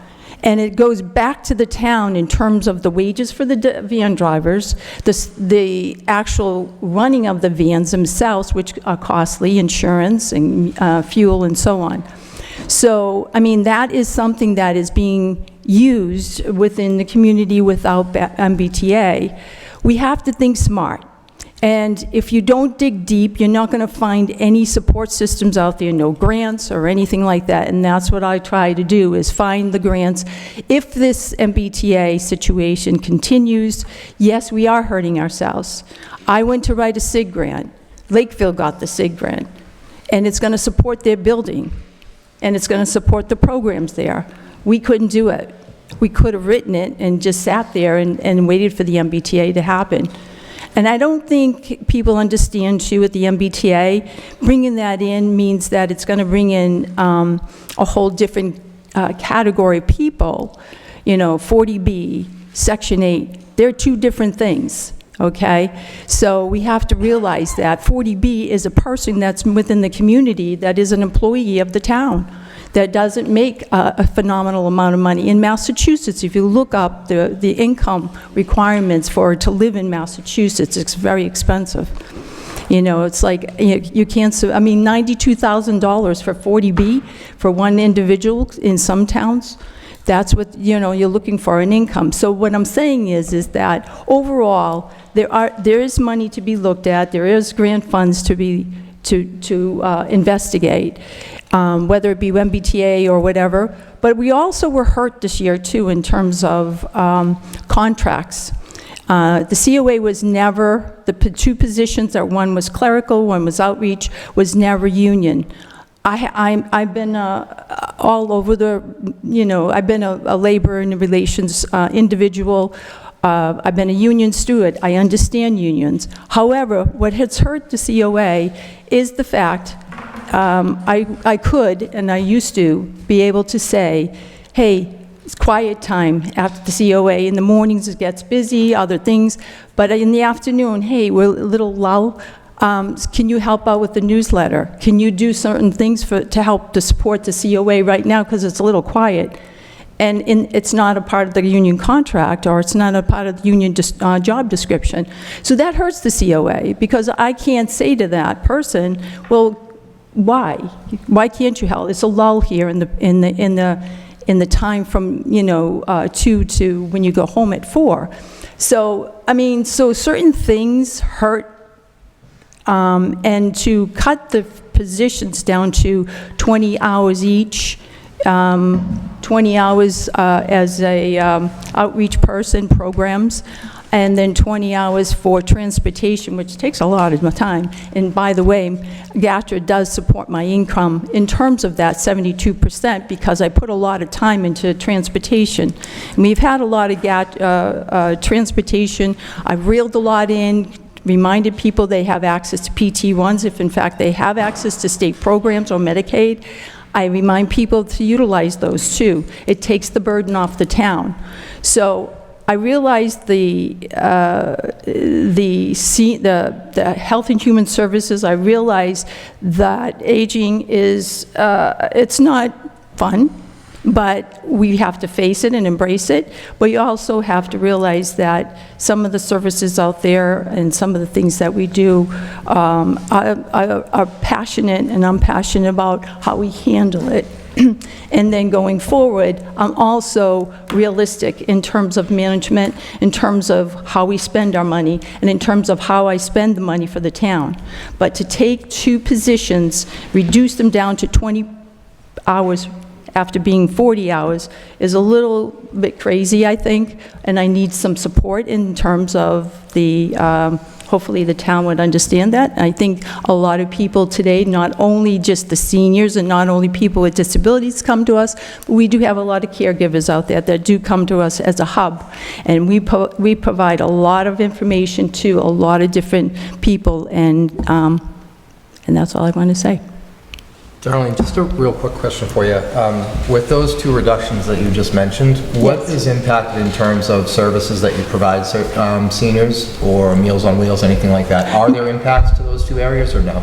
And it goes back to the town in terms of the wages for the van drivers, the actual running of the vans themselves, which are costly, insurance and fuel and so on. So, I mean, that is something that is being used within the community without MBTA. We have to think smart. And if you don't dig deep, you're not going to find any support systems out there, no grants or anything like that. And that's what I try to do, is find the grants. If this MBTA situation continues, yes, we are hurting ourselves. I went to write a SIG grant. Lakeville got the SIG grant. And it's going to support their building. And it's going to support the programs there. We couldn't do it. We could have written it and just sat there and waited for the MBTA to happen. And I don't think people understand, too, at the MBTA, bringing that in means that it's going to bring in a whole different category of people. You know, 40B, Section 8, they're two different things, okay? So we have to realize that 40B is a person that's within the community that is an employee of the town, that doesn't make a phenomenal amount of money. In Massachusetts, if you look up the income requirements to live in Massachusetts, it's very expensive. You know, it's like, you can't, I mean, $92,000 for 40B for one individual in some towns, that's what, you know, you're looking for in income. So what I'm saying is that overall, there is money to be looked at, there is grant funds to investigate, whether it be MBTA or whatever. But we also were hurt this year, too, in terms of contracts. The COA was never, the two positions, that one was clerical, one was outreach, was never union. I've been all over the, you know, I've been a labor and relations individual. I've been a union steward. I understand unions. However, what has hurt the COA is the fact I could, and I used to, be able to say, hey, it's quiet time after the COA. In the mornings it gets busy, other things, but in the afternoon, hey, we're a little lull. Can you help out with the newsletter? Can you do certain things to help to support the COA right now, because it's a little quiet? And it's not a part of the union contract, or it's not a part of the union job description. So that hurts the COA, because I can't say to that person, well, why? Why can't you help? It's a lull here in the time from, you know, 2 to when you go home at 4. So, I mean, so certain things hurt, and to cut the positions down to 20 hours each, 20 hours as a outreach person, programs, and then 20 hours for transportation, which takes a lot of my time. And by the way, GATRA does support my income in terms of that 72%, because I put a lot of time into transportation. And we've had a lot of transportation. I've reeled a lot in, reminded people they have access to PT1s if in fact they have access to state programs or Medicaid. I remind people to utilize those too. It takes the burden off the town. So I realized the Health and Human Services, I realized that aging is, it's not fun, but we have to face it and embrace it. But you also have to realize that some of the services out there and some of the things that we do are passionate, and I'm passionate about how we handle it. And then going forward, I'm also realistic in terms of management, in terms of how we spend our money, and in terms of how I spend the money for the town. But to take two positions, reduce them down to 20 hours after being 40 hours is a little bit crazy, I think, and I need some support in terms of the, hopefully the town would understand that. I think a lot of people today, not only just the seniors and not only people with disabilities come to us, but we do have a lot of caregivers out there that do come to us as a hub. And we provide a lot of information to a lot of different people, and that's all I want to say. Darlene, just a real quick question for you. With those two reductions that you just mentioned, what is impacted in terms of services that you provide seniors, or Meals on Wheels, anything like that? Are there impacts to those two areas or no?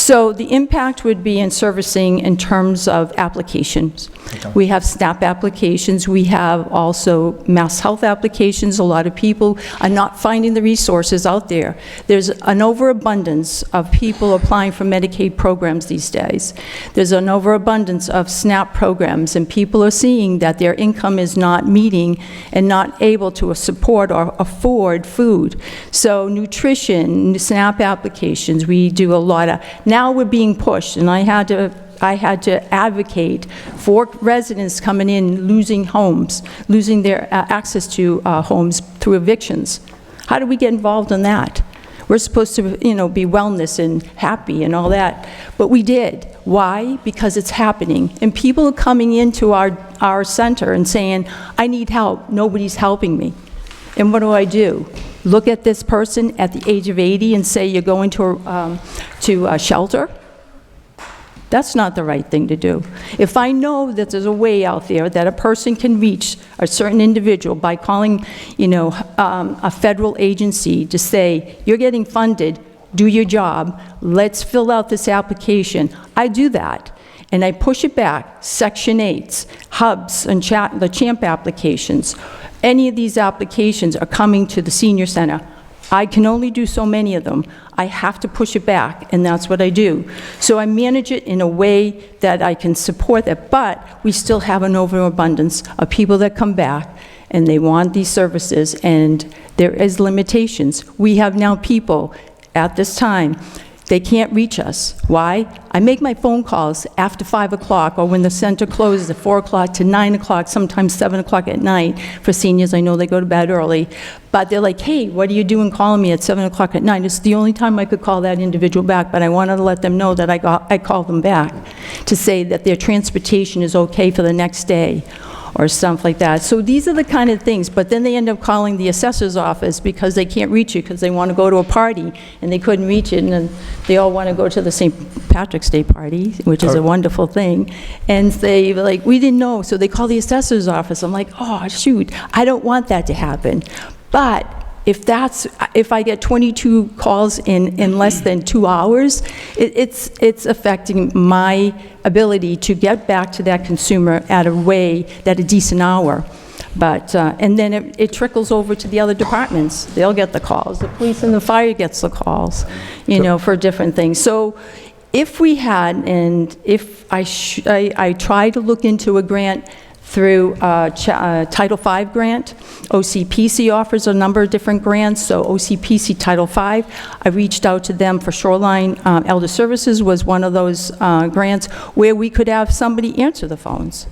So the impact would be in servicing in terms of applications. We have SNAP applications, we have also Mass Health applications. A lot of people are not finding the resources out there. There's an overabundance of people applying for Medicaid programs these days. There's an overabundance of SNAP programs, and people are seeing that their income is not meeting and not able to support or afford food. So nutrition, SNAP applications, we do a lot of. Now we're being pushed, and I had to advocate for residents coming in, losing homes, losing their access to homes through evictions. How do we get involved in that? We're supposed to, be wellness and happy and all that, but we did. Why? Because it's happening. And people are coming into our center and saying, I need help, nobody's helping me. And what do? Look at this person at the age of 80 and say you're going to a shelter? That's not the right thing to do. If I know that there's a way out there that a person can reach a certain individual by calling, a federal agency to say, you're getting funded, do your job, let's fill out this application. I do that, and I push it back. Section 8s, hubs, and the CHAMP applications. Any of these applications are coming to the senior center. I can only do so many of them. I have to push it back, and that's what I do. So I manage it in a way that I can support that, but we still have an overabundance of people that come back, and they want these services, and there is limitations. We have now people at this time, they can't reach us. Why? I make my phone calls after 5 o'clock, or when the center closes at 4 o'clock to 9 o'clock, sometimes 7 o'clock at night. For seniors, I know they go to bed early. But they're like, hey, what are you doing calling me at 7 o'clock at night? It's the only time I could call that individual back, but I wanted to let them know that I called them back to say that their transportation is okay for the next day, or stuff like that. So these are the kind of things, but then they end up calling the assessor's office because they can't reach it because they want to go to a party and they couldn't reach it, and then they all want to go to the St. Patrick's Day party, which is a wonderful thing, and they were like, we didn't know, so they call the assessor's office. I'm like, oh, shoot, I don't want that to happen. But if I get 22 calls in less than 2 hours, it's affecting my ability to get back to that consumer at a decent hour. But, and then it trickles over to the other departments. They'll get the calls. The police and the fire gets the calls, for different things. So if we had, and if I try to look into a grant through Title V grant. OCPC offers a number of different grants, so OCPC Title V, I reached out to them for Shoreline Elder Services was one of those grants where we could have somebody answer the phones.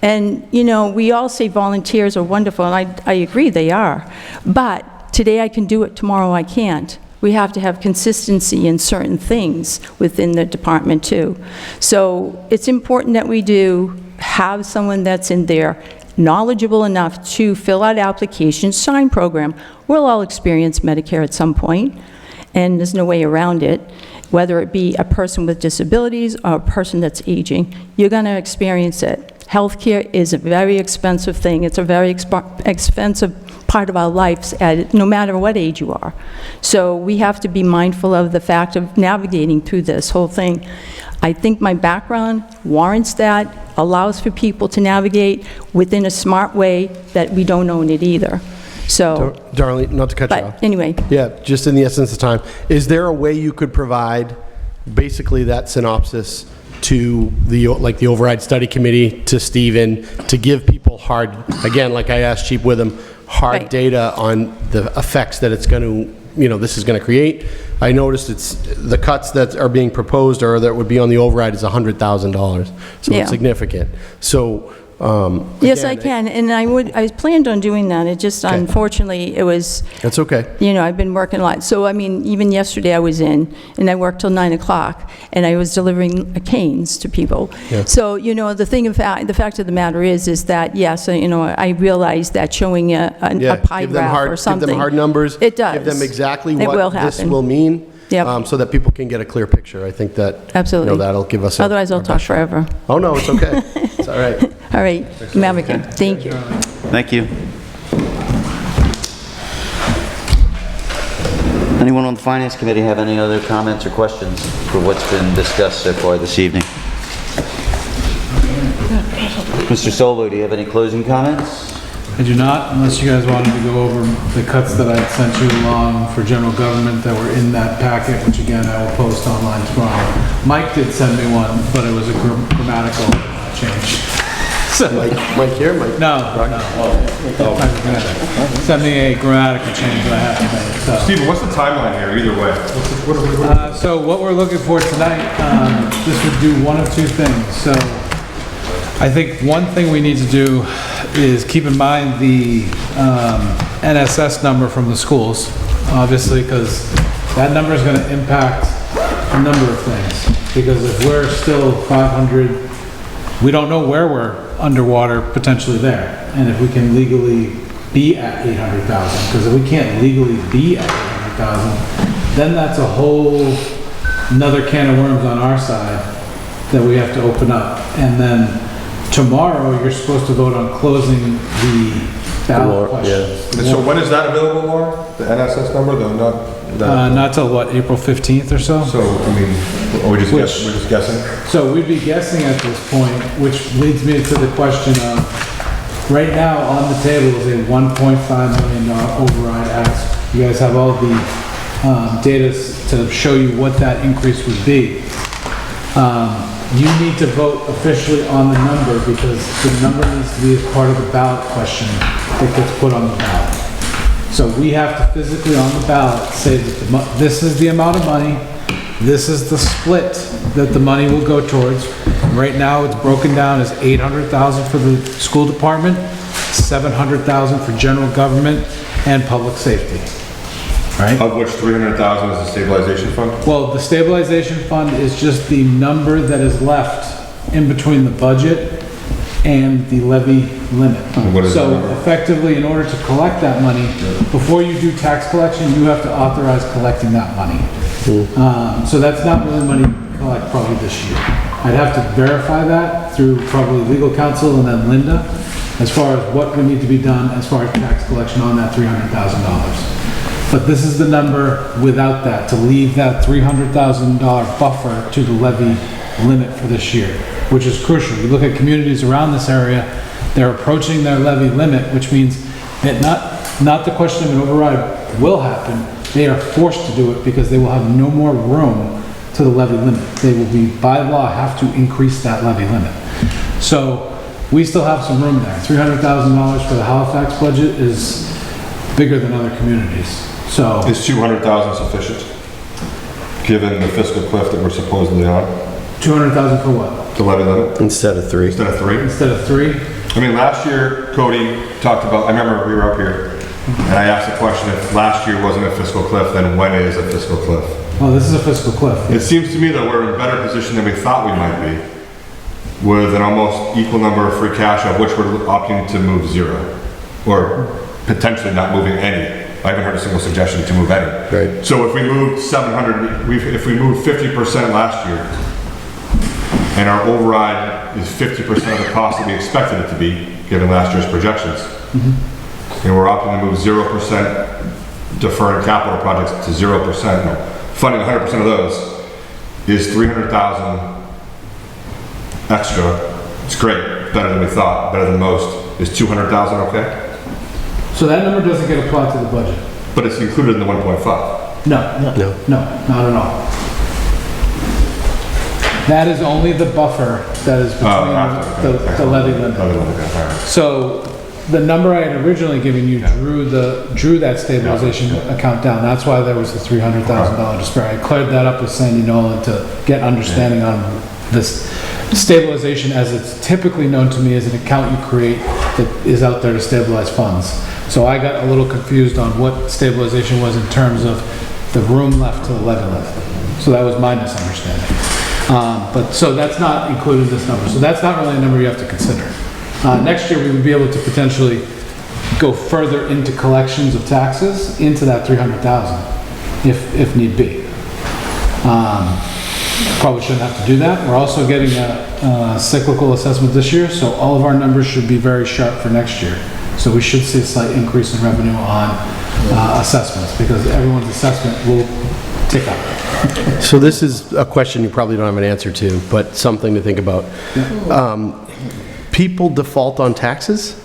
And, we all say volunteers are wonderful, and I agree they are, but today I can do it, tomorrow I can't. We have to have consistency in certain things within the department too. So it's important that we do have someone that's in there knowledgeable enough to fill out applications, sign program. We'll all experience Medicare at some point, and there's no way around it. Whether it be a person with disabilities or a person that's aging, you're going to experience it. Healthcare is a very expensive thing. It's a very expensive part of our lives, no matter what age you are. So we have to be mindful of the fact of navigating through this whole thing. I think my background warrants that, allows for people to navigate within a smart way that we don't own it either. So, Darlene, not to cut you off. But anyway. Yeah, just in the essence of time, is there a way you could provide basically that synopsis to the override study committee, to Stephen, to give people hard, again, like I asked Chief Witham, hard Right. data on the effects that it's going to, this is going to create? I noticed it's the cuts that are being proposed or that would be on the override is $100,000, so Yeah. it's significant. So, Yes, again, I can, and I planned on doing that. It just, unfortunately, it was, that's okay. I've been working a lot. So, even yesterday I was in, and I worked till 9 o'clock, and I was delivering canes to people. Yeah. So, the fact of the matter is that, yes, I realize that showing a pie give them graph hard, or something. Give them hard numbers. It does. Give them exactly It will what this happen. will mean. Yep. So that people can get a clear picture. I think that, Absolutely. that'll give us Otherwise, I'll talk forever. Oh, no, it's okay. It's all right. All right, Maverick, thank you. Thank you. Anyone on the Finance Committee have any other comments or questions for what's been discussed so far this evening? Mr. Solo, do you have any closing comments? I do not, unless you guys wanted to go over the cuts that I sent you along for general government that were in that packet, which again, I will post online tomorrow. Mike did send me one, but it was a grammatical change. So, Mike here, Mike? No. Send me a grammatical change that I have to make, so. Stephen, what's the timeline here, either way? So what we're looking for tonight, this would do one of two things. So I think one thing we need to do is keep in mind the NSS number from the schools, obviously, because that number is going to impact a number of things. Because if we're still 500, we don't know where we're underwater potentially there. And if we can legally be at 800,000, because if we can't legally be at 800,000, then that's a whole another can of worms on our side that we have to open up. And then tomorrow, you're supposed to vote on closing the ballot questions. And so when is that available, Laura? The NSS number, Not till what, April 15th or so? So, I mean, we're just guessing? So we'd be guessing at this point, which leads me to the question of, right now on the table is a $1.5 million override ask. You guys have all the data to show you what that increase would be. You need to vote officially on the number because the number needs to be as part of the ballot question that gets put on the ballot. So we have to physically on the ballot say that this is the amount of money, this is the split that the money will go towards. Right now it's broken down as $800,000 for the school department, $700,000 for general government and public safety. Right? Of which 300,000 is the stabilization fund? Well, the stabilization fund is just the number that is left in between the budget and the levy limit. What is So the number? effectively, in order to collect that money, before you do tax collection, you have to authorize collecting that money. So that's not really money you can collect probably this year. I'd have to verify that through probably legal counsel and then Linda, as far as what would need to be done as far as tax collection on that $300,000. But this is the number without that, to leave that $300,000 buffer to the levy limit for this year, which is crucial. You look at communities around this area, they're approaching their levy limit, which means that not the question of an override will happen, they are forced to do it because they will have no more room to the levy limit. They will be, by law, have to increase that levy limit. So we still have some room there. $300,000 for the Halifax budget is bigger than other communities. So is 200,000 sufficient, given the fiscal cliff that we're supposedly on? 200,000 for what? The levy limit? Instead of 3. Instead of 3? Instead of 3? I mean, last year, Cody talked about, I remember we were up here, and I asked the question, if last year wasn't a fiscal cliff, then when is a fiscal cliff? Oh, this is a fiscal cliff. It seems to me that we're in a better position than we thought we might be, with an almost equal number of free cash, of which we're opting to move 0, or potentially not moving any. I haven't heard a single suggestion to move any. Right. So if we moved 700, if we moved 50% last year, and our override is 50% of the cost that we expected it to be, given last year's projections, and we're opting to move 0%, deferring capital projects to 0%, no, funding 100% of those, is 300,000 extra. It's great, better than we thought, better than most. Is 200,000 okay? So that number doesn't get applied to the budget? But it's included in the 1.5. No, not at all. That is only the buffer that is between the levy limit. So the number I had originally given you drew that stabilization account down. That's why there was the $300,000 disparity. I cleared that up with Sandy Nolan to get understanding on this stabilization, as it's typically known to me, as an account you create that is out there to stabilize funds. So I got a little confused on what stabilization was in terms of the room left to the levy limit. So that was my misunderstanding. So that's not included in this number. So that's not really a number you have to consider. Next year we would be able to potentially go further into collections of taxes into that 300,000 if need be. Probably shouldn't have to do that. We're also getting a cyclical assessment this year, so all of our numbers should be very sharp for next year. So we should see a slight increase in revenue on assessments, because everyone's assessment will tick up. So this is a question you probably don't have an answer to, but something to think about. People default on taxes?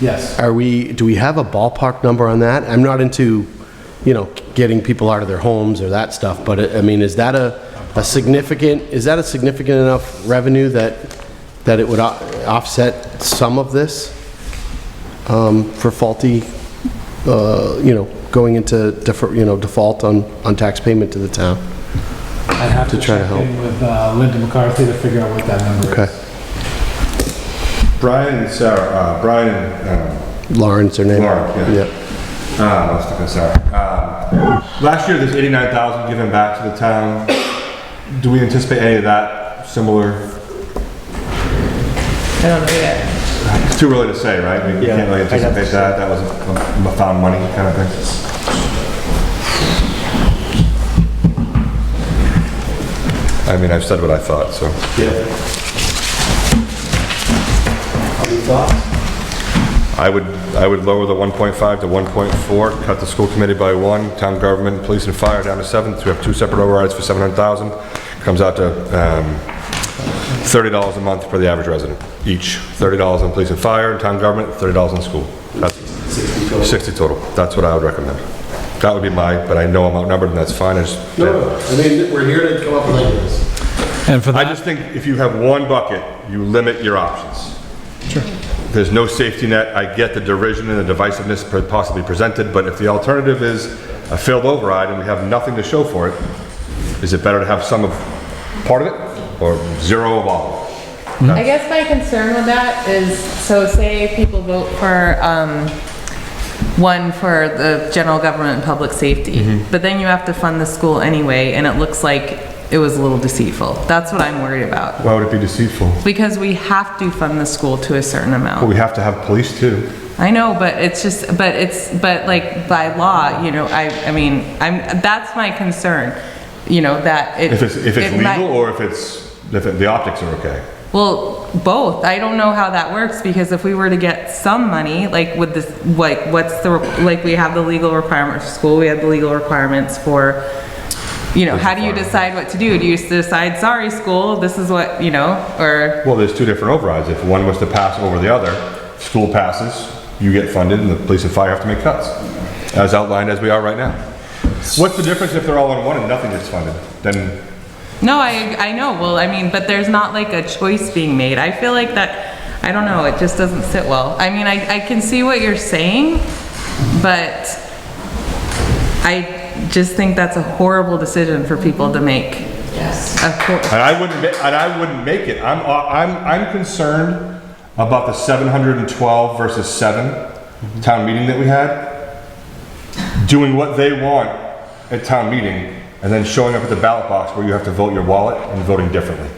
Yes. Do we have a ballpark number on that? I'm not into, getting people out of their homes or that stuff, but I mean, is that a significant enough revenue that it would offset some of this for faulty, going into default on tax payment to the town? I'd have to try to check help. in with Linda McCarthy to figure out what that number Okay. is. Brian and Sarah, Brian and, Lauren's her name? Lauren, yeah. Yeah. I was thinking Sarah. Last year, there's 89,000 given back to the town. Do we anticipate any of that similar? I don't know yet. It's too early to say, right? We can't really anticipate that. That was a found money kind of thing. I mean, I've said what I thought, so. Yeah. Any thoughts? I would lower the 1.5 to 1.4, cut the school committee by 1, town government, police and fire down to 7. So we have 2 separate overrides for 700,000. Comes out to $30 a month for the average resident each. $30 on police and fire, town government, $30 on school. That's 60 total. That's what I would recommend. That would be but I know I'm outnumbered and that's fine. No, I mean, we're here to come up with ideas. And for that, I just think if you have one bucket, you limit your options. Sure. There's no safety net. I get the derision and the divisiveness possibly presented, but if the alternative is a failed override and we have nothing to show for it, is it better to have some of part of it or zero of all? I guess my concern with that is, so say people vote for, one for the general government and public safety, but then you have to fund the school anyway, and it looks like it was a little deceitful. That's what I'm worried about. Why would it be deceitful? Because we have to fund the school to a certain amount. Well, we have to have police too. I know, but it's just, but like by law, I mean, that's my concern, that it. If it's it legal might- or if the optics are okay. Well, both. I don't know how that works, because if we were to get some money, like with this, like we have the legal requirements for school, we have the legal requirements for, how do you decide what to do? Do you decide, sorry, school, this is what, or? Well, there's 2 different overrides. If one was to pass over the other, school passes, you get funded, and the police and fire have to make cuts, as outlined as we are right now. What's the difference if they're all in one and nothing gets funded? Then. No, I know. Well, I mean, but there's not like a choice being made. I feel like that, I don't know, it just doesn't sit well. I mean, I can see what you're saying, but I just think that's a horrible decision for people to make. Yes. And I wouldn't make it. I'm concerned about the 712 versus 7 town meeting that we had, doing what they want at town meeting, and then showing up at the ballot box where you have to vote your wallet and voting differently.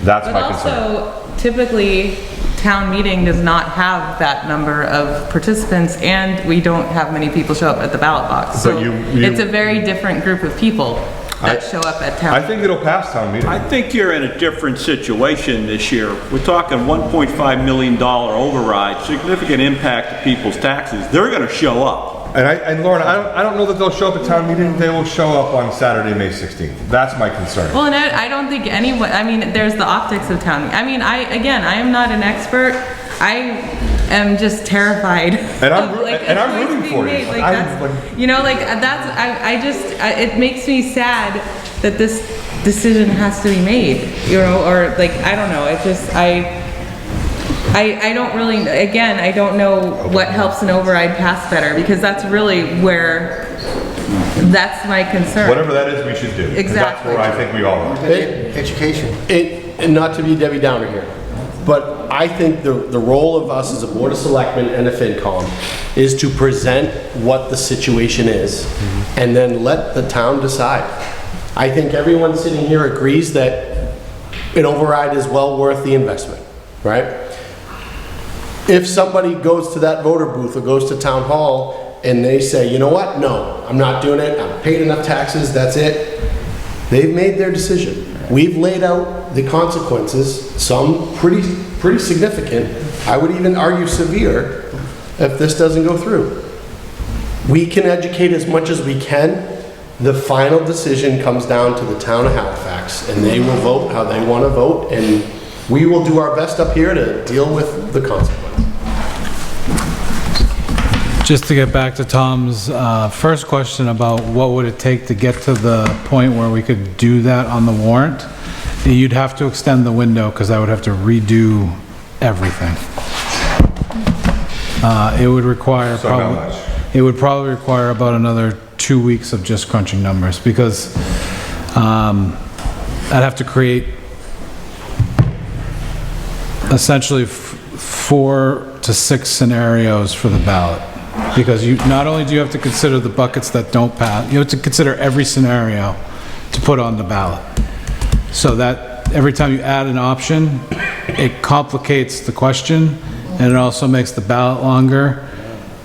That's my concern. But also, typically, town meeting does not have that number of participants, and we don't have many people show up at the ballot box. So it's a very different group of people that show up at town. I think it'll pass town meeting. I think you're in a different situation this year. We're talking $1.5 million override, significant impact to people's taxes. They're going to show up. And Lauren, I don't know that they'll show up at town meeting. They will show up on Saturday, May 16th. That's my concern. Well, and I don't think anyone, I mean, there's the optics of town. I mean, I am not an expert. I am just terrified. And I'm rooting for you. It makes me sad that this decision has to be made, or like, I don't know. It just, I don't really, again, I don't know what helps an override pass better, because that's really where, that's my concern. Whatever that is, we should do. Exactly. That's where I think we all are. Education. And not to be Debbie Downer here, but I think the role of us as a Board of Selectmen and a FinCom is to present what the situation is, and then let the town decide. I think everyone sitting here agrees that an override is well worth the investment, right? If somebody goes to that voter booth or goes to town hall and they say, you know what, no, I'm not doing it, I've paid enough taxes, that's it, they've made their decision. We've laid out the consequences, some pretty significant, I would even argue severe, if this doesn't go through. We can educate as much as we can. The final decision comes down to the town of Halifax, and they will vote how they want to vote, and we will do our best up here to deal with the consequences. Just to get back to Tom's first question about what would it take to get to the point where we could do that on the warrant, you'd have to extend the window because I would have to redo everything. It would require So how much? It would probably require about another 2 weeks of just crunching numbers because I'd have to create essentially 4 to 6 scenarios for the ballot. Because not only do you have to consider the buckets that don't pass, you have to consider every scenario to put on the ballot. So that every time you add an option, it complicates the question, and it also makes the ballot longer,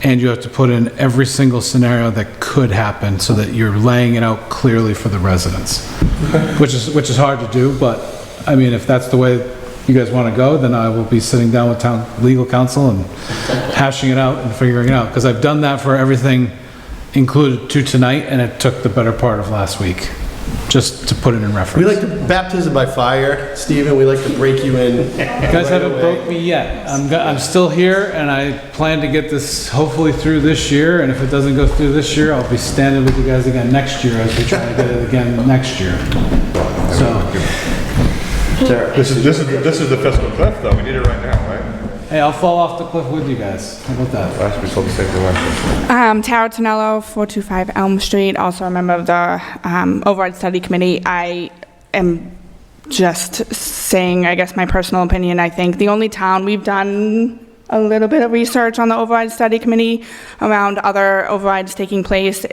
and you have to put in every single scenario that could happen so that you're laying it out clearly for the residents. Which is hard to do, but, I mean, if that's the way you guys want to go, then I will be sitting down with town legal counsel and hashing it out and figuring it out. Because I've done that for everything included to tonight, and it took the better part of last week, just to put it in reference. We like to baptism by fire, Stephen. We like to break you in. You guys haven't broke me yet. I'm still here, and I plan to get this hopefully through this year, and if it doesn't go through this year, I'll be standing with you guys again next year as we try to get it again next year. So, This is the fiscal cliff, though. We need it right now, right? hey, I'll fall off the cliff with you guys. How about that? Last we told the same thing last year. Tara Tonello, 425 Elm Street, also a member of the Override Study Committee. I am just saying, I guess, my personal opinion. I think the only town we've done a little bit of research on the Override Study Committee around other overrides taking place.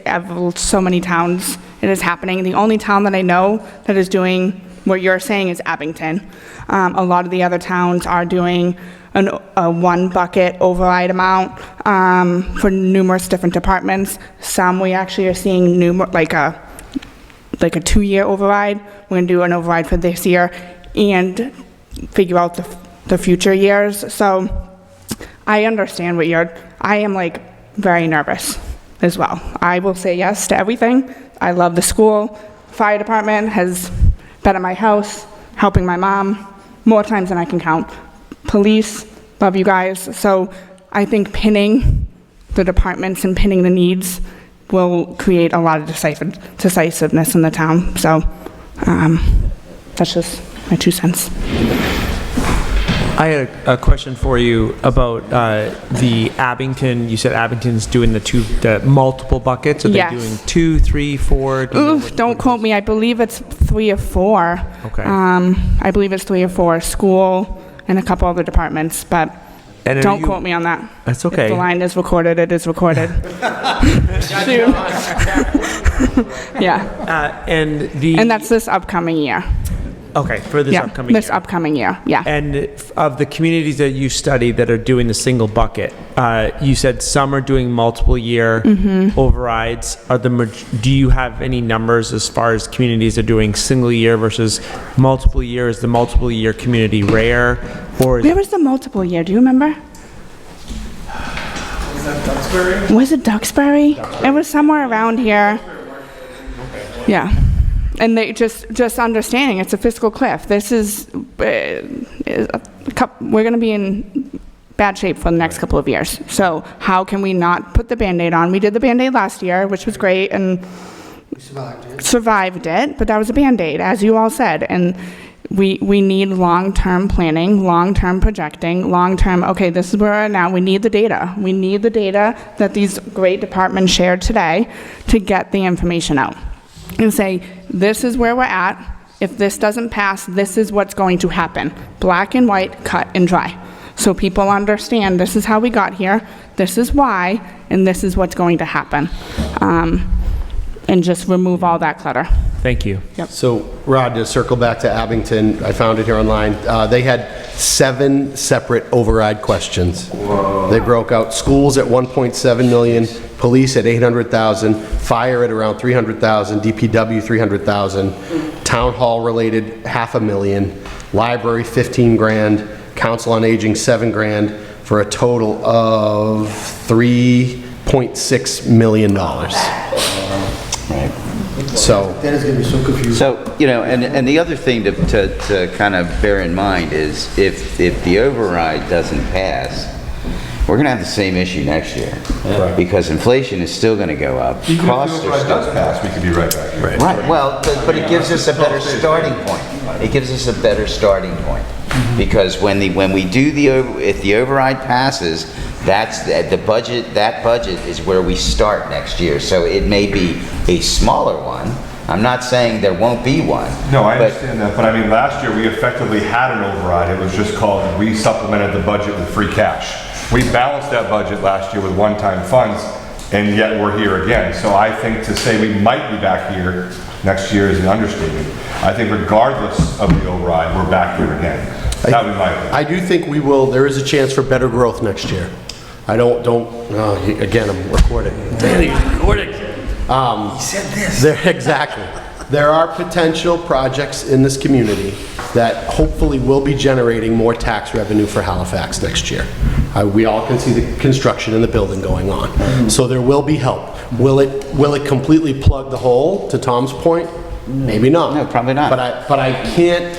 So many towns it is happening. The only town that I know that is doing what you're saying is Abington. A lot of the other towns are doing a one bucket override amount for numerous different departments. Some we actually are seeing like a 2-year override. We're gonna do an override for this year and figure out the future years. So I understand I am like very nervous as well. I will say yes to everything. I love the school. Fire department has been at my house, helping my mom more times than I can count. Police, love you guys. So I think pinning the departments and pinning the needs will create a lot of decisiveness in the town. So that's just my 2 cents. I had a question for you about the Abington. You said Abington's doing the multiple buckets. Are Yes. they doing 2, 3, 4? Don't quote me. I believe it's 3 or 4. Okay. I believe it's 3 or 4. School and a couple other departments, but And are don't you- quote me on that. That's okay. If the line is recorded, it is recorded. Yeah. And that's this upcoming year. Okay, for this upcoming this year. upcoming year, yeah. And of the communities that you study that are doing the single bucket, you said some are doing multiple year overrides. Do you have any numbers as far as communities that are doing single year versus multiple year? Is the multiple year community rare, or is Where was the multiple year? Do you remember? Was that Duxbury? Was it Duxbury? It was somewhere around here. Yeah. And they just understanding it's a fiscal cliff. This is we're going to be in bad shape for the next couple of years. So how can we not put the Band-Aid on? We did the Band-Aid last year, which was great, and survived it, but that was a Band-Aid, as you all said. And we need long-term planning, long-term projecting, long-term, okay, this is where we're at now. We need the data. We need the data that these great departments shared today to get the information out and say, this is where we're at. If this doesn't pass, this is what's going to happen. Black and white, cut and dry. So people understand this is how we got here, this is why, and this is what's going to happen. And just remove all that clutter. Thank you. Yep. So, Rod, to circle back to Abington, I found it here online. They had 7 separate override questions. They broke out schools at 1.7 million, police at 800,000, fire at around 300,000, DPW 300,000, town hall related $500,000, library 15 grand, council on aging 7 grand, for a total of $0.6 million. Right. So, That is gonna be so confusing. So, you know, and the other thing to kind of bear in mind is if the override doesn't pass, we're gonna have the same issue next year. Because inflation is still gonna go up. Even if the Costs are override still does pass, we could be right back here. Right, well, but it gives us a better starting point. It gives us a better starting point. Because when we do if the override passes, that's the budget, that budget is where we start next year. So it may be a smaller one. I'm not saying there won't be one. No, I understand that, but I mean, last year, we effectively had an override. It was just called, we supplemented the budget with free cash. We balanced that budget last year with one-time funds, and yet we're here again. So I think to say we might be back here next year is an understatement. I think regardless of the override, we're back here again. That would be my opinion. I do think we will, there is a chance for better growth next year. I again, I'm recording. Danny's recording. He said this. Exactly. There are potential projects in this community that hopefully will be generating more tax revenue for Halifax next year. We all can see the construction in the building going on. So there will be help. Will it completely plug the hole, to Tom's point? Maybe not. No, probably not. But I can't,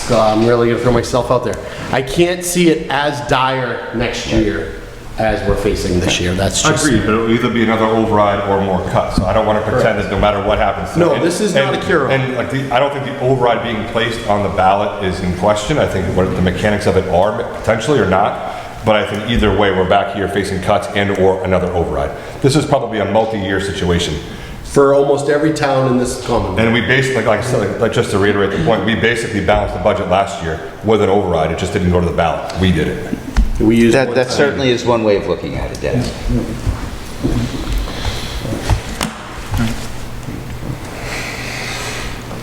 God, I'm really gonna throw myself out there. I can't see it as dire next year as we're facing this year. That's just... Agreed, but it'll either be another override or more cuts. So I don't want to pretend that no matter what happens. No, this is not a cure-all. And like I don't think the override being placed on the ballot is in question. I think what the mechanics of it are potentially or not. But I think either way, we're back here facing cuts and or another override. This is probably a multi-year situation. For almost every town in this Commonwealth. And we basically, like I said, like just to reiterate the point, we basically balanced the budget last year with an override. It just didn't go to the ballot. We did it. We use That certainly is one way of looking at it, Dennis.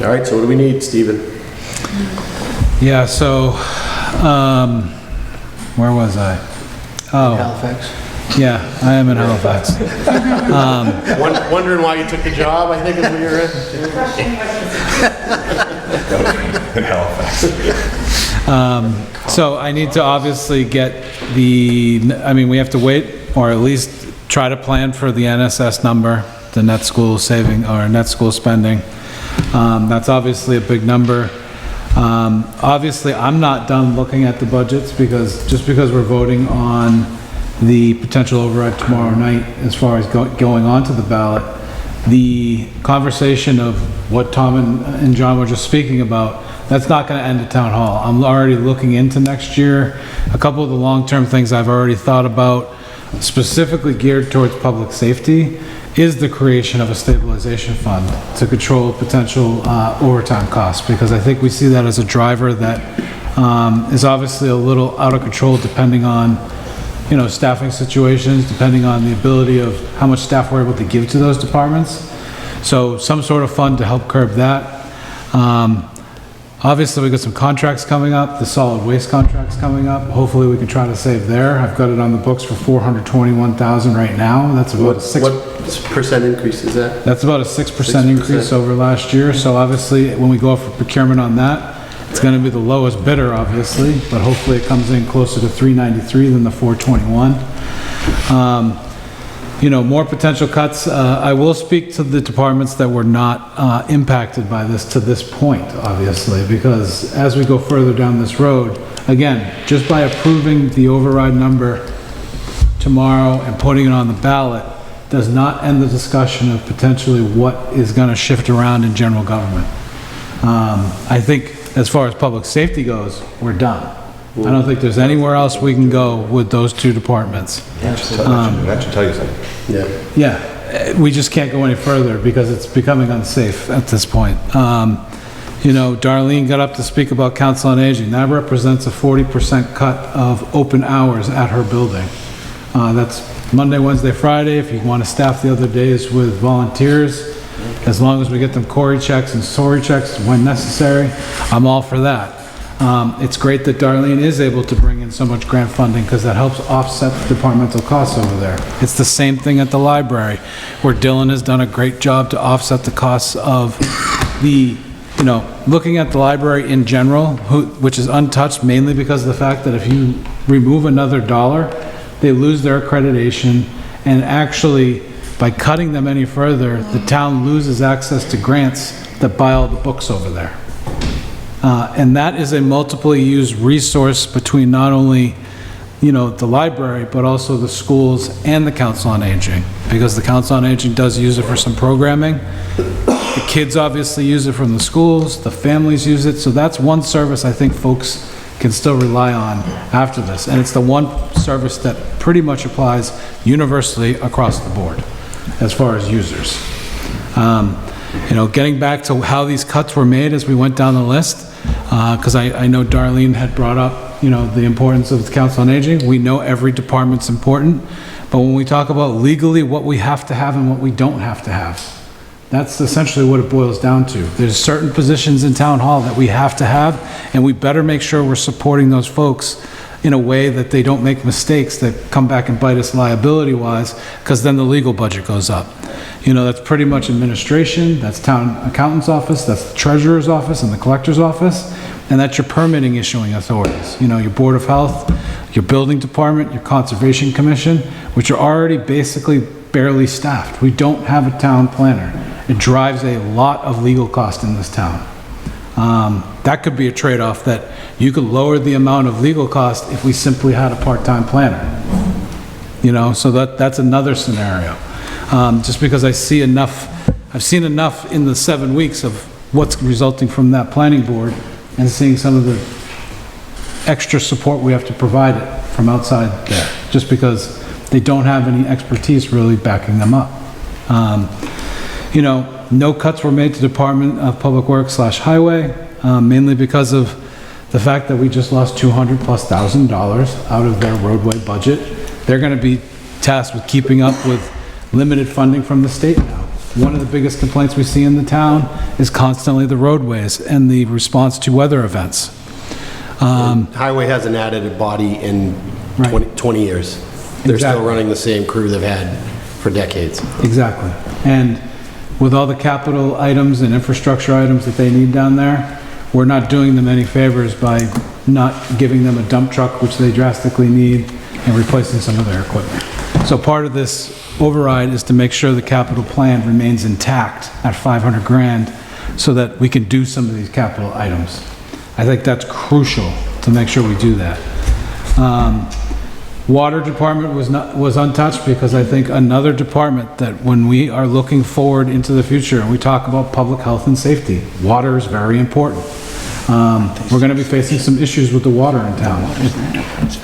All right, so what do we need, Stephen? Yeah, so, where was I? Oh, Halifax. yeah, I am in Halifax. Wondering why you took the job, I think is what you're In Halifax. So I need to obviously get we have to wait, or at least try to plan for the NSS number, the net school saving, or net school spending. That's obviously a big number. Obviously, I'm not done looking at the budgets just because we're voting on the potential override tomorrow night as far as going on to the ballot. The conversation of what Tom and John were just speaking about, that's not going to end at town hall. I'm already looking into next year. A couple of the long-term things I've already thought about, specifically geared towards public safety, is the creation of a stabilization fund to control potential overtime costs, because I think we see that as a driver that is obviously a little out of control depending on staffing situations, depending on the ability of how much staff we're able to give to those departments. So some sort of fund to help curb that. Obviously, we've got some contracts coming up, the solid waste contracts coming up. Hopefully, we can try to save there. I've got it on the books for $421,000 right now. That's about What percent increase is that? That's about a 6% increase over last year. So obviously, when we go out for procurement on that, it's going to be the lowest bidder, obviously, but hopefully it comes in closer to 393 than the 421. More potential cuts. I will speak to the departments that were not impacted by this to this point, obviously, because as we go further down this road, again, just by approving the override number tomorrow and putting it on the ballot does not end the discussion of potentially what is going to shift around in general government. I think as far as public safety goes, we're done. I don't think there's anywhere else we can go with those two departments. That should tell you something. Yeah, we just can't go any further because it's becoming unsafe at this point. Darlene got up to speak about Council on Aging. That represents a 40% cut of open hours at her building. That's Monday, Wednesday, Friday. If you want to staff the other days with volunteers, as long as we get them Cory checks and Sorry checks when necessary, I'm all for that. It's great that Darlene is able to bring in so much grant funding because that helps offset the departmental costs over there. It's the same thing at the library, where Dylan has done a great job to offset the costs of looking at the library in general, which is untouched mainly because of the fact that if you remove another dollar, they lose their accreditation And actually, by cutting them any further, the town loses access to grants that buy all the books over there. And that is a multiply used resource between not only, the library, but also the schools and the Council on Aging, because the Council on Aging does use it for some programming. The kids obviously use it from the schools, the families use it, so that's one service I think folks can still rely on after this. And it's the one service that pretty much applies universally across the board as far as users. Getting back to how these cuts were made as we went down the list, because I know Darlene had brought up, the importance of the Council on Aging. We know every department's important, but when we talk about legally what we have to have and what we don't have to have, that's essentially what it boils down to. There's certain positions in town hall that we have to have, and we better make sure we're supporting those folks in a way that they don't make mistakes that come back and bite us liability-wise, because then the legal budget goes up. That's pretty much administration, that's town accountant's office, that's the treasurer's office and the collector's office, and that's your permitting issuing authorities. Your Board of Health, your Building Department, your Conservation Commission, which are already basically barely staffed. We don't have a town planner. It drives a lot of legal cost in this town. That could be a trade-off, that you could lower the amount of legal cost if we simply had a part-time planner. So that's another scenario. Just because I've seen enough in the 7 weeks of what's resulting from that planning board and seeing some of the extra support we have to provide it from outside there, just because they don't have any expertise really backing them up. No cuts were made to Department of Public Works / Highway, mainly because of the fact that we just lost $200,000+ out of their roadway budget. They're going to be tasked with keeping up with limited funding from the state now. One of the biggest complaints we see in the town is constantly the roadways and the response to weather events. Highway hasn't added a body in 20 years. They're still running the same crew they've had for decades. Exactly. And with all the capital items and infrastructure items that they need down there, we're not doing them any favors by not giving them a dump truck, which they drastically need, and replacing some of their equipment. So part of this override is to make sure the capital plan remains intact at 500 grand so that we can do some of these capital items. I think that's crucial to make sure we do that. Water department was untouched, because I think another department that when we are looking forward into the future and we talk about public health and safety, water is very important. We're going to be facing some issues with the water in town.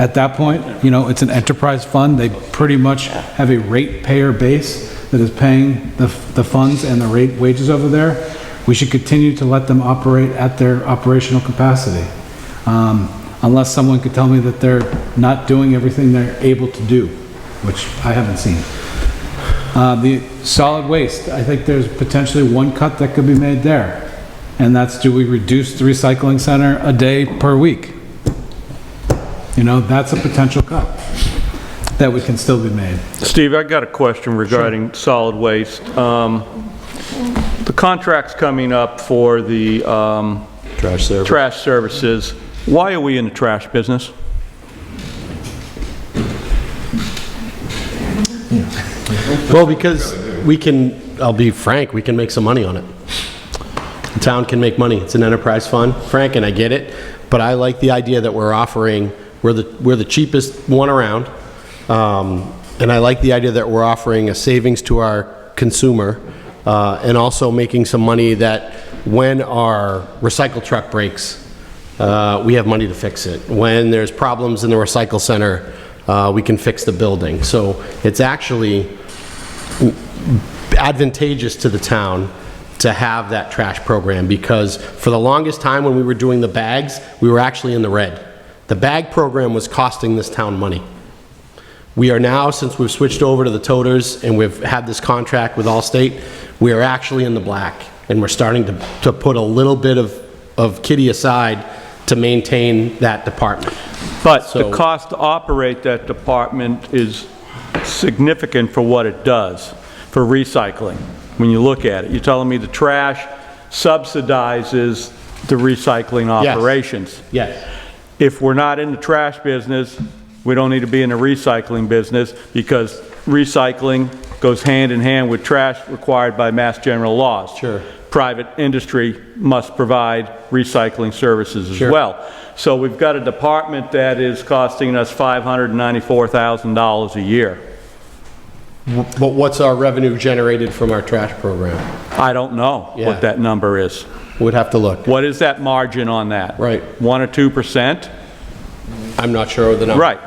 At that point, it's an enterprise fund. They pretty much have a ratepayer base that is paying the funds and the wages over there. We should continue to let them operate at their operational capacity. Unless someone could tell me that they're not doing everything they're able to do, which I haven't seen. The solid waste, I think there's potentially one cut that could be made there. And that's, do we reduce the recycling center a day per week? That's a potential cut that we can still be made. Steve, I got a question regarding solid waste. The contract's coming up for the trash services. Why are we in the trash business? Well, because I'll be frank, we can make some money on it. The town can make money. It's an enterprise fund. Frank, and I get it, but I like the idea that we're the cheapest one around. And I like the idea that we're offering a savings to our consumer, and also making some money that when our recycle truck breaks, we have money to fix it. When there's problems in the recycle center, we can fix the building. So it's actually advantageous to the town to have that trash program, because for the longest time when we were doing the bags, we were actually in the red. The bag program was costing this town money. We are now, since we've switched over to the toters and we've had this contract with Allstate, we are actually in the black, and we're starting to put a little bit of kitty aside to maintain that department. But the cost to operate that department is significant for what it does for recycling. When you look at it, you're telling me the trash subsidizes the recycling operations. Yes. If we're not in the trash business, we don't need to be in the recycling business, because recycling goes hand in hand with trash required by Mass General laws. Sure. Private industry must provide recycling services as Sure. well. So we've got a department that is costing us $594,000 a year. But what's our revenue generated from our trash program? I don't know Yeah. what that number is. Would have to look. What is that margin on that? Right. 1 or 2%? I'm not sure of the number. Right.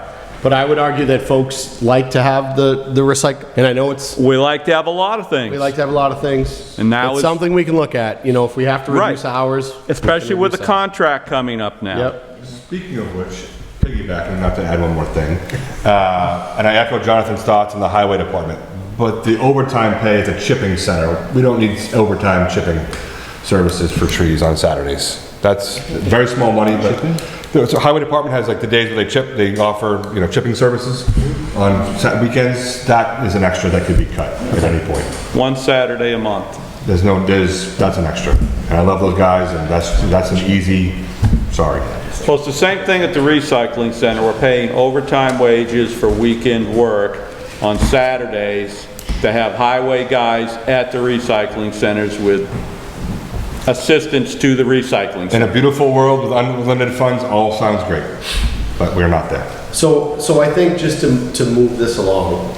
But I would argue that folks like to have the recycle, and I know it's, We like to have a lot of things. we like to have a lot of things. And now It's it's- something we can look at, you know, if we have to reduce Right. hours. we can Especially with the reduce hours. contract coming up now. Yep. Speaking of which, piggybacking, not to add one more thing, and I echo Jonathan's thoughts on the highway department, but the overtime pay at the chipping center, we don't need overtime chipping services for trees on Saturdays. That's very small money, but the highway department has like the days where they chip, they offer, you know, chipping services on weekends. That is an extra that could be cut at any point. One Saturday a month. That's an extra. And I love those guys, and that's an easy, sorry. Well, it's the same thing at the recycling center. We're paying overtime wages for weekend work on Saturdays to have highway guys at the recycling centers with assistance to the recycling In center. a beautiful world with unlimited funds, all sounds great, but we're not there. So I think just to move this along,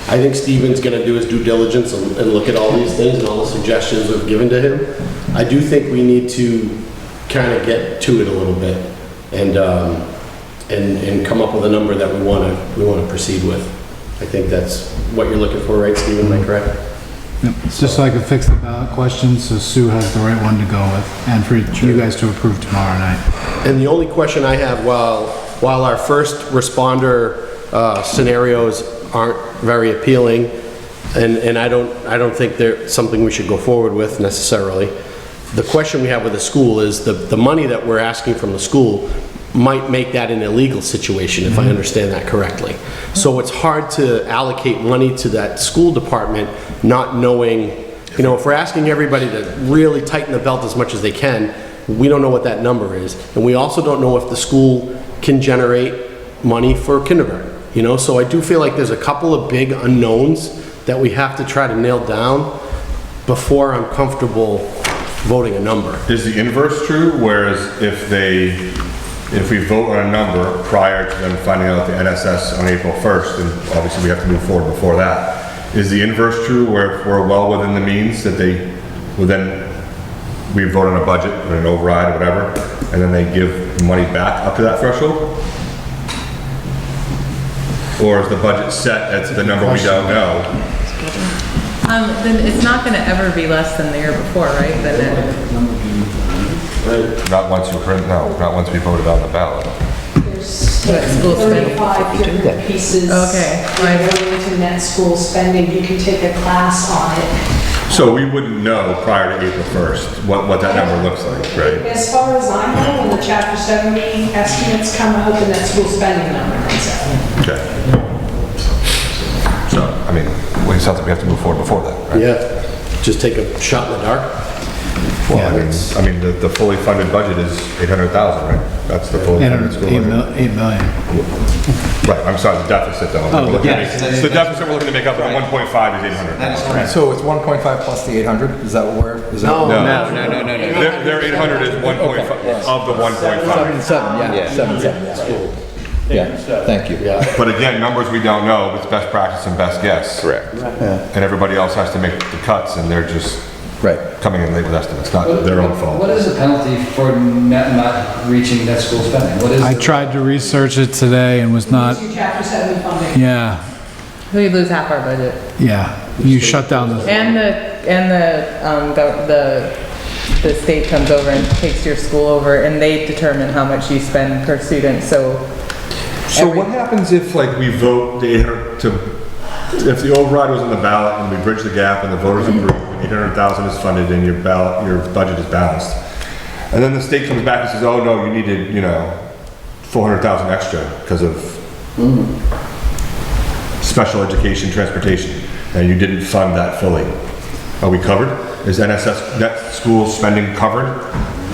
I think Stephen's gonna do his due diligence and look at all these things and all the suggestions we've given to him. I do think we need to kind of get to it a little bit and come up with a number that we wanna proceed with. I think that's what you're looking for, right, Stephen, am I correct? Yep, it's just so I could fix the ballot question, so Sue has the right one to go with, and for you guys to approve tomorrow night. And the only question I have, while our first responder scenarios aren't very appealing, and I don't think they're something we should go forward with necessarily, the question we have with the school is the money that we're asking from the school might make that an illegal situation, if I understand that correctly. So it's hard to allocate money to that school department, not knowing, you know, if we're asking everybody to really tighten the belt as much as they can, we don't know what that number is. And we also don't know if the school can generate money for kindergarten, you know? So I do feel like there's a couple of big unknowns that we have to try to nail down before I'm comfortable voting a number. Is the inverse true? Whereas if we vote on a number prior to them finding out the NSS on April 1st, and obviously we have to move forward before that, is the inverse true where if we're well within the means that they will then, we vote on a budget or an override or whatever, and then they give money back up to that threshold? Or is the budget set at the number we don't know? Then it's not gonna ever be less than the year before, right? Not once you print, no, not once we voted on the ballot. There's 35 different pieces Okay. relating to net school spending. You can take a class on it. So we wouldn't know prior to April 1st what that number looks like, right? As far as I know, when the Chapter 70 estimates come out, the net school spending number comes out. Okay. So, I mean, it sounds like we have to move forward before that, right? Yeah, just take a shot in the dark. Well, I mean, the fully funded budget is 800,000, right? That's the fully funded school budget. 8 million. Right, I'm sorry, the deficit though. Oh, It's the deficit we're looking to make up, the 1.5 is 800. So it's 1.5 plus the 800? Is that what we're, is that? No. Their 800 is 1.5, of the 1.5. 7, yeah, 7. Yeah, thank you. But again, numbers we don't know, it's best practice and best guess. Correct. And everybody else has to make the cuts and they're just coming in late with estimates, not their own fault. What is the penalty for not reaching net school spending? What is I tried to research it today and was not, Chapter 70 funding. yeah, We lose half our budget. yeah. You shut down the, And the state comes over and takes your school over and they determine how much you spend per student, so. So what happens if like we vote the 800 if the override was on the ballot and we bridge the gap and the voters agree, 800,000 is funded and your budget is balanced. And then the state comes back and says, oh no, you needed, 400,000 extra because of special education transportation and you didn't fund that fully. Are we covered? Is NSS net school spending covered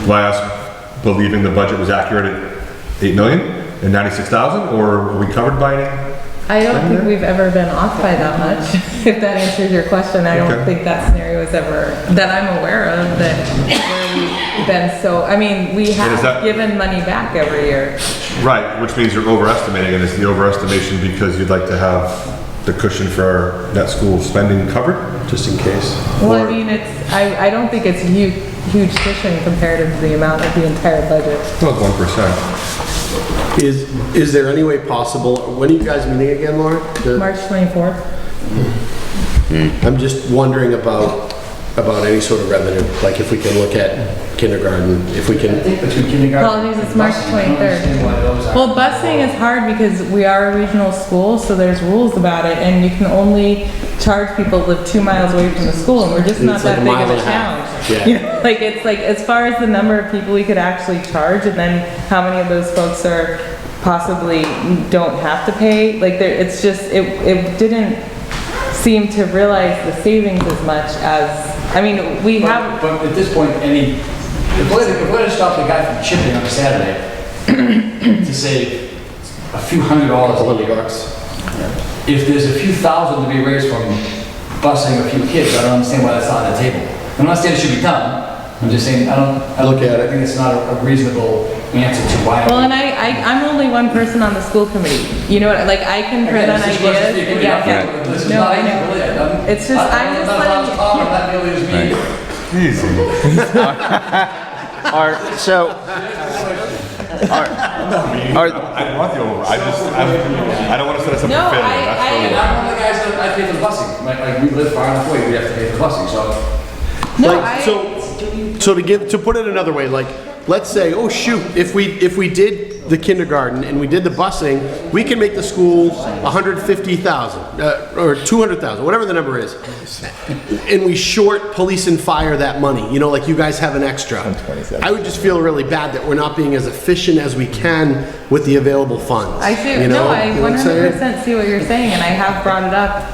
by us believing the budget was accurate at 8 million and 96,000, or are we covered by any I don't think we've ever been off by that much, if that answers your question. I don't think that scenario is ever, that I'm aware of, that where we've been so, I mean, we have given money back every year. Right, which means you're overestimating, and it's the overestimation because you'd like to have the cushion for net school spending covered, just in case. Well, I mean, I don't think it's a huge cushion compared to the amount of the entire budget. Well, 1%. Is there any way possible, when are you guys meeting again, Laura? March 24th. I'm just wondering about any sort of revenue, like if we can look at kindergarten, if we can. I think between kindergarten. Apologies, it's March 23rd. Well, busing is hard because we are a regional school, so there's rules about it, and you can only charge people who live 2 miles away from the school, and we're just not that big of a town. Yeah. You know, like, it's like, as far as the number of people we could actually charge, and then how many of those folks are possibly don't have to pay, like, it's just, it didn't seem to realize the savings as much as, I mean, we have. But at this point, if we're going to stop the guy from chipping on a Saturday to save a few $100s a year, if there's a few thousand to be raised from busing a few kids, I don't understand why that's not on the table. I'm not saying it should be done. I'm just saying, I think it's not a reasonable answer to why. Well, and I'm only one person on the school committee. You know what, like, I can print on ideas. No, I know. It's just, I'm just letting you. Easy. I want the over. I don't want to set us up No, for failure. I'm one of the guys that I pay for the busing. Like, we live far enough away, we have to pay for the busing, so. So to put it another way, like, let's say, oh shoot, if we did the kindergarten and we did the busing, we can make the school 150,000 or 200,000, whatever the number is, and we short police and fire that money. You know, like, you guys have an extra. I would just feel really bad that we're not being as efficient as we can with the available funds. I do. You know? No, I You know what I'm saying? 100% see what you're saying, and I have brought it up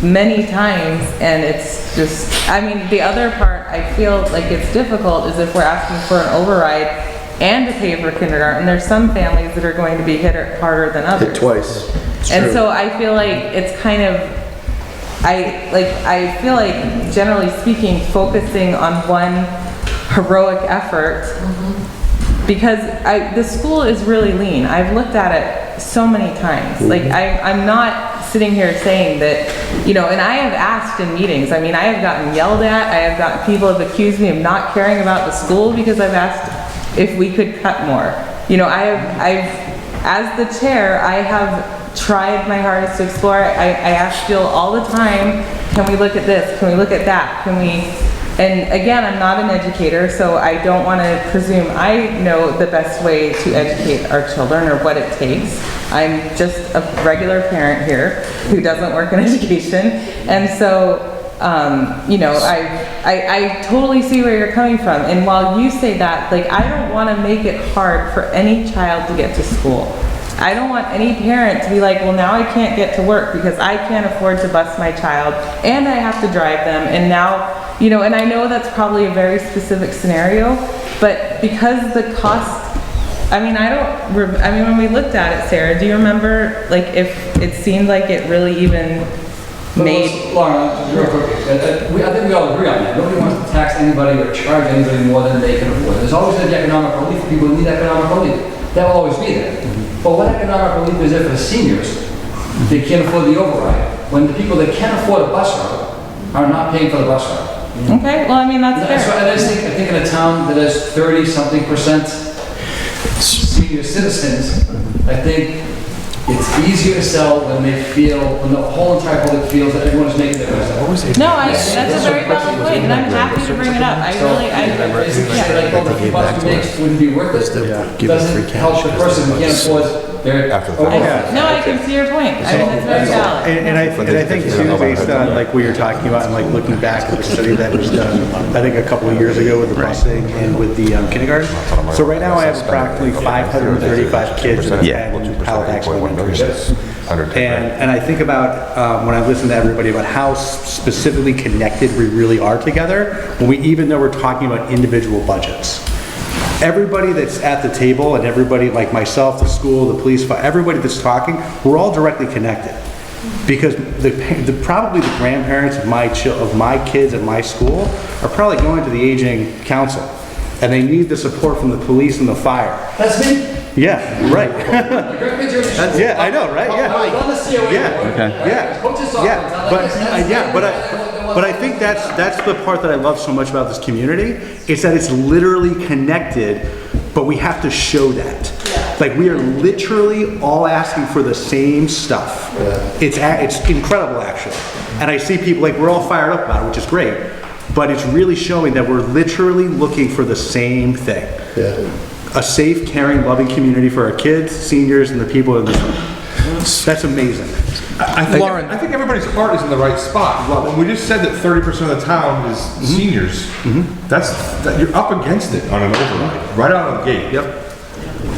many times, and it's just, I mean, the other part I feel like it's difficult is if we're asking for an override and to pay for kindergarten. There's some families that are going to be hit harder than others. Hit twice. It's And true. so I feel like it's kind of, I feel like, generally speaking, focusing on one heroic effort, because the school is really lean. I've looked at it so many times. Like, I'm not sitting here saying that, you know, and I have asked in meetings. I mean, I have gotten yelled at. I have gotten, people have accused me of not caring about the school because I've asked if we could cut more. You know, as the chair, I have tried my hardest to explore. I ask Jill all the time, can we look at this? Can we look at that? Can we? And again, I'm not an educator, so I don't want to presume I know the best way to educate our children or what it takes. I'm just a regular parent here who doesn't work in education. And so, you know, I totally see where you're coming from. And while you say that, like, I don't want to make it hard for any child to get to school. I don't want any parent to be like, well, now I can't get to work because I can't afford to bus my child and I have to drive them. And now, you know, and I know that's probably a very specific scenario, but because the cost, I mean, when we looked at it, Sarah, do you remember, like, if it seemed like it really even made? Laura, real quick, I think we all agree on that. Nobody wants to tax anybody or charge anybody more than they can afford. There's always the economic relief. People who need economic relief. That will always be there. But what economic relief is there for the seniors? They can't afford the override. When the people that can afford a bus route are not paying for the bus route. Okay, well, I mean, that's fair. I think in a town that has 30-something% senior citizens, I think it's easier to sell when when the whole entire public feels that everyone is making their best. No, that's a very valid point, and I'm happy to bring it up. Like, well, the few bucks we make wouldn't be worth it. Doesn't help the person who can't afford their. No, I can see your point. I mean, that's very valid. And I think too, based on like what you're talking about and like looking back at the study that was done, I think a couple of years ago with the busing and with the kindergarten. So right now I have approximately 535 kids that attend Halifax Elementary School. And I think about, when I listen to everybody, about how specifically connected we really are together, even though we're talking about individual budgets. everybody that's at the table and everybody like myself, the school, the police, everybody that's talking, we're all directly connected. Because probably the grandparents of my kids at my school are probably going to the aging council, and they need the support from the police and the fire. That's me. Yeah, right. Yeah, I know, right? Yeah. But I think that's the part that I love so much about this community. It's that it's literally connected, but we have to show that. Like, we are literally all asking for the same stuff. It's incredible, actually. And I see people, like, we're all fired up about it, which is great. But it's really showing that we're literally looking for the same thing. A safe, caring, loving community for our kids, seniors, and the people in this room. That's amazing. I think everybody's heart is in the right spot. When we just said that 30% of the town is seniors, you're up against it on an override, right out of the gate. Yep.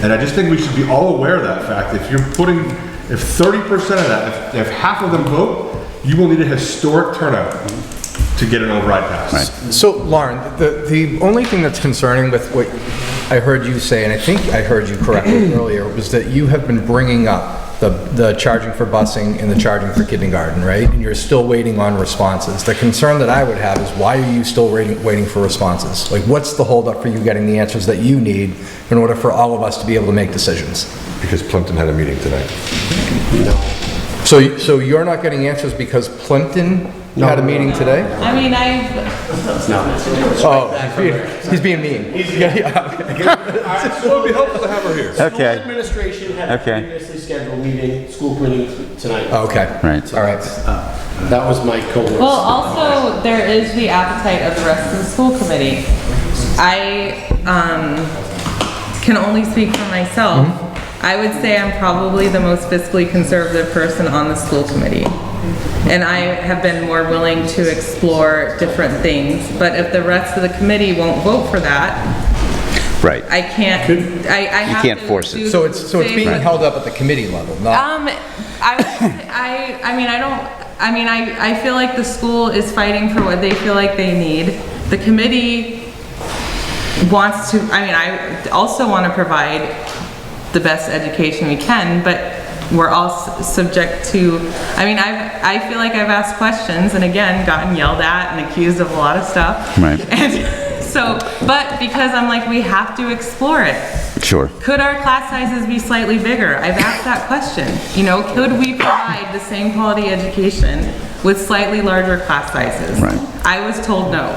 And I just think we should be all aware of that fact. If 30% of that, if half of them vote, you will need a historic turnout to get an override passed. Right. So, Lauren, the only thing that's concerning with what I heard you say, and I think I heard you correctly earlier, was that you have been bringing up the charging for busing and the charging for kindergarten, right? And you're still waiting on responses. The concern that I would have is, why are you still waiting for responses? Like, what's the holdup for you getting the answers that you need in order for all of us to be able to make decisions? Because Plimpton had a meeting tonight. No. So you're not getting answers because Plimpton had a meeting today? I mean, Oh, he's being mean. So it would be helpful to have her here. School administration had a previously scheduled meeting, school committee tonight. Okay. Right. All right. That was my co-worker. well, also, there is the appetite of the rest of the school committee. I can only speak for myself. I would say I'm probably the most fiscally conservative person on the school committee. And I have been more willing to explore different things. But if the rest of the committee won't vote for that, Right. I can't, I have can't to force it. do So the it's same- being held up at the committee level, not... I feel like the school is fighting for what they feel like they need. The committee wants to, I also want to provide the best education we can, but we're all subject to, I feel like I've asked questions and again, gotten yelled at and accused of a lot of stuff. Right. And so, but because I'm like, we have to explore it. Sure. Could our class sizes be slightly bigger? I've asked that question. Could we provide the same quality education with slightly larger class sizes? Right. I was told no.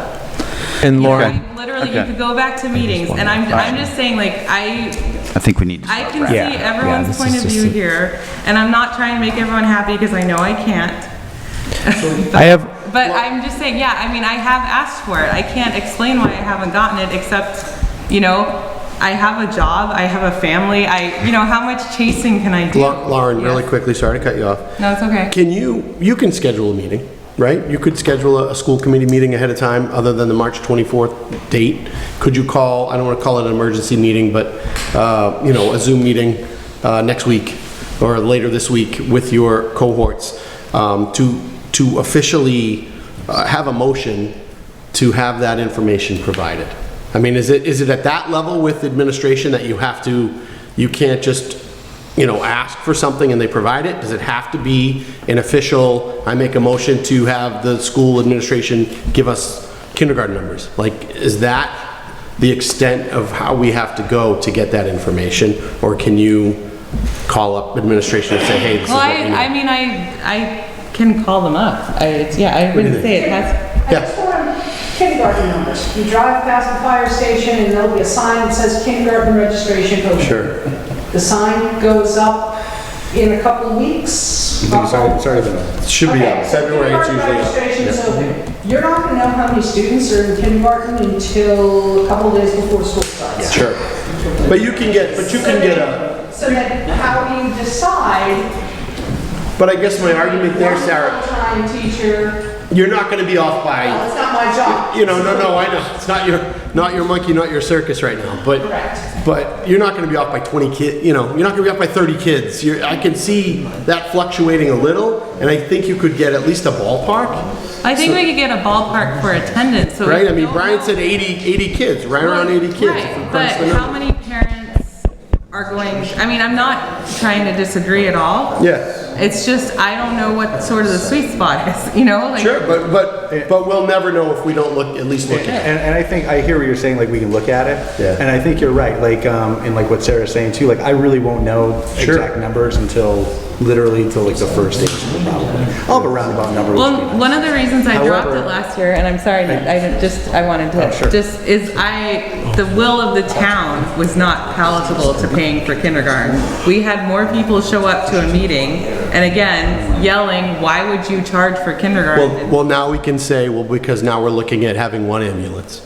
And Lauren... Literally, you could go back to meetings, and I'm just saying, like, I think we need to I can see everyone's point of view here, and I'm not trying to make everyone happy because I know I can't. But I'm just saying, I have asked for it. I can't explain why I haven't gotten it, except, I have a job, I have a family, how much chasing can I do? Lauren, really quickly, sorry to cut you off. No, it's okay. Can you can schedule a meeting, right? You could schedule a school committee meeting ahead of time, other than the March 24th date. Could you call, I don't want to call it an emergency meeting, but, a Zoom meeting next week or later this week with your cohorts to officially have a motion to have that information provided? Is it at that level with administration that you can't just, ask for something and they provide it? Does it have to be an official, I make a motion to have the school administration give us kindergarten numbers? Like, is that the extent of how we have to go to get that information? Or can you call up administration and say, hey, this is what we need? I can call them up. I wouldn't say it has. I just want kindergarten numbers. You drive past the fire station and there'll be a sign that says kindergarten registration open. Sure. The sign goes up in a couple of weeks. It's already been up. It should be up. February, it's usually up. Registration's open. You're not going to know how many students are in kindergarten until a couple of days before school starts. Sure. But you can get a... So then how do you decide? But I guess my argument there, Sarah... Full-time teacher you're not gonna be off by, Well, it's not my job. you know, no, I know. It's not your monkey, not your circus right now, but you're not gonna be off by 20 kids, you know, you're not gonna be off by 30 kids. I can see that fluctuating a little, and I think you could get at least a ballpark. I think we could get a ballpark for attendance, so. Right, we I mean, don't Brian know- said 80 kids, right around 80 kids. Right, if we but crunch the how number. many parents are going, I mean, I'm not trying to disagree at all. Yes. It's just, I don't know what sort of the sweet spot is, you know, like. Sure, but we'll never know if we don't at least look at it. And I think, I hear what you're saying, like, we can look at it. Yeah. And I think you're right, like, and like what Sarah's saying too, like, I really won't know exact numbers until like the first stage of the problem. I'll have a roundabout number. which Well, would be one of the reasons I dropped However- it last year, and I'm sorry, I wanted to, the will of the town was not palatable to paying for kindergarten. We had more people show up to a meeting, and again, yelling, why would you charge for kindergarten? Well, now we can say, well, because now we're looking at having one ambulance.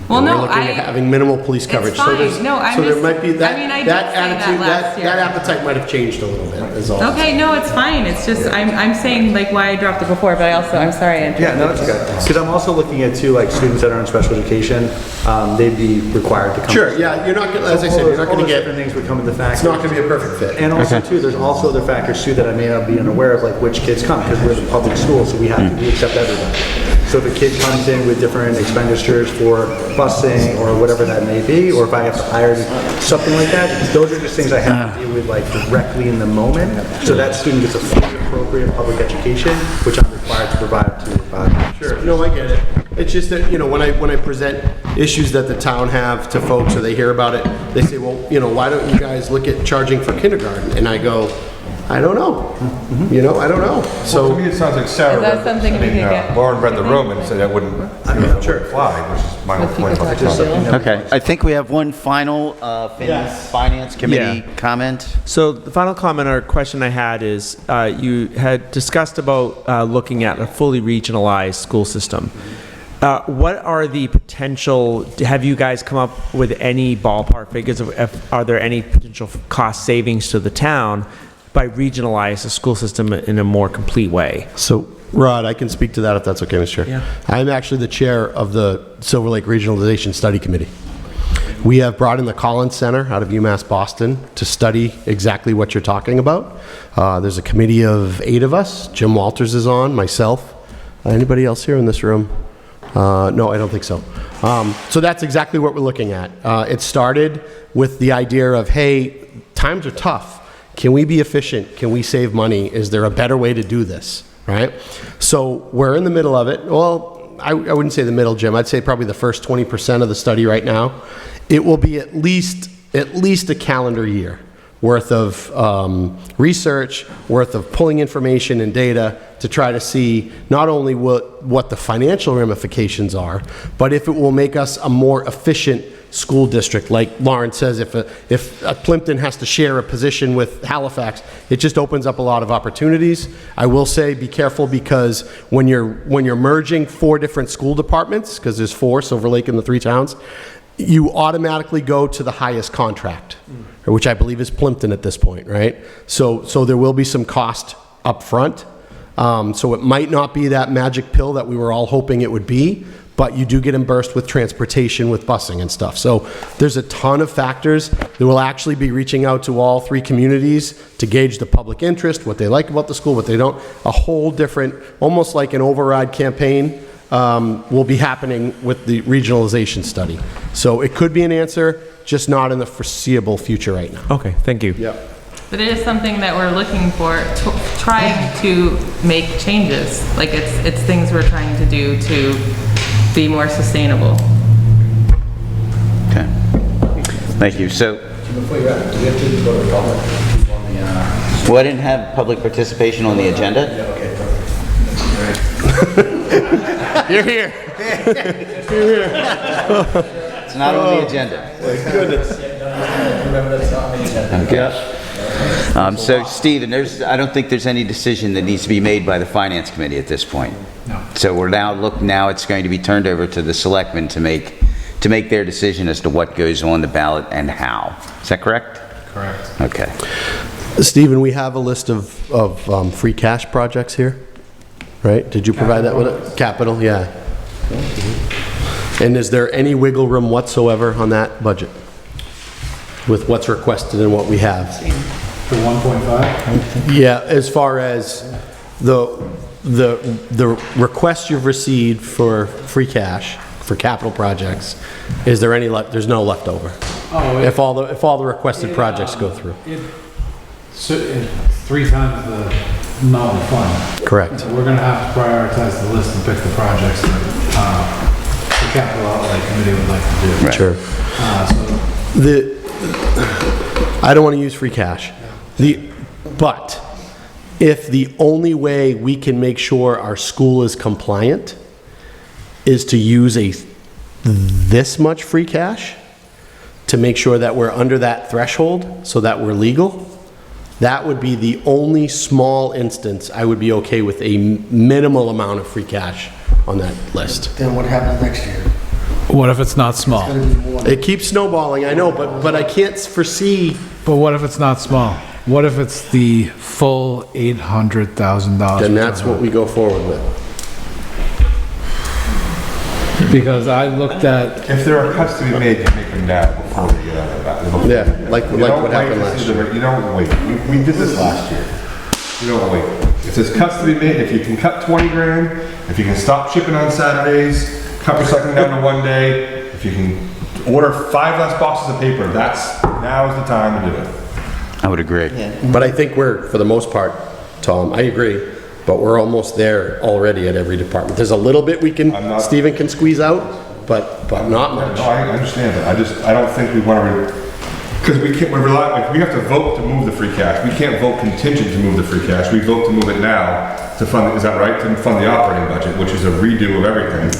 Well, And no, we're looking at having minimal police coverage. So fine. there's- No, I'm so there just- might be that, I mean, I did that say that attitude, last year. that appetite might have changed a little bit, is all. Okay, no, it's fine, it's just, I'm saying like why I dropped it before, but I'm sorry I interrupted. Yeah, no, that's good. Because I'm also looking at too, like, students that are in special education, they'd be required to come. Sure, yeah, you're not gonna, as I said, you're not All gonna those get, different things would come into factor. it's not gonna be a perfect fit. And also too, there's also other factors too that I may not be unaware of, like which kids come, because we're the public school, so we accept everybody. So if a kid comes in with different expenditures for busing or whatever that may be, or if I have to hire something like that, those are just things I have to deal with like directly in the moment, so that student gets a fully appropriate public education, which I'm required to provide to. Sure, no, I get it. It's just that, you know, when I present issues that the town have to folks, or they hear about it, they say, well, you know, why don't you guys look at charging for kindergarten? And I go, I don't know. You know, I don't know. So to me, it sounds like Sarah. Is that something we could get? Lauren read the room and said that wouldn't fly, which is my whole point about the concept. Okay, I think we have one final Finance Committee comment. So the final comment or question I had is, you had discussed about looking at a fully regionalized school system. What are the potential, have you guys come up with any ballpark figures of, are there any potential cost savings to the town by regionalizing the school system in a more complete way? So, Rod, I can speak to that if that's okay, Mr. Chair. Yeah. I'm actually the chair of the Silver Lake Regionalization Study Committee. We have brought in the Collins Center out of UMass Boston to study exactly what you're talking about. There's a committee of 8 of us. Jim Walters is on, myself. Anybody else here in this room? No, I don't think so. So that's exactly what we're looking at. It started with the idea of, hey, times are tough. Can we be efficient? Can we save money? Is there a better way to do this, right? So we're in the middle of it. Well, I wouldn't say the middle, Jim. I'd say probably the first 20% of the study right now. It will be at least a calendar year worth of research, worth of pulling information and data to try to see not only what the financial ramifications are, but if it will make us a more efficient school district. Like Lauren says, if Plimpton has to share a position with Halifax, it just opens up a lot of opportunities. I will say be careful, because when you're merging 4 different school departments, because there's 4, Silver Lake and the 3 towns, you automatically go to the highest contract, which I believe is Plimpton at this point, right? So there will be some cost up front. So it might not be that magic pill that we were all hoping it would be, but you do get reimbursed with transportation, with busing and stuff. So there's a ton of factors. That will actually be reaching out to all 3 communities to gauge the public interest, what they like about the school, what they don't. A whole different, almost like an override campaign, will be happening with the regionalization study. So it could be an answer, just not in the foreseeable future right now. Okay, thank you. Yeah. But it is something that we're looking for, trying to make changes. Like it's things we're trying to do to be more sustainable. Okay. Thank you. So, Before you wrap, do we have to go to public on the, well, I didn't have public participation on the agenda. okay, perfect. You're here. It's not on the agenda. Goodness. Remember that's not on the agenda. Okay. So, Stephen, I don't think there's any decision that needs to be made by the Finance Committee at this point. No. So we're now it's going to be turned over to the selectmen to make their decision as to what goes on the ballot and how. Is that correct? Correct. Okay. Stephen, we have a list of free cash projects here. right? Did you provide that with capital? Yeah. And is there any wiggle room whatsoever on that budget? With what's requested and what we have? For 1.5? Yeah, as far as the request you've received for free cash for capital projects, is there any there's no leftover? Oh, If all the requested projects go through? It's 3 times the amount of fund. Correct. So we're gonna have to prioritize the list and pick the projects that the capital outlay committee would like to do. Sure. I don't want to use free cash. But if the only way we can make sure our school is compliant is to use this much free cash to make sure that we're under that threshold so that we're legal, that would be the only small instance I would be okay with a minimal amount of free cash on that list. Then what happens next year? What if it's not small? It keeps snowballing, I know, but I can't foresee. But what if it's not small? What if it's the full $800,000? Then that's what we go forward with. Because I looked at... If there are cuts to be made, you make them now before we get out of that. Yeah, like what happened last year. You don't wait. We did this last year. You don't wait. If there's cuts to be made, if you can cut 20 grand, if you can stop shipping on Saturdays, cut recycling down to 1 day, if you can order 5 less boxes of paper, now is the time to do it. I would agree. But I think we're, for the most part, Tom, I agree, but we're almost there already at every department. There's a little bit Stephen can squeeze out, but not much. No, I understand that. I don't think we want to, because we have to vote to move the free cash. We can't vote contingent to move the free cash. We vote to move it now to fund, is that right? To fund the operating budget, which is a redo of everything.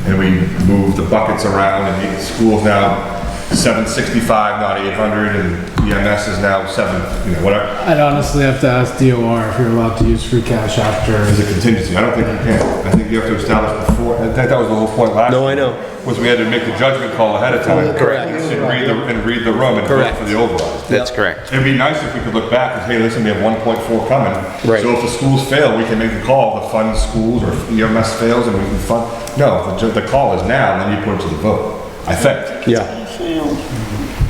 And we move the buckets around, and the school's now 765, not 800, and EMS is now 7, whatever. I'd honestly have to ask DOR if you're allowed to use free cash after... As a contingency. I don't think you can. I think you have to establish before. I think that was the whole point last year. No, I know. Was we had to make the judgment call ahead of time. Correct. And read the room and vote for the override. That's correct. It'd be nice if we could look back and say, hey, listen, we have 1.4 coming. Right. So if the schools fail, we can make the call to fund schools, or if EMS fails and we can fund. No, the call is now, and then you put it to the vote. I think. Yeah.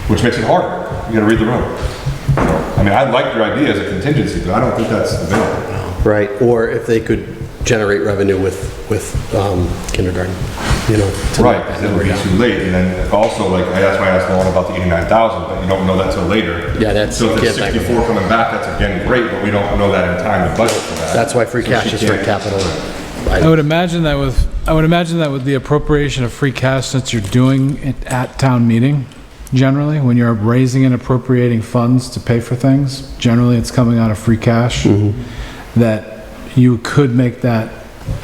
Which makes it harder. You gotta read the room. I mean, I like your idea as a contingency, but I don't think that's available. Right, or if they could generate revenue with kindergarten, Right, because it would be too late, and then also, that's why I asked Lauren about the 89,000, but you don't know that till later. Yeah, that's... So if there's 64 coming back, that's again great, but we don't know that in time to budget for that. That's why free cash is for capital. I would imagine that with the appropriation of free cash, since you're doing it at town meeting, generally, when you're raising and appropriating funds to pay for things, generally it's coming out of free cash, that you could make that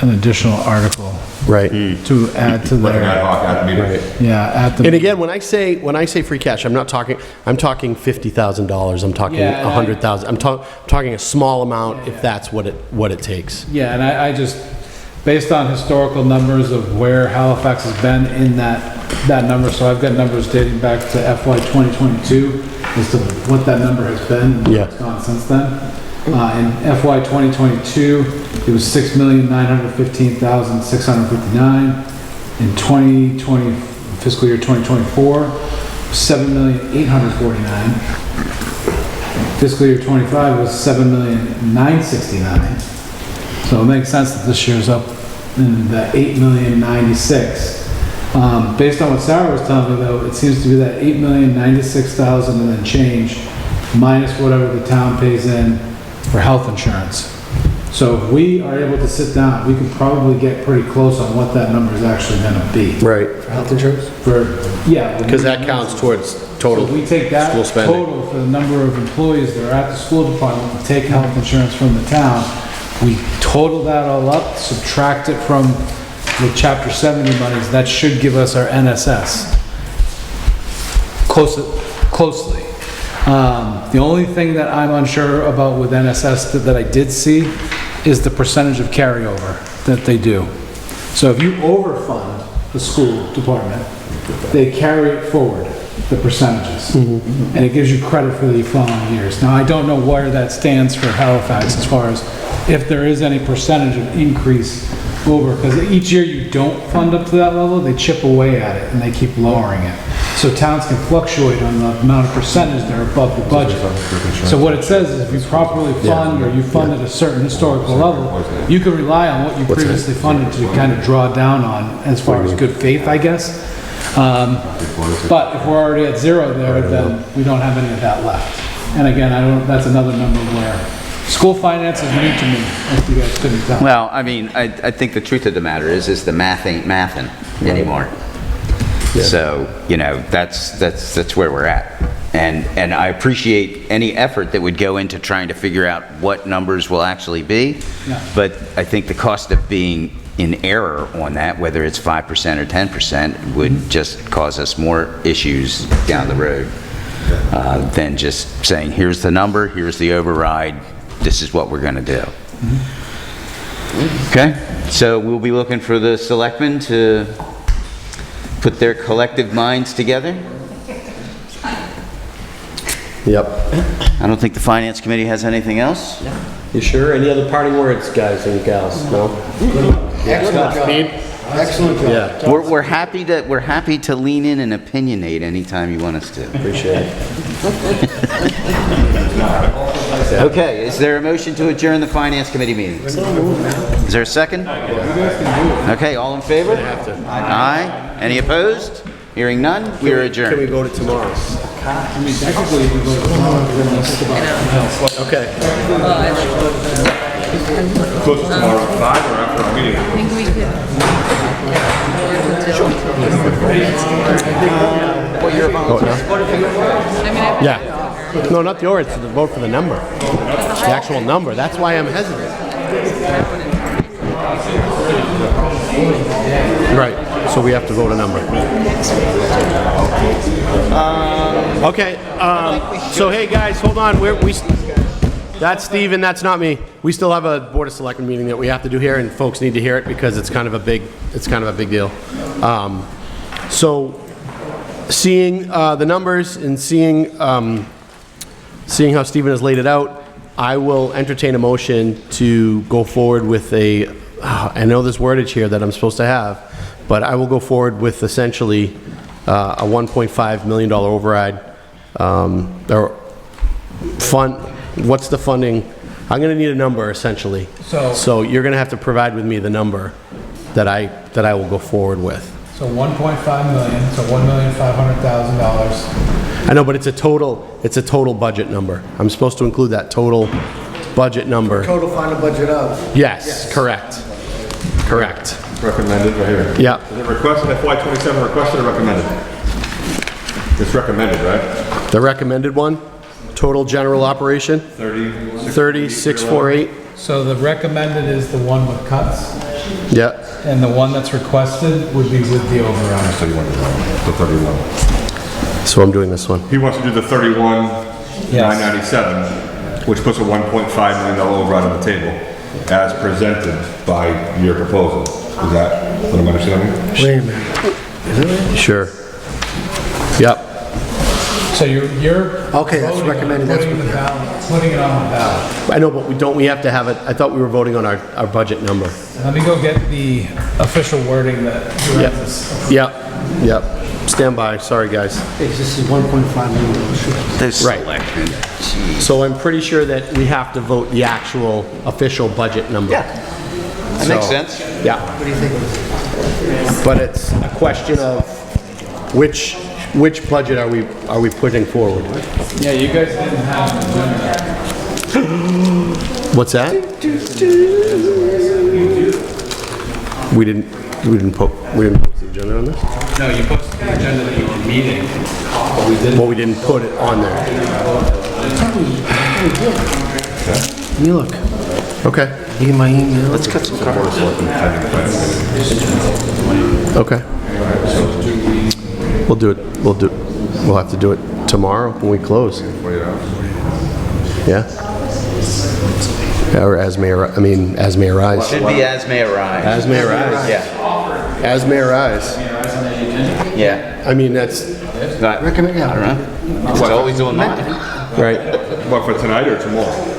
an additional article. Right. To add to their... Right. Yeah, at the... And again, when I say free cash, I'm talking $50,000, I'm talking $100,000, I'm talking a small amount if that's what it takes. Yeah, and I just, based on historical numbers of where Halifax has been in that number, so I've got numbers dating back to FY 2022 as to what that number has been, and where it's gone since then. In FY 2022, it was $6,915,659. In 2020, fiscal year 2024, $7,849,000. Fiscal year 25 was $7,969,000. So it makes sense that this year's up in the $8,096,000. Based on what Sarah was telling me, though, it seems to be that $8,096,000 and then change, minus whatever the town pays in for health insurance. So if we are able to sit down, we could probably get pretty close on what that number is actually going to be. Right. For health insurance? Because that counts towards total So we take that school spending. total for the number of employees that are at the school department, we take health insurance from the town, we total that all up, subtract it from the Chapter 70 monies, that should give us our NSS closely. The only thing that I'm unsure about with NSS that I did see is the percentage of carryover that they do. So if you overfund the school department, they carry it forward. the percentages. And it gives you credit for the following years. Now, I don't know where that stands for Halifax as far as if there is any percentage of increase over, because each year you don't fund up to that level, they chip away at it and they keep lowering it. So towns can fluctuate on the amount of percentage they're above the budget. So what it says is if you properly fund or you fund at a certain historical level, you can rely on what you previously funded to kind of draw down on as far as good faith, I guess. But if we're already at zero there, then we don't have any of that left. And again, that's another number where school finance is new to me, if you guys couldn't tell. Well, I mean, I think the truth of the matter is the math ain't mathin' anymore. So, you know, that's where we're at. And I appreciate any effort that would go into trying to figure out what numbers will actually be. Yeah. But I think the cost of being in error on that, whether it's 5% or 10%, would just cause us more issues down the road than just saying, here's the number, here's the override, this is what we're going to do. Okay, so we'll be looking for the selectmen to put their collective minds together. Yep. I don't think the finance committee has anything else. You sure? Any other parting words, guys and gals? No? Excellent job. Excellent job. Yeah. We're happy to lean in and opinionate anytime you want us to. Appreciate it. Okay, is there a motion to adjourn the finance committee meeting? Is there a second? Okay, all in favor? Aye. Any opposed? Hearing none, we are adjourned. Can we go to tomorrow? I mean, technically, we go to tomorrow, we're gonna think about it. Okay. Close tomorrow at 5 or after our meeting? I think we could. Yeah. No, not the ordinance, the vote for the number. The actual number. That's why I'm hesitant. Right. So we have to vote a number. Okay. So hey guys, hold on. That's Steve and that's not me. We still have a Board of Selectmen meeting that we have to do here, and folks need to hear it because it's kind of a big deal. So seeing the numbers and seeing how Stephen has laid it out, I will entertain a motion to go forward with I know there's wordage here that I'm supposed to have, but I will go forward with essentially a $1.5 million override. Or fund, what's the funding? I'm gonna need a number essentially. So you're gonna have to provide with me the number that I will go forward with. So 1.5 million, so $1,500,000. I know, but it's a total budget number. I'm supposed to include that total budget number. Total final budget of. Yes, correct. Recommended right here. Yeah. Is it requested, FY '27 requested or recommended? It's recommended, right? The recommended one, total general operation, 30,648. So the recommended is the one with cuts, Yeah. and the one that's requested would be with the override. So you want the 31. So I'm doing this one. He wants to do the 31,997, which puts a $1.5 million override on the table, as presented by your proposal. Is that what I'm understanding? Wait a minute. Is it right? Sure. Yep. So you're Okay, that's voting on recommended, putting that's- the ballot, putting it on the ballot. I know, but we have to have it, I thought we were voting on our budget number. Let me go get the official wording that directs us. Yep. Stand by, sorry guys. This is $1.5 million. Those Right. selectmen. So I'm pretty sure that we have to vote the actual official budget number. Yeah. That makes sense. Yeah. What do you think? But it's a question of which budget are we putting forward? Yeah, you guys didn't have an agenda. What's that? We didn't post the agenda on this? No, you posted the agenda that you were meeting. Well, we didn't put it on there. You look. Okay. You get my email? Let's cut some cards. Okay. We'll have to do it tomorrow when we close. Yeah? Or as may arise. Should be as may arise. As may arise. Yeah. As may arise. Yeah. I mean, that's Recommend, yeah. I don't know. It's always on mine. Right. What, for tonight or tomorrow?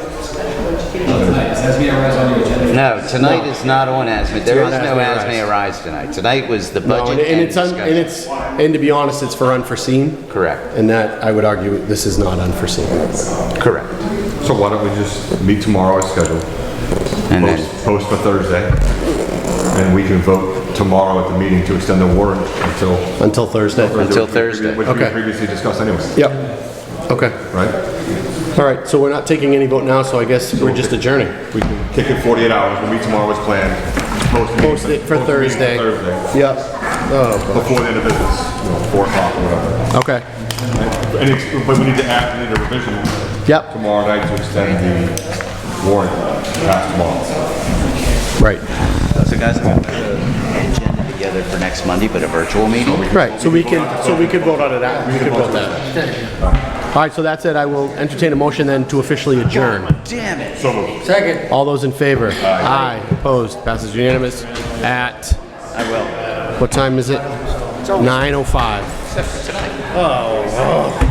No, tonight is not on ASME. There is not no ASME ASME Arise tonight. Tonight was the No, budget and discussion. and to be honest, it's for unforeseen. Correct. And that, I would argue, this is not unforeseen. Correct. So why don't we just meet tomorrow as scheduled? And then, Post for Thursday, and we can vote tomorrow at the meeting to extend the warrant Until Thursday? until Thursday. which we Okay. previously discussed anyway, Yep. Okay. right? All right, so we're not taking any vote now, so I guess we're just adjourning. We can kick it 48 hours, we'll meet tomorrow as planned. Post it for Thursday. Yep. Oh, Before the end of business, 4 o'clock or whatever. okay. But we need to act, we need a revision Yep. tomorrow night to extend the warrant past tomorrow. Right. So guys, I'm going to put an agenda together for next Monday, but a virtual meeting. Right, so we can vote on it after. We can vote that. All right, so that's it. I will entertain a motion then to officially adjourn. Damn it. So moved. Second. All those in favor? Aye. Opposed? Passes unanimous at, I will. what time is it? 9:05. Except for tonight. Oh.